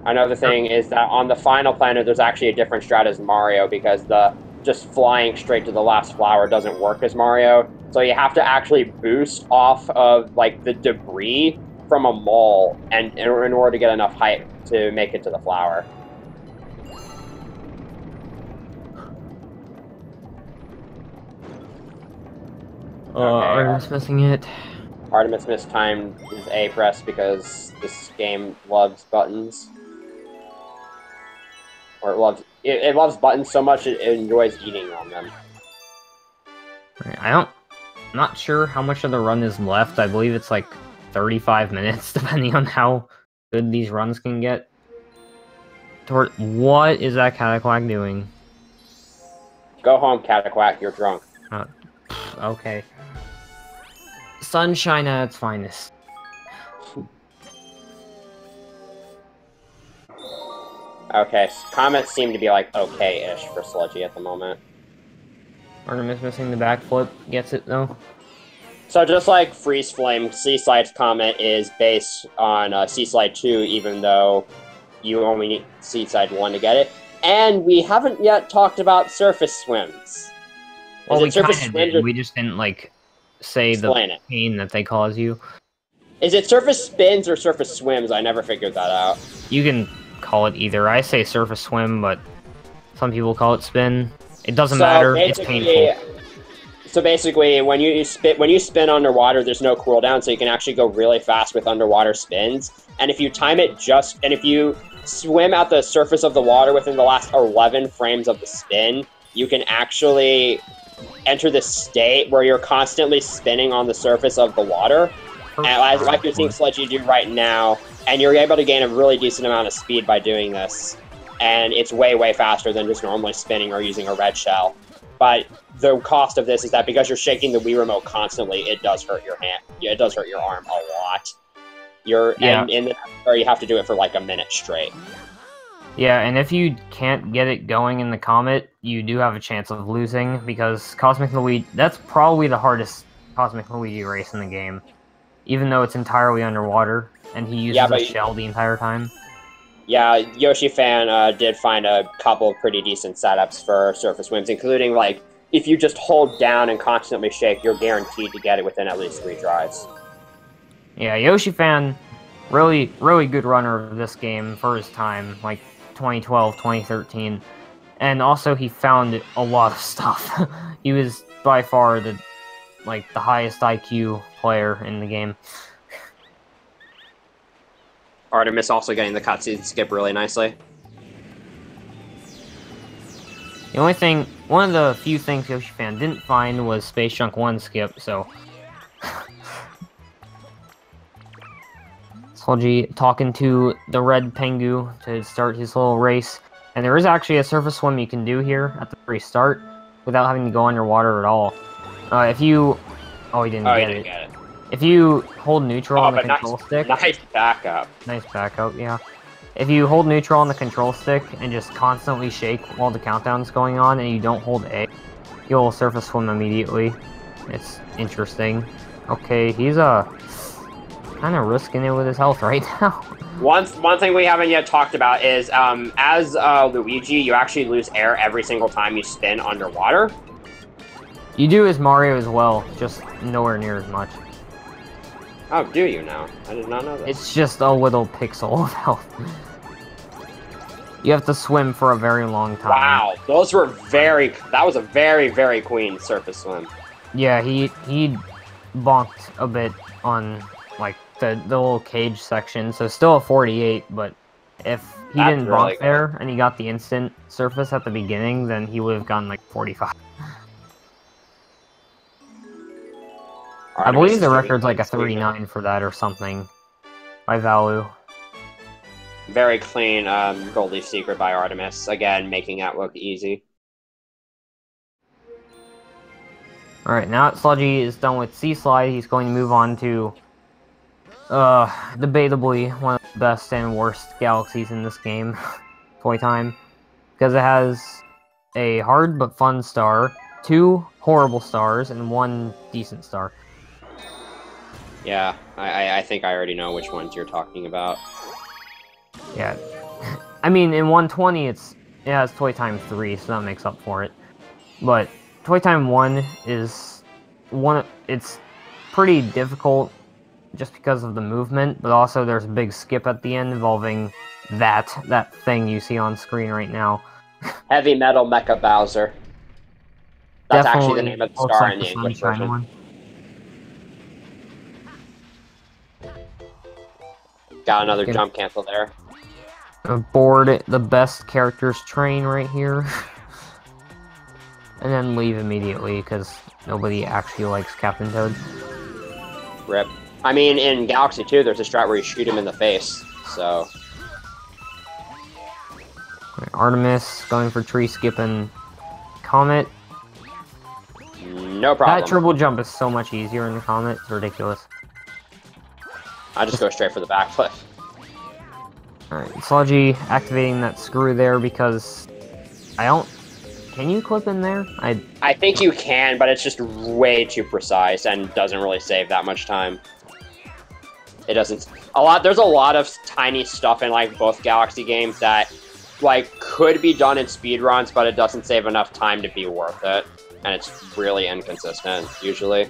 Another thing is that on the final planet, there's actually a different strat as Mario, because the just flying straight to the last flower doesn't work as Mario. So you have to actually boost off of like the debris from a mole, and in order to get enough height to make it to the flower. Artemis missing it. Artemis mistimed his A press because this game loves buttons. Or it loves buttons so much it enjoys eating on them. I'm not sure how much of the run is left. I believe it's like 35 minutes, depending on how good these runs can get. What is that Cataquack doing? Go home, Cataquack, you're drunk. Okay. Sunshine at its finest. Okay, so comments seem to be like okay-ish for Sludgy at the moment. Artemis missing the backflip. Gets it though. So just like Freeze Flame, Seaslide's comment is based on Seaslide 2, even though you only need Seaside 1 to get it. And we haven't yet talked about surface swims. Well, we kinda did. We just didn't like say the pain that they cause you. Is it surface spins or surface swims? I never figured that out. You can call it either. I say surface swim, but some people call it spin. It doesn't matter. It's painful. So basically, when you spin underwater, there's no cooldown, so you can actually go really fast with underwater spins. And if you time it and if you swim at the surface of the water within the last 11 frames of the spin, you can actually enter this state where you're constantly spinning on the surface of the water, and like you're seeing Sludgy do right now, and you're able to gain a really decent amount of speed by doing this. And it's way, way faster than just normally spinning or using a red shell. But the cost of this is that because you're shaking the Wii Remote constantly, it does hurt your hand. Yeah, it does hurt your arm a lot. And in the or you have to do it for like a minute straight. Yeah, and if you can't get it going in the Comet, you do have a chance of losing, because Cosmic Luigi, that's probably the hardest Cosmic Luigi race in the game. Even though it's entirely underwater, and he uses a shell the entire time. Yeah, Yoshi Fan did find a couple of pretty decent setups for surface swims, including like if you just hold down and constantly shake, you're guaranteed to get it within at least 3 tries. Yeah, Yoshi Fan, really, really good runner of this game for his time, like 2012, 2013. And also, he found a lot of stuff. He was by far the highest IQ player in the game. Artemis also getting the cutscene skip really nicely. The only thing, one of the few things Yoshi Fan didn't find was Space Junk 1 skip, so... Sludgy talking to the red Pengu to start his little race. And there is actually a surface swim you can do here at the very start without having to go underwater at all. If you... Oh, he didn't get it. If you hold neutral on the control stick... Nice backup. Nice backup, yeah. If you hold neutral on the control stick and just constantly shake while the countdown's going on and you don't hold A, you'll surface swim immediately. It's interesting. Okay, he's kind of risking it with his health right now. One thing we haven't yet talked about is, as Luigi, you actually lose air every single time you spin underwater. You do as Mario as well, just nowhere near as much. Oh, do you now? I did not know this. It's just a little pixel of health. You have to swim for a very long time. Wow, those were that was a very, very clean surface swim. Yeah, he bonked a bit on, like, the little cage section, so still a 48, but if he didn't bonk there and he got the instant surface at the beginning, then he would have gotten, like, 45. I believe the record's like a 39 for that or something, by value. Very clean Gold Leaf Secret by Artemis. Again, making that look easy. Alright, now that Sludgy is done with C-Slide, he's going to move on to, debatably one of the best and worst galaxies in this game, Toy Time. Because it has a hard but fun star, 2 horrible stars, and 1 decent star. Yeah, I think I already know which ones you're talking about. Yeah. I mean, in 120, it has Toy Time 3, so that makes up for it. But Toy Time 1 is it's pretty difficult just because of the movement, but also there's a big skip at the end involving that thing you see on screen right now. Heavy Metal Mecha Bowser. That's Definitely actually the name of the star like in the English version. One. Got another jump cancel there. Board the best characters train right here. And then leave immediately, because nobody actually likes Captain Toad. Rip. I mean, in Galaxy 2, there's a strat where you shoot him in the face, so... Artemis going for tree skip and Comet. No problem. That triple jump is so much easier in the Comet, it's ridiculous. I just go straight for the backflip. Alright, Sludgy activating that screw there because can you clip in there? I think you can, but it's just way too precise and doesn't really save that much time. It doesn't... There's a lot of tiny stuff in, like, both Galaxy games that, like, could be done in speedruns, but it doesn't save enough time to be worth it. And it's really inconsistent, usually.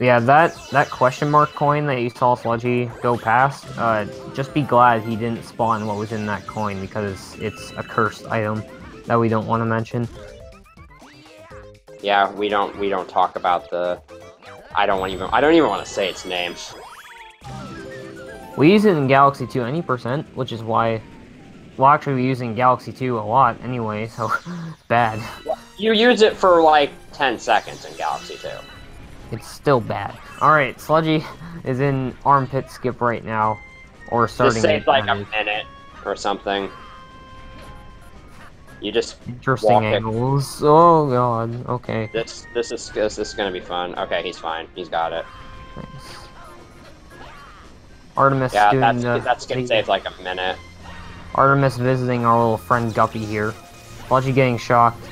Yeah, that question mark coin that you saw Sludgy go past, just be glad he didn't spawn what was in that coin, because it's a cursed item that we don't want to mention. Yeah, we don't talk about the... I don't even want to say its name. We use it in Galaxy 2 any percent, which is why... Well, actually, we use it in Galaxy 2 a lot anyway, so it's bad. You use it for, like, 10 seconds in Galaxy 2. It's still bad. Alright, Sludgy is in armpit skip right now. Or starting Just saves, like, a minute or something. You just interesting walk angles. Oh god, okay. This is gonna be fun. Okay, he's fine. He's got it. Nice. Artemis doing that's gonna save like a minute. Artemis visiting our little friend Guppy here. Sludgy getting shocked.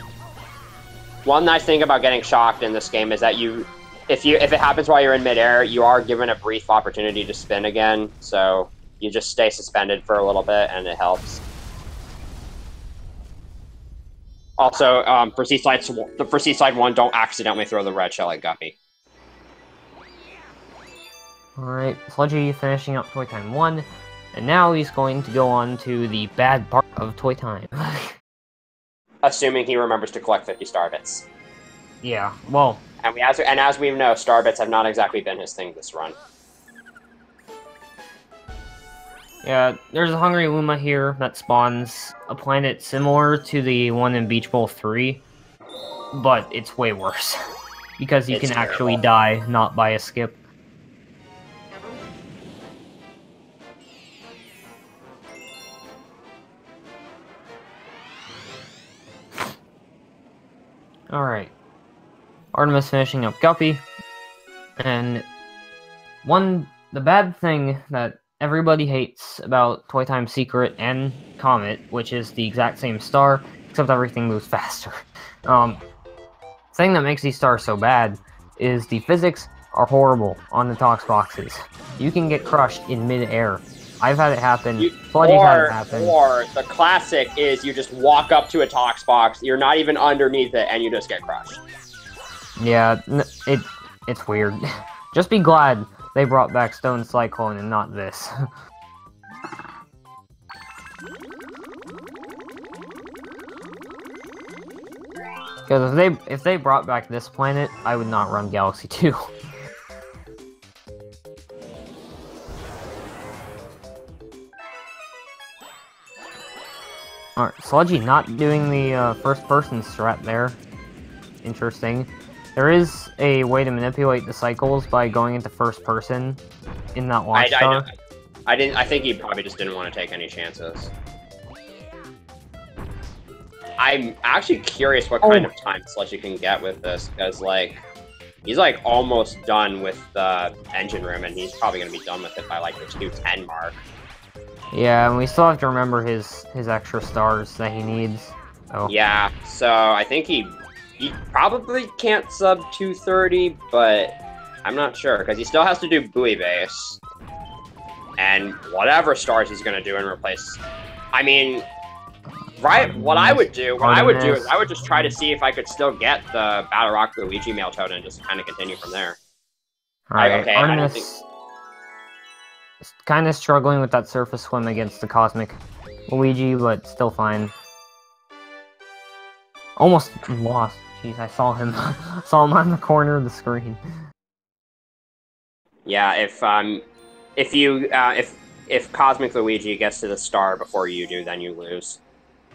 One nice thing about getting shocked in this game is that if it happens while you're in midair, you are given a brief opportunity to spin again. So you just stay suspended for a little bit, and it helps. Also, for Seaside 1, don't accidentally throw the red shell at Guppy. Alright, Sludgy finishing up Toy Time 1, and now he's going to go on to the bad part of Toy Time. Assuming he remembers to collect 50 star bits. Yeah, well... And as we know, star bits have not exactly been his thing this run. Yeah, there's a Hungry Luma here that spawns a planet similar to the one in Beach Bowl 3, but it's way worse. Because you can actually die, not by a skip. Alright. Artemis finishing up Guppy. And the bad thing that everybody hates about Toy Time Secret and Comet, which is the exact same star, except everything moves faster. Thing that makes these stars so bad is the physics are horrible on the Tox boxes. You can get crushed in mid-air. I've had it happen. Sludgy's had it happen. Or the classic is you just walk up to a Tox box, you're not even underneath it, and you just get crushed. Yeah, it's weird. Just be glad they brought back Stone Cyclone and not this. Because if they brought back this planet, I would not run Galaxy 2. Alright, Sludgy not doing the first-person strat there. Interesting. There is a way to manipulate the cycles by going into first-person in that launch star. I think he probably just didn't want to take any chances. I'm actually curious what kind of time Sludgy can get with this, because, like, he's, like, almost done with the engine room, and he's probably going to be done with it by, like, the 210 mark. Yeah, and we still have to remember his extra stars that he needs. So. Yeah, so I think he probably can't sub 230, but I'm not sure, because he still has to do buoy base. And whatever stars he's going to do and replace... I mean... Right, what I would do is I would just try to see if I could still get the Battle Rock Luigi Mail Toad and just kind of continue from there. Alright, okay, Artemis is kind of struggling with that surface swim against the Cosmic Luigi, but still fine. Almost lost. Jeez, I saw him. Saw him on the corner of the screen. Yeah, if Cosmic Luigi gets to the star before you do, then you lose.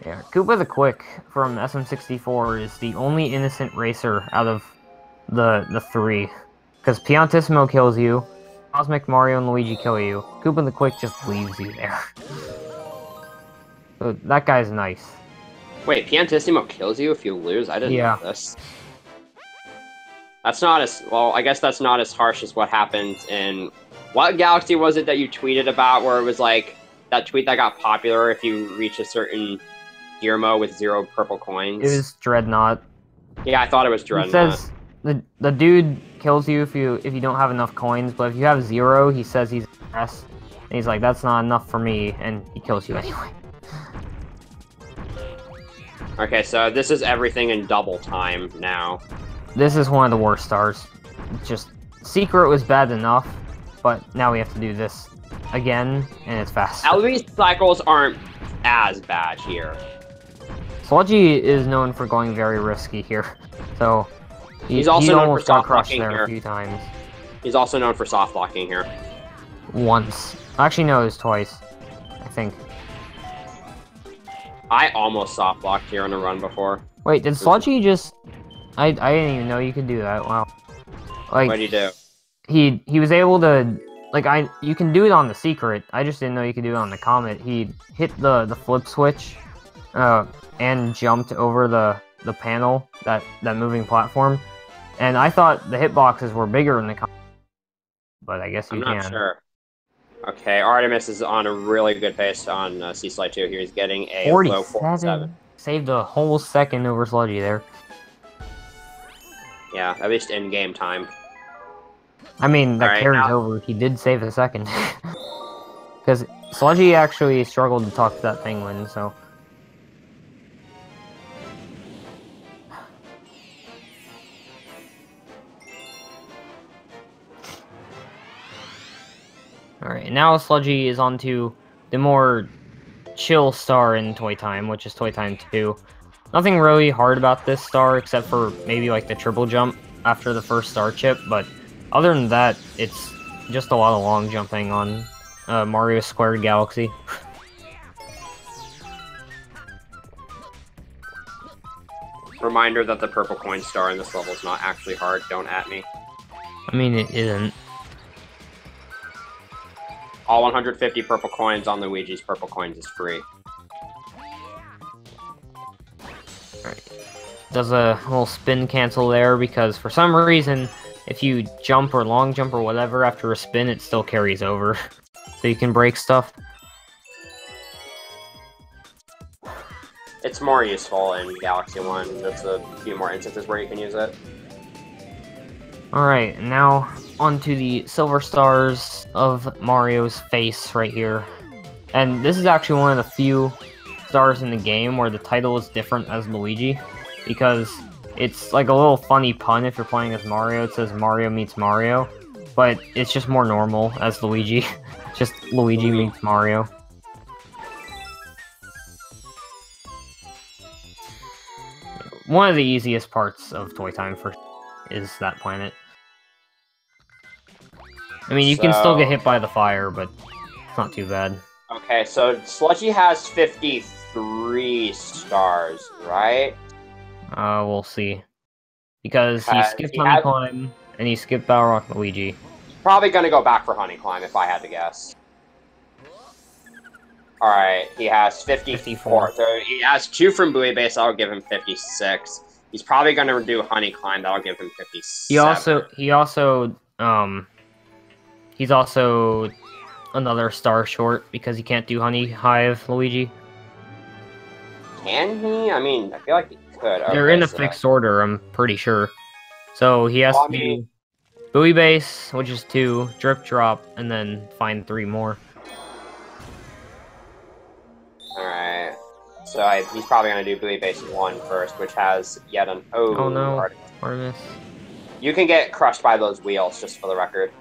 Yeah, Koopa the Quick from SM64 is the only innocent racer out of the three. Because Piantissimo kills you, Cosmic, Mario, and Luigi kill you. Koopa the Quick just leaves you there. So that guy's nice. Wait, Piantissimo kills you if you lose? I didn't know this. That's not as... Well, I guess that's not as harsh as what happened in... What galaxy was it that you tweeted about where it was like... That tweet that got popular if you reach a certain... Gearmo with 0 purple coins. It was Dreadnought. Yeah, I thought it was Dreadnought. He says the dude kills you if you don't have enough coins, but if you have 0, he says he's S, and he's like, that's not enough for me, and he kills you anyway. Okay, so this is everything in double time now. This is one of the worst stars. It's just Secret was bad enough, but now we have to do this again, and it's fast. At least cycles aren't as bad here. Sludgy is known for going very risky here, so he's also known almost for got crushed soft-blocking there here a few times. He's also known for soft blocking here. Once. Actually, no, it was twice, I think. I almost soft blocked here on a run before. Wait, did Sludgy just... I didn't even know you could do that, wow. Like, what did he do? He was able to... Like, you can do it on the Secret, I just didn't know you could do it on the Comet. He hit the flip switch, and jumped over the panel, that moving platform, and I thought the hitboxes were bigger in the Comet, but I guess you can. I'm not sure. Okay, Artemis is on a really good pace on Sea-Slide 2 here. He's getting a 47. low 47. Saved a whole second over Sludgy there. Yeah, at least in-game time. I mean, that carries over. He did save a second. Because Sludgy actually struggled to talk to that penguin, so... and now Sludgy is onto the more chill star in Toy Time, which is Toy Time 2. Nothing really hard about this star, except for maybe like the triple jump after the first star chip, but other than that, it's just a lot of long jumping on Mario Squared Galaxy. Reminder that the purple coin star in this level is not actually hard, don't at me. I mean, it isn't. All 150 purple coins on Luigi's purple coins is free. Alright. Does a little spin cancel there, because for some reason, if you jump or long jump or whatever after a spin, it still carries over. So you can break stuff. It's more useful in Galaxy 1. There's a few more instances where you can use it. Alright, now onto the silver stars of Mario's face right here. And this is actually one of the few stars in the game where the title is different as Luigi, because it's like a little funny pun if you're playing as Mario. It says Mario meets Mario, but it's just more normal as Luigi. Just Luigi meets Mario. One of the easiest parts of Toy Time is that planet. I mean, you can still get hit by the fire, but it's not too bad. Okay, so Sludgy has 53 stars, right? We'll see. Because he skipped Honey Climb, and he skipped Battle Rock Luigi. Probably gonna go back for Honey Climb, if I had to guess. Alright, he has 54. So he has 2 from Buoy Base, I'll give him 56. He's probably gonna do Honey Climb, that'll give him 57. He's also another star short, because he can't do Honey Hive Luigi. Can he? I mean, I feel like he could. They're in a fixed order, I'm pretty sure. So he has to do Buoy Base, which is 2, Drip Drop, and then find 3 more. Alright. So he's probably going to do Buoy Base 1 first, which has yet an... Oh no, Artemis. You can get crushed by those wheels, just for the record.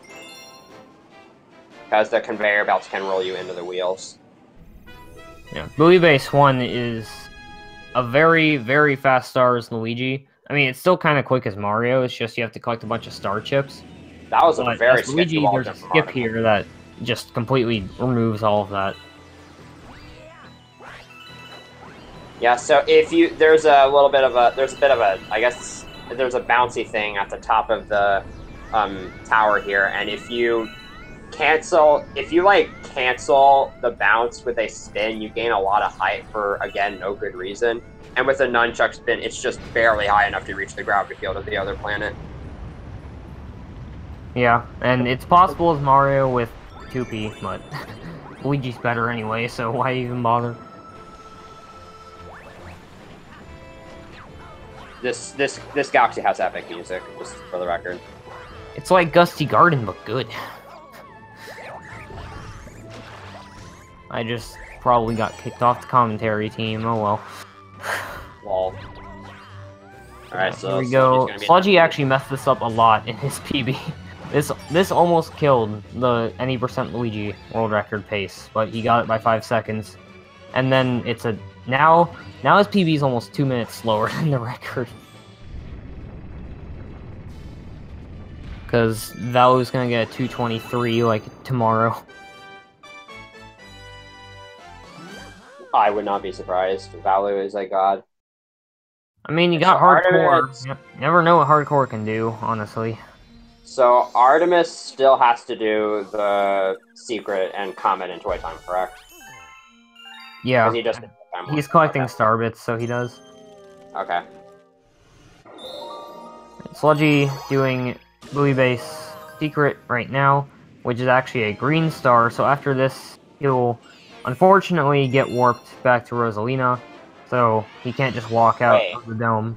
Because the conveyor belts can roll you into the wheels. Yeah, Buoy Base 1 is a very, very fast star as Luigi. I mean, it's still kind of quick as Mario, it's just you have to collect a bunch of star chips. That was a very Luigi, there's a skip here that just completely removes all of that. Yeah, so if you there's a bit of a I guess there's a bouncy thing at the top of the tower here, and if you cancel the bounce with a spin, you gain a lot of height for, again, no good reason. And with a nunchuck spin, it's just barely high enough to reach the gravity field of the other planet. Yeah, and it's possible as Mario with 2P, but Luigi's better anyway, so why even bother? This Galaxy has epic music, just for the record. It's like Gusty Garden, but good. I just probably got kicked off the commentary team, oh well. Lol. Alright, so here we go. Sludgy actually messed this up a lot in his PB. This almost killed the any % Luigi world record pace, but he got it by 5 seconds. And then it's a... Now his PB is almost 2 minutes slower than the record. Because Valu's gonna get a 2:23 like tomorrow. I would not be surprised. Valu is a god. I mean, you got hardcore. You never know what hardcore can do, honestly. So Artemis still has to do the secret and comment in Toy Time, correct? Yeah. He's collecting star bits, so he does. Okay. Sludgy doing Buoy Base secret right now, which is actually a green star, so after this, he'll unfortunately get warped back to Rosalina, so he can't just walk out of the dome.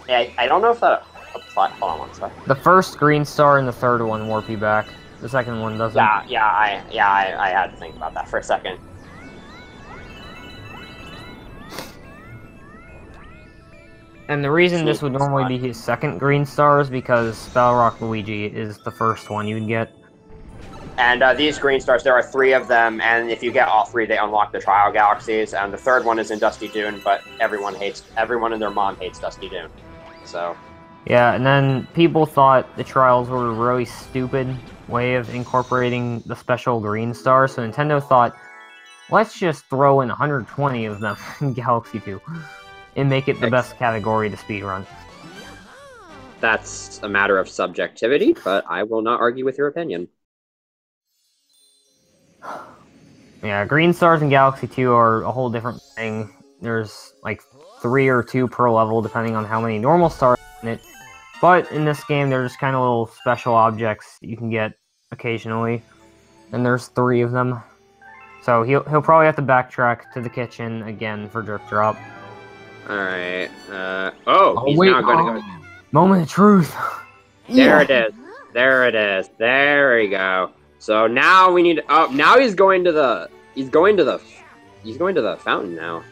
Yeah, I don't know if that applies. Hold on one sec. The first green star and the third one warp you back. The second one doesn't. Yeah, I had to think about that for a second. And the reason this would normally be his second green star is because Battle Rock Luigi is the first one you would get. And these green stars, there are 3 of them, and if you get all 3, they unlock the trial galaxies. And the 3rd one is in Dusty Dune, but everyone and their mom hates Dusty Dune. So. Yeah, and then people thought the trials were a really stupid way of incorporating the special green stars, so Nintendo thought, let's just throw in 120 of them in Galaxy 2 and make it the best category to speedrun. That's a matter of subjectivity, but I will not argue with your opinion. Yeah, green stars in Galaxy 2 are a whole different thing. There's like 3 or 2 per level, depending on how many normal stars in it. But in this game, they're just kind of little special objects you can get occasionally. And there's 3 of them. So he'll probably have to backtrack to the kitchen again for Drip Drop. Alright, he's now gonna go... Moment of truth! There it is. There it is. There we go. So now we need... Oh, now he's going to the fountain now.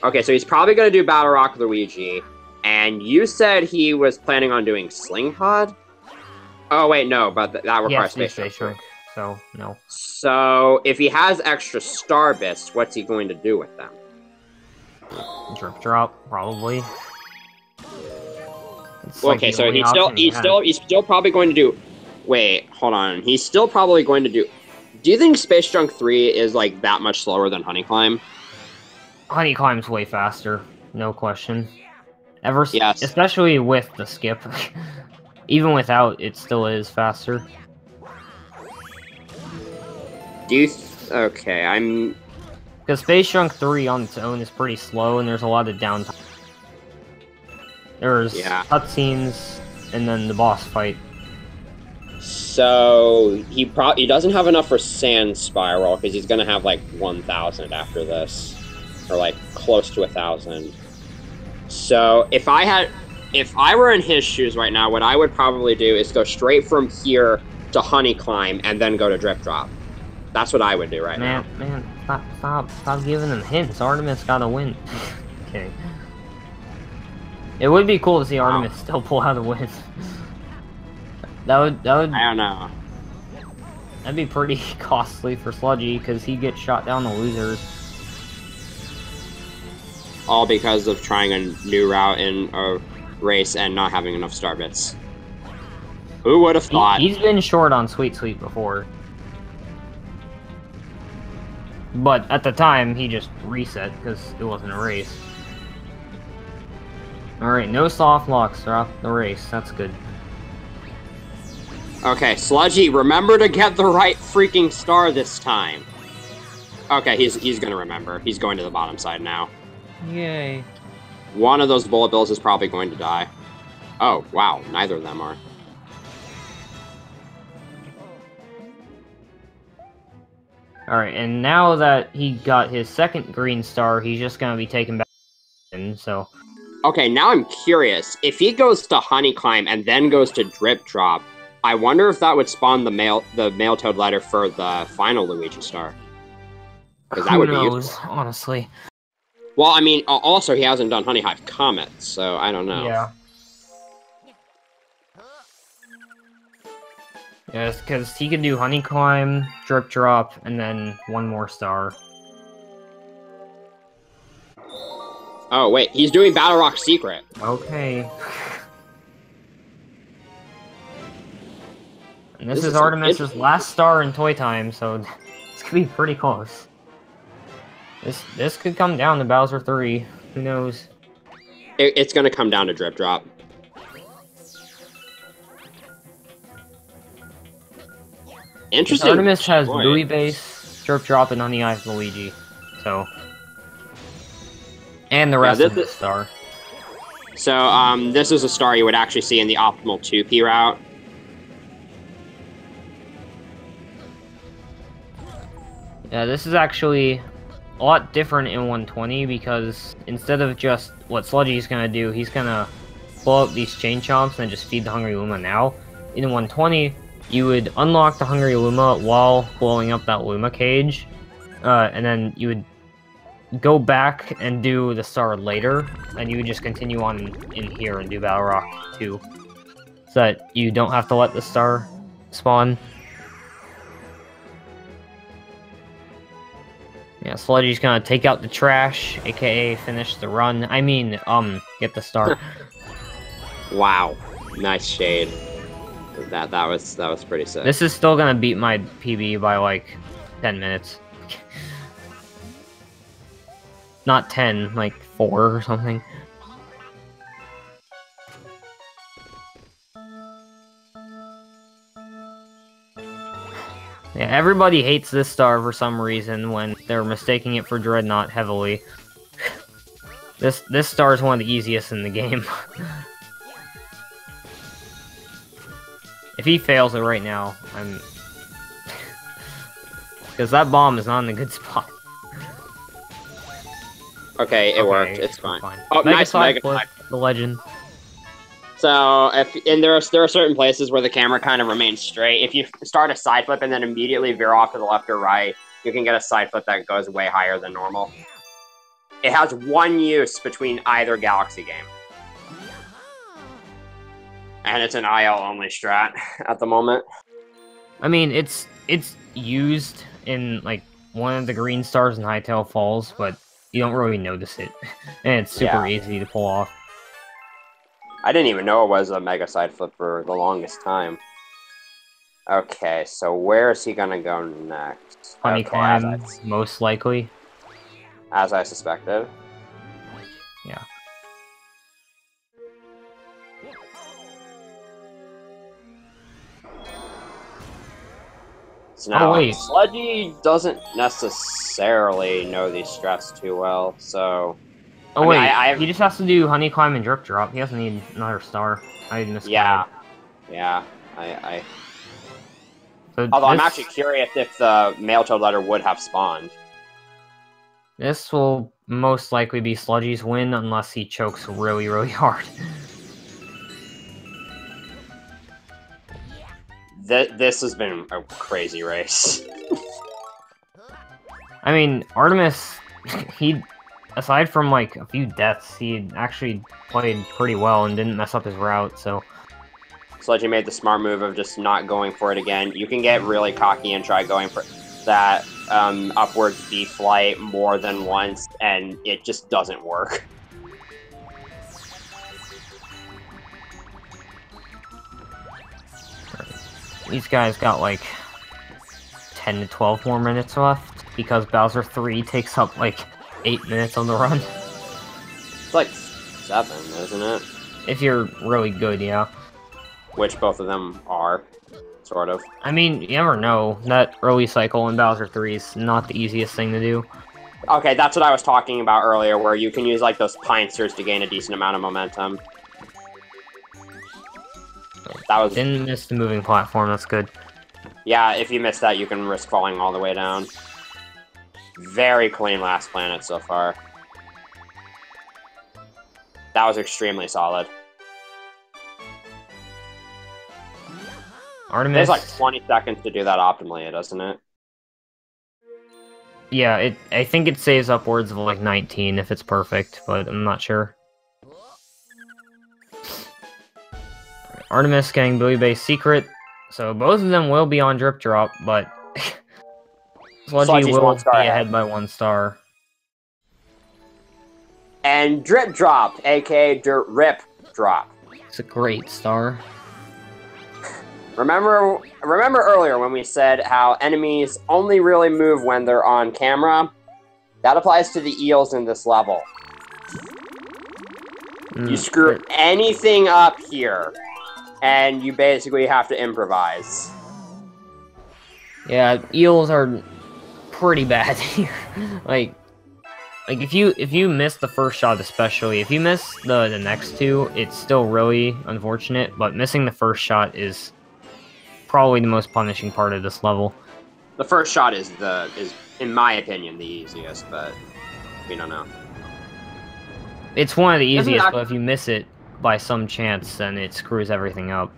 Okay, so he's probably going to do Battle Rock Luigi. And you said he was planning on doing Sling Pod? Oh, wait, no, but that requires Space Shrink. So, no. So, if he has extra Star Bits, what's he going to do with them? Drip Drop, probably. Okay, so he's still probably going to do... Wait, hold on. He's still probably going to do... Do you think Space Junk 3 is, like, that much slower than Honey Climb? Honey Climb's way faster, no question. Yes. Especially with the skip. Even without, it still is faster. Okay, I'm... Because Space Junk 3 on its own is pretty slow, and there's a lot of downtime. There's cutscenes, and then the boss fight. So, he doesn't have enough for Sand Spiral, because he's gonna have, like, 1,000 after this. Or, like, close to 1,000. So, if I were in his shoes right now, what I would probably do is go straight from here to Honey Climb, and then go to Drip Drop. That's what I would do right now. Man, stop giving them hints. Artemis gotta win. Okay. It would be cool to see Artemis still pull out a win. That would... I don't know. That'd be pretty costly for Sludgy, because he gets shot down the losers. All because of trying a new route in a race and not having enough Star Bits. Who would have thought? He's been short on Sweet Sweet before. But at the time, he just reset, because it wasn't a race. Alright, no soft locks throughout the race. That's good. Okay, Sludgy, remember to get the right freaking star this time. Okay, he's gonna remember. He's going to the bottom side now. Yay. One of those bullet bills is probably going to die. Oh, wow, neither of them are. Alright, and now that he got his second green star, he's just gonna be taken back in, so... Okay, now I'm curious. If he goes to Honey Climb and then goes to Drip Drop, I wonder if that would spawn the mail toad letter for the final Luigi star. Because that would be useful. Honestly. Well, I mean, also he hasn't done Honey Hive Comet, so I don't know. Yeah. Yes, because he can do Honey Climb, Drip Drop, and then one more star. Oh, wait, he's doing Battle Rock Secret. Okay. And this is Artemis's last star in Toy Time, so it's gonna be pretty close. This could come down to Bowser 3. Who knows? It's gonna come down to Drip Drop. Interesting. Artemis has Buoy Base, Drip Drop, and Honey Eyes Luigi. So... And the rest of the star. So, this is a star you would actually see in the optimal 2P route. Yeah, this is actually a lot different in 120 because instead of just what Sludgy's gonna do, he's gonna blow up these chain chomps and just feed the Hungry Luma now. In 120, you would unlock the Hungry Luma while blowing up that Luma cage, and then you would go back and do the star later, and you would just continue on in here and do Battle Rock 2. So that you don't have to let the star spawn. Yeah, Sludgy's gonna take out the trash, aka finish the run. I mean, get the star. Wow, nice shade. That was pretty sick. This is still gonna beat my PB by like 10 minutes. Not 10, like 4 or something. Yeah, everybody hates this star for some reason when they're mistaking it for Dreadnought heavily. This star is one of the easiest in the game. If he fails it right now, I'm... Because that bomb is not in a good spot. Okay, it worked. It's fine. Oh, nice Mega Flip, the legend. So, there are certain places where the camera kind of remains straight. If you start a side flip and then immediately veer off to the left or right, you can get a side flip that goes way higher than normal. It has one use between either Galaxy game. And it's an IL only strat at the moment. I mean, it's used in like one of the green stars in Hightail Falls, but you don't really notice it. And it's super easy to pull off. I didn't even know it was a mega side flip for the longest time. Okay, so where is he gonna go next? Honey climb, most likely. As I suspected. Yeah. So now, Sludgy doesn't necessarily know these strats too well, so... Oh wait, he just has to do Honey Climb and Drip Drop. He doesn't need another star. I missed Yeah. So although I'm actually curious if the Mail Toad letter would have spawned. This will most likely be Sludgy's win unless he chokes really, really hard. This has been a crazy race. I mean, Artemis, aside from like a few deaths, he actually played pretty well and didn't mess up his route, so... Sludgy made the smart move of just not going for it again. You can get really cocky and try going for that upwards B flight more than once, and it just doesn't work. These guys got like 10 to 12 more minutes left, because Bowser 3 takes up like 8 minutes on the run. It's like 7, isn't it? If you're really good, yeah. Which both of them are, sort of. I mean, you never know. That early cycle in Bowser 3 is not the easiest thing to do. Okay, that's what I was talking about earlier, where you can use like those pinesters to gain a decent amount of momentum. That was... Didn't miss the moving platform, that's good. Yeah, if you miss that, you can risk falling all the way down. Very clean last planet so far. That was extremely solid. Artemis... There's like 20 seconds to do that optimally, doesn't it? Yeah, I think it saves upwards of like 19 if it's perfect, but I'm not sure. Artemis getting Billy Bay's secret, so both of them will be on Drip Drop, but Sludgy will be ahead by 1 star. And Drip Drop, aka Dirt Rip Drop. It's a great star. Remember earlier when we said how enemies only really move when they're on camera? That applies to the eels in this level. You screw anything up here, and you basically have to improvise. Yeah, eels are pretty bad here. like if you miss the first shot, especially if you miss the next two, it's still really unfortunate. But missing the first shot is probably the most punishing part of this level. The first shot is in my opinion the easiest, but we don't know. It's one of the easiest, but if you miss it by some chance, then it screws everything up.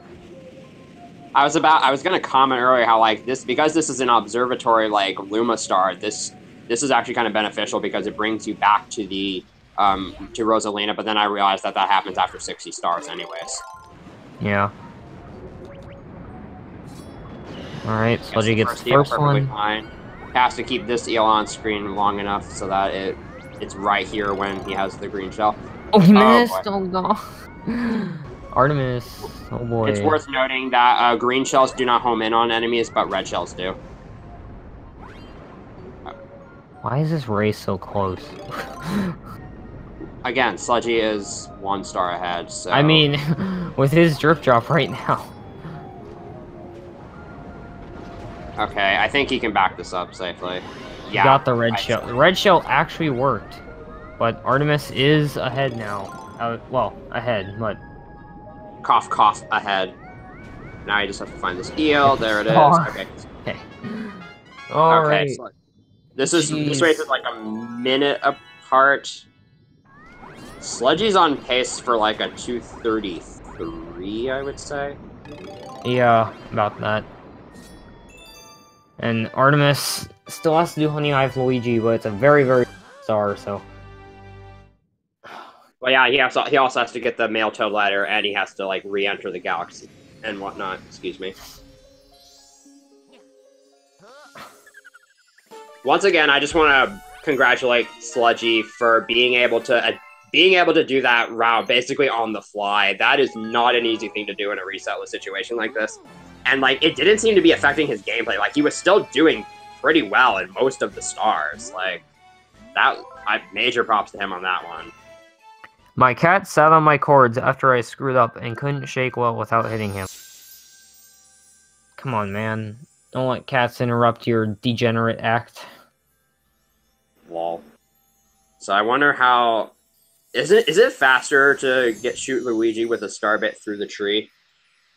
I was gonna comment earlier how like because this is an observatory like Luma star, this is actually kind of beneficial because it brings you back to the to Rosalina, but then I realized that happens after 60 stars anyways. Yeah. Alright, Sludgy gets the first one. Fine. Has to keep this eel on screen long enough so that it's right here when he has the green shell. Oh, he missed! Oh, no. Artemis. Oh, boy. It's worth noting that green shells do not home in on enemies, but red shells do. Why is this race so close? Again, Sludgy is 1 star ahead, so... I mean, with his drip drop right now. Okay, I think he can back this up safely. Yeah, he got the red shell. The red shell actually worked, but Artemis is ahead now. Well, ahead, but... Cough, cough, ahead. Now you just have to find this eel. There it is. Okay. Okay. Alright. Okay, so this race is like a minute apart. Sludgy's on pace for like a 2:33, I would say. Yeah, about that. And Artemis still has to do Honey Hive Luigi, but it's a very, very star, so... Well, yeah, he also has to get the male toad ladder, and he has to, like, re-enter the galaxy and whatnot. Excuse me. Once again, I just want to congratulate Sludgy for being able to do that route basically on the fly. That is not an easy thing to do in a resetless situation like this. And, like, it didn't seem to be affecting his gameplay. Like, he was still doing pretty well in most of the stars. Like, major props to him on that one. My cat sat on my cords after I screwed up and couldn't shake well without hitting him. Come on, man. Don't let cats interrupt your degenerate act. Lol. So I wonder how... Is it faster to shoot Luigi with a star bit through the tree?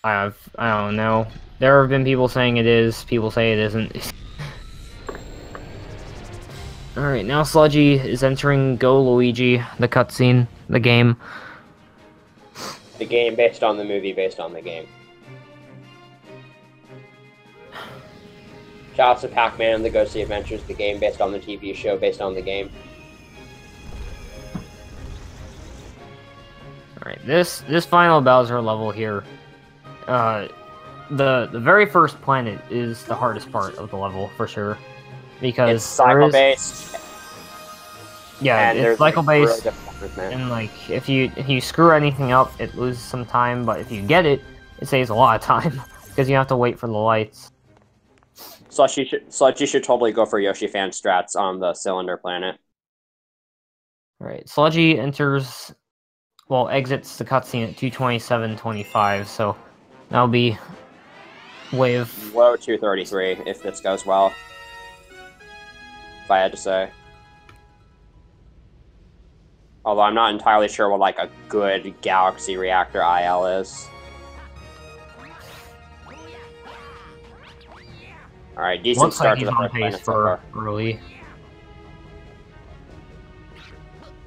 I don't know. There have been people saying it is, people say it isn't. Alright, now Sludgy is entering Go Luigi, the cutscene, the game. The game based on the movie, based on the game. Shoutouts to Pac-Man and the Ghostly Adventures, the game based on the TV show, based on the game. Alright, this final Bowser level here, the very first planet is the hardest part of the level, for sure. Because it's cycle-based. Yeah, it's cycle-based, and like, if you screw anything up, it loses some time, but if you get it, it saves a lot of time, because you have to wait for the lights. Sludgy should totally go for Yoshi fan strats on the cylinder planet. Alright, Sludgy exits the cutscene at 2:27:25, so that'll be wave... Low 2:33, if this goes well. If I had to say. Although I'm not entirely sure what, like, a good Galaxy Reactor IL is. Alright, decent start to the first planet so far. Early.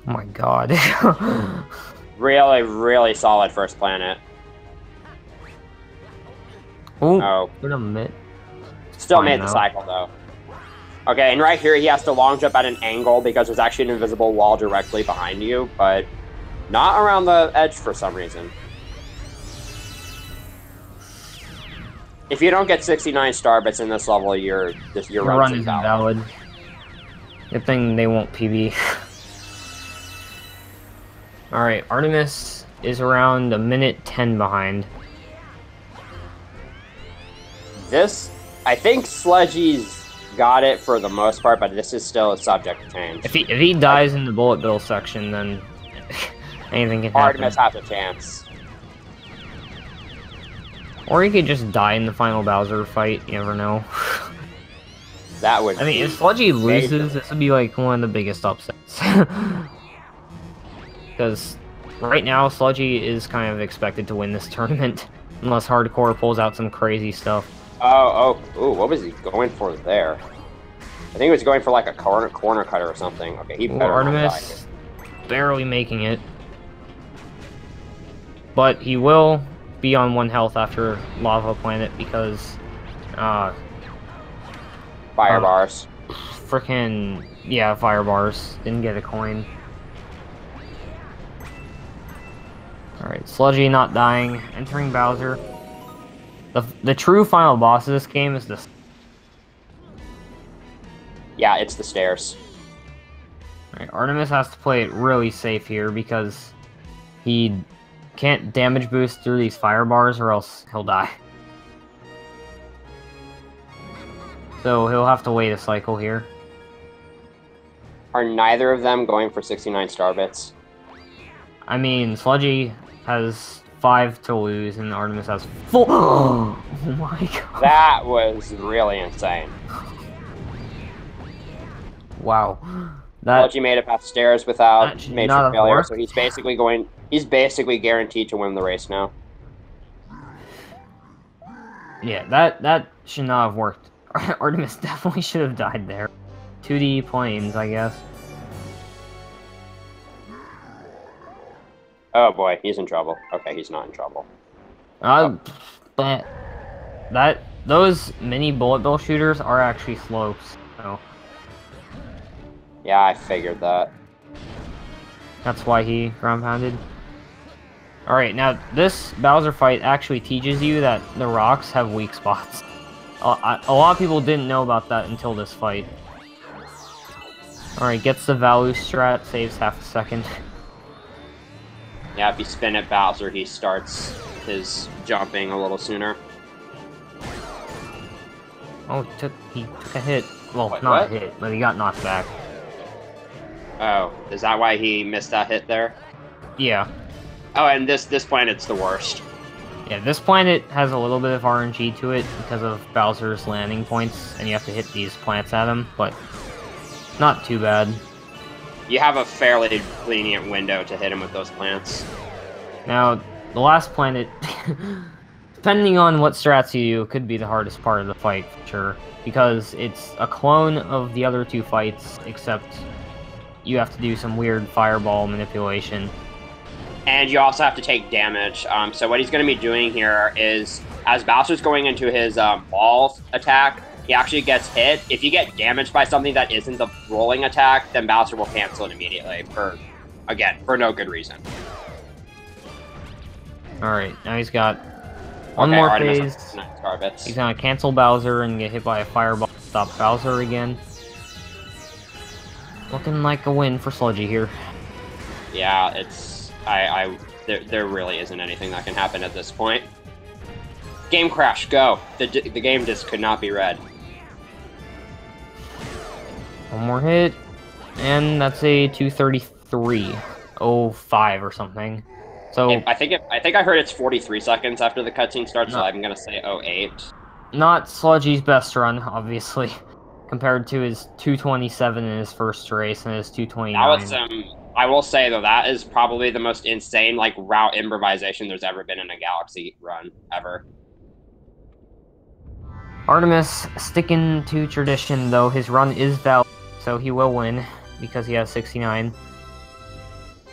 Oh my god. Really, really solid first planet. Oh, still made the cycle, though. Okay, and right here he has to long jump at an angle because there's actually an invisible wall directly behind you, but not around the edge for some reason. If you don't get 69 star bits in this level, your run is invalid. Good thing they won't PB. Alright, Artemis is around 1:10 behind. I think Sludgy's got it for the most part, but this is still a subject to change. If he dies in the bullet bill section, then anything can happen. Artemis has a chance. Or he could just die in the final Bowser fight, you never know. That would if Sludgy loses, this would be like one of the biggest upsets. Because right now, Sludgy is kind of expected to win this tournament, unless Hardcore pulls out some crazy stuff. Ooh, what was he going for there? I think he was going for like a corner cutter or something. Okay, he better Artemis barely making it. But he will be on 1 health after Lava Planet because... Fire bars. Frickin'... Yeah, fire bars. Didn't get a coin. Alright, Sludgy not dying. Entering Bowser. The true final boss of this game is this. Yeah, it's the stairs. Alright, Artemis has to play it really safe here because he can't damage boost through these fire bars or else he'll die. So he'll have to wait a cycle here. Are neither of them going for 69 star bits? I mean, Sludgy has 5 to lose and Artemis has 4. Oh my god. That was really insane. Wow. Sludgy made it past stairs without major failure, worked. so he's basically guaranteed to win the race now. Yeah, that should not have worked. Artemis definitely should have died there. 2D planes, I guess. Oh boy, he's in trouble. Okay, he's not in trouble. But those mini bullet bill shooters are actually slopes, so Yeah, I figured that. that's why he ground pounded. Alright, now this Bowser fight actually teaches you that the rocks have weak spots. A lot of people didn't know about that until this fight. Alright, gets the value strat, saves half a second. Yeah, if you spin at Bowser, he starts his jumping a little sooner. Oh, he took a hit. Well, Wait, not what? a hit, but he got knocked back. Oh, is that why he missed that hit there? Yeah. Oh, and this planet's the worst. Yeah, this planet has a little bit of RNG to it because of Bowser's landing points, and you have to hit these plants at him, but not too bad. You have a fairly lenient window to hit him with those plants. Now, the last planet, depending on what strats you do, could be the hardest part of the fight, for sure. Because it's a clone of the other 2 fights, except you have to do some weird fireball manipulation. And you also have to take damage. So what he's going to be doing here is, as Bowser's going into his ball attack, he actually gets hit. If you get damaged by something that isn't the rolling attack, then Bowser will cancel it immediately for no good reason. Alright, now he's got one more phase. He's gonna cancel Bowser and get hit by a fireball to stop Bowser again. Looking like a win for Sludgy here. Yeah, it's... there really isn't anything that can happen at this point. Game crash, go! The game disc could not be read. One more hit, and that's a 233.05 or something. So I think I heard it's 43 seconds after the cutscene starts, so I'm gonna say 08. Not Sludgy's best run, obviously, compared to his 227 in his first race and his 229. That was I will say though, that is probably the most insane route improvisation there's ever been in a Galaxy run ever. Artemis sticking to tradition, though his run is valid, so he will win because he has 69.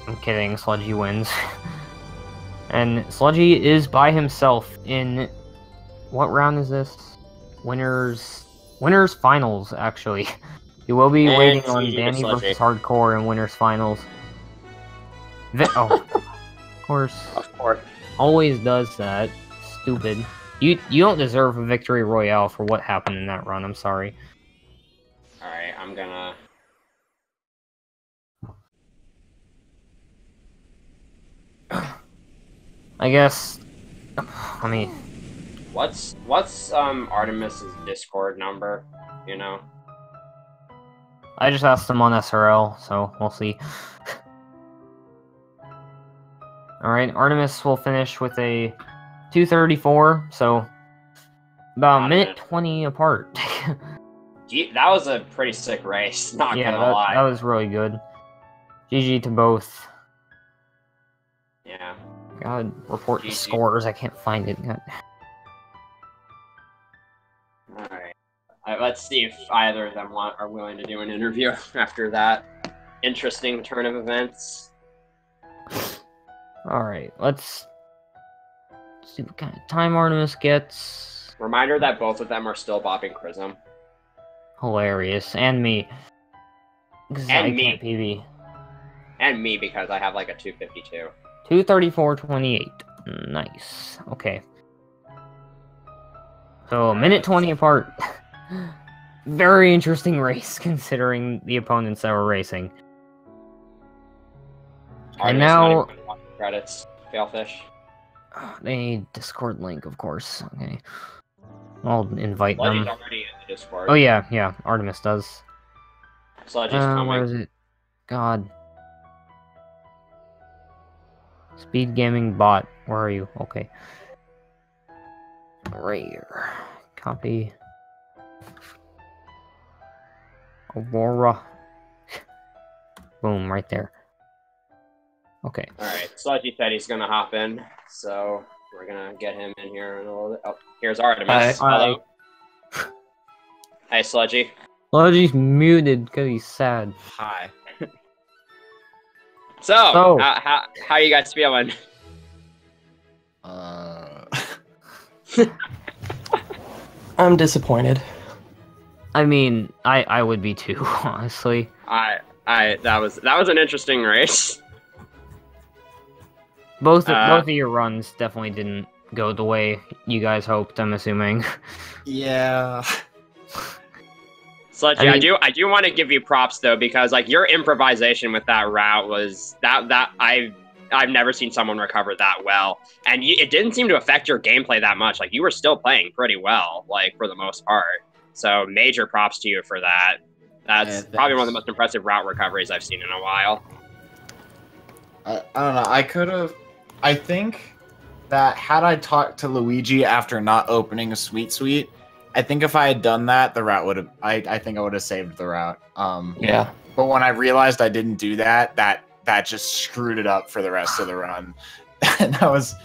I'm kidding, Sludgy wins. And Sludgy is by himself in... What round is this? Winners Finals, actually. He will be waiting on Danny versus Hardcore in Winners Finals. Oh, of course. Of course. Always does that. Stupid. You don't deserve a victory royale for what happened in that run, I'm sorry. Alright, I'm gonna... I guess... I mean... What's Artemis's Discord number, you know? I just asked him on SRL, so we'll see. Alright, Artemis will finish with a 234, so about a minute 20 apart. That was a pretty sick race, not gonna lie. That was really good. GG to both. Yeah. God, report the scores, I can't find it. God. Alright. Let's see if either of them are willing to do an interview after that interesting turn of events. Alright, let's see what kind of time Artemis gets. Reminder that both of them are still bopping Chrism. Hilarious. And me. And me. Can't PB. And me, because I have like a 252. 234.28. Nice. Okay. So, a minute 20 apart. very interesting race considering the opponents that were racing. And now credits, Failfish. They need Discord link, of course. Okay, I'll invite them. Already in the Discord. Oh yeah, Artemis does. Sludgy's coming. Where is it? God. Speed Gaming Bot, where are you? Okay. Right here. Copy. Aurora. Boom, right there. Okay. Alright, Sludgy said he's gonna hop in, so we're gonna get him in here in a little bit. Oh, here's Artemis. Hello. Hi, Sludgy. Sludgy's muted because he's sad. Hi. So, how are you guys feeling? I'm disappointed. I mean, I would be too, honestly. That was an interesting race. Both of your runs definitely didn't go the way you guys hoped, I'm assuming. Yeah. Sludgy, I do want to give you props though, because like your improvisation with that route was that I've never seen someone recover that well, and it didn't seem to affect your gameplay that much. Like you were still playing pretty well, like for the most part. So major props to you for that. That's probably one of the most impressive route recoveries I've seen in a while. I don't know. I think that had I talked to Luigi after not opening a Sweet, I think if I had done that, the route would have. I think I would have saved the route. Yeah. But when I realized I didn't do that, that just screwed it up for the rest of the run. that was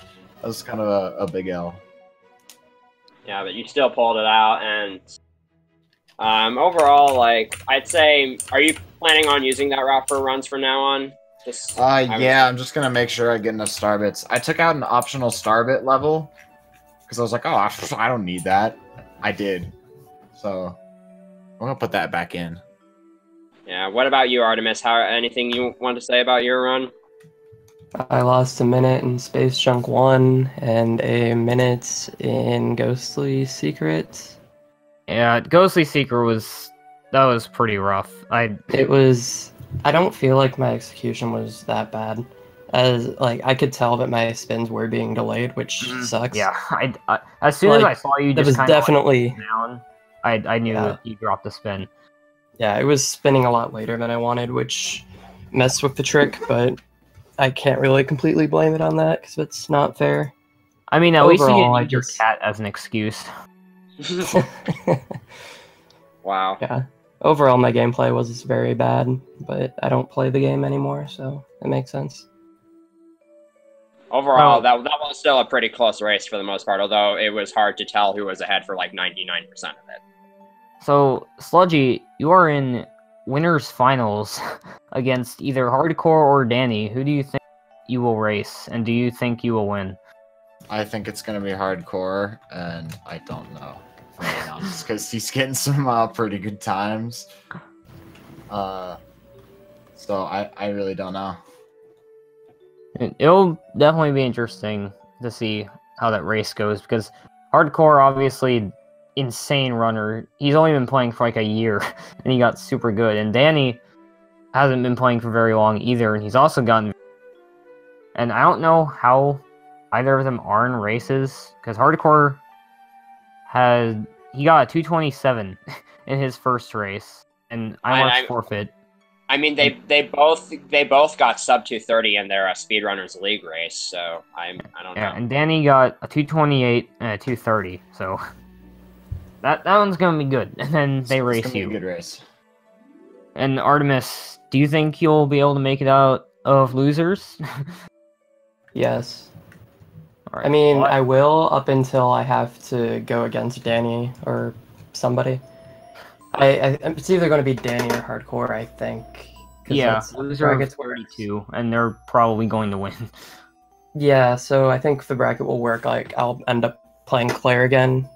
kind of a big L. Yeah, but you still pulled it out, and overall, like I'd say, are you planning on using that route for runs from now on? Yeah, I'm just gonna make sure I get enough star bits. I took out an optional star bit level because I was like, oh, I don't need that. I did, so I'm gonna put that back in. Yeah. What about you, Artemis? Anything you want to say about your run? I lost a minute in Space Junk 1 and a minute in Ghostly Secret. Yeah, Ghostly Secret was pretty rough. I don't feel like my execution was that bad. As like I could tell that my spins were being delayed, which sucks. Yeah, I as soon as I saw you just kind of definitely down, I knew that you dropped the spin. Yeah, it was spinning a lot later than I wanted, which messed with the trick, but I can't really completely blame it on that because it's not fair. I mean, at least you didn't use your cat as an excuse. Wow. Yeah. Overall, my gameplay was very bad, but I don't play the game anymore, so it makes sense. Overall, that was still a pretty close race for the most part, although it was hard to tell who was ahead for like 99% of it. So, Sludgy, you are in winners finals against either Hardcore or Danny. Who do you think you will race, and do you think you will win? I think it's gonna be Hardcore, and I don't know. Because he's getting some pretty good times. So I really don't know. It'll definitely be interesting to see how that race goes, because Hardcore, obviously, insane runner. He's only been playing for like a year, and he got super good. And Danny hasn't been playing for very long either, and he's also gotten... And I don't know how either of them are in races, because Hardcore he got a 227 in his first race, and I watched forfeit. I mean, they both got sub 230 in their Speedrunners League race, so I don't know. Yeah, and Danny got a 228 and a 230, so that one's gonna be good. And then they race you. Be a good race. And Artemis, do you think you'll be able to make it out of losers? Yes. Right. I mean, I will up until I have to go against Danny or somebody. It's either going to be Danny or Hardcore, I think. Yeah, loser of 32, and they're probably going to win. Yeah, so I think the bracket will work. Like, I'll end up playing Claire again.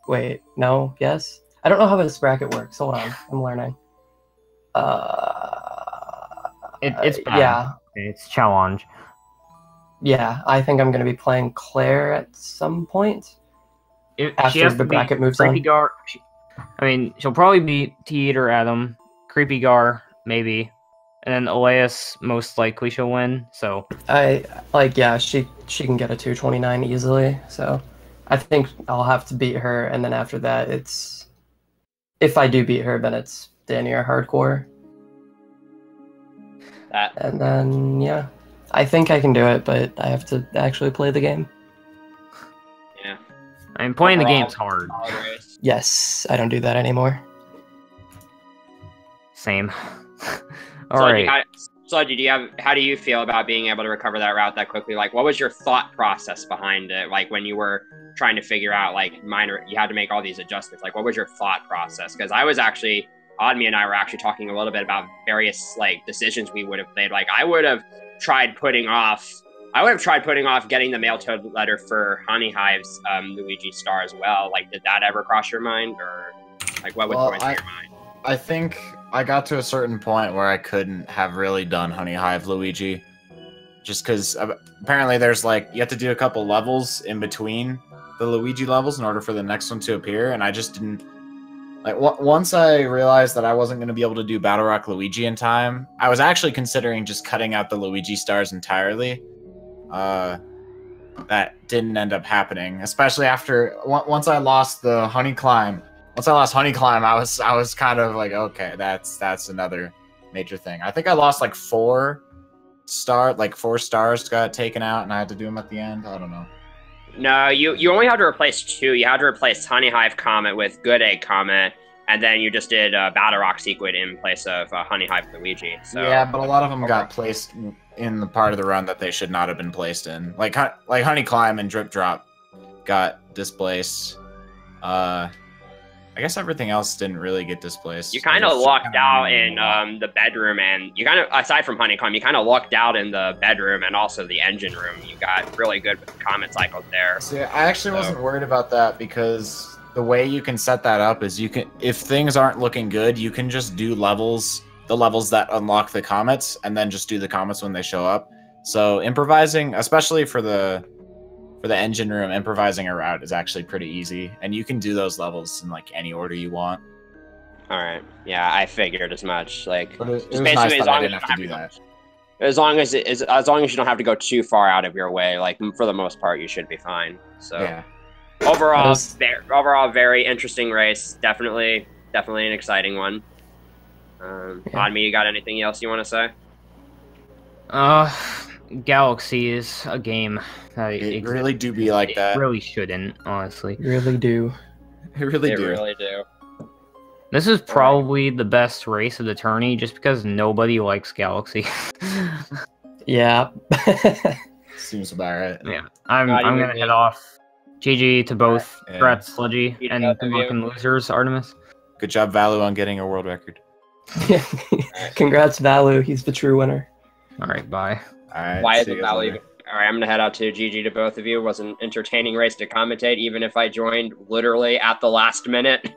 Wait, no? Yes? I don't know how this bracket works. Hold on, I'm learning. It's bad. Yeah. It's challenge. Yeah, I think I'm going to be playing Claire at some point. After the bracket moves on. I mean, she'll probably beat T-Eater Adam, Creepy Gar, maybe. And then Elias, most likely she'll win, so... Yeah, she can get a 229 easily, so... I think I'll have to beat her, and then after that, it's... If I do beat her, then it's Danny or Hardcore. And then, yeah. I think I can do it, but I have to actually play the game. Yeah. I mean, playing the game's hard. Yes, I don't do that anymore. Same. Alright. Sludgy, how do you feel about being able to recover that route that quickly? Like, what was your thought process behind it? Like, when you were trying to figure out, like, you had to make all these adjustments. Like, what was your thought process? Because I was actually, Admi and I were actually talking a little bit about various, like, decisions we would have made. Like, I would have tried putting off getting the mail-toad letter for Honey Hive's Luigi Star as well. Like, did that ever cross your mind? Or, like, what was going through your mind? I think I got to a certain point where I couldn't have really done Honey Hive Luigi. Just because apparently there's like, you have to do a couple levels in between the Luigi levels in order for the next one to appear, and I just didn't... Like, once I realized that I wasn't going to be able to do Battle Rock Luigi in time, I was actually considering just cutting out the Luigi stars entirely. That didn't end up happening, especially after... Once I lost the Honey Climb... Once I lost Honey Climb, I was kind of like, okay, that's another major thing. I think I lost like 4 stars got taken out, and I had to do them at the end. I don't know. No, you only had to replace 2. You had to replace Honey Hive Comet with Good Egg Comet, and then you just did Battle Rock Sequid in place of Honey Hive Luigi. So yeah, but a lot of them got placed in the part of the run that they should not have been placed in. Like Honey Climb and Drip Drop got displaced. I guess everything else didn't really get displaced. You kind of lucked out in the bedroom, and you kind of, aside from Honeycomb, you kind of lucked out in the bedroom and also the engine room. You got really good with the comet cycles there. See, I actually wasn't worried about that because the way you can set that up is you can, if things aren't looking good, you can just do the levels that unlock the comets, and then just do the comets when they show up. So improvising, especially for the engine room, improvising a route is actually pretty easy, and you can do those levels in like any order you want. All right, yeah, I figured as much. Like, but it was nice that I didn't have to do that. As long as you don't have to go too far out of your way, like for the most part, you should be fine. So yeah, overall, very interesting race. Definitely an exciting one. Admi, you got anything else you want to say? Galaxy is a game. It really do be like that. It really shouldn't, honestly. Really do. It really do. This is probably the best race of the tourney, just because nobody likes Galaxy. Yeah. Seems about right. Yeah, I'm gonna head off. GG to both. Congrats, Sludgy, and good luck in losers, Artemis. Good job, Valu, on getting a world record. Congrats, Valu. He's the true winner. All right, bye. All right. Why is it Valu? All right, I'm gonna head out to GG to both of you. It was an entertaining race to commentate, even if I joined literally at the last minute.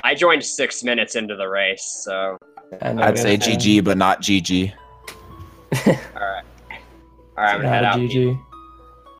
I joined 6 minutes into the race, so I'd say GG, but not GG. All right, I'm gonna head out. GG.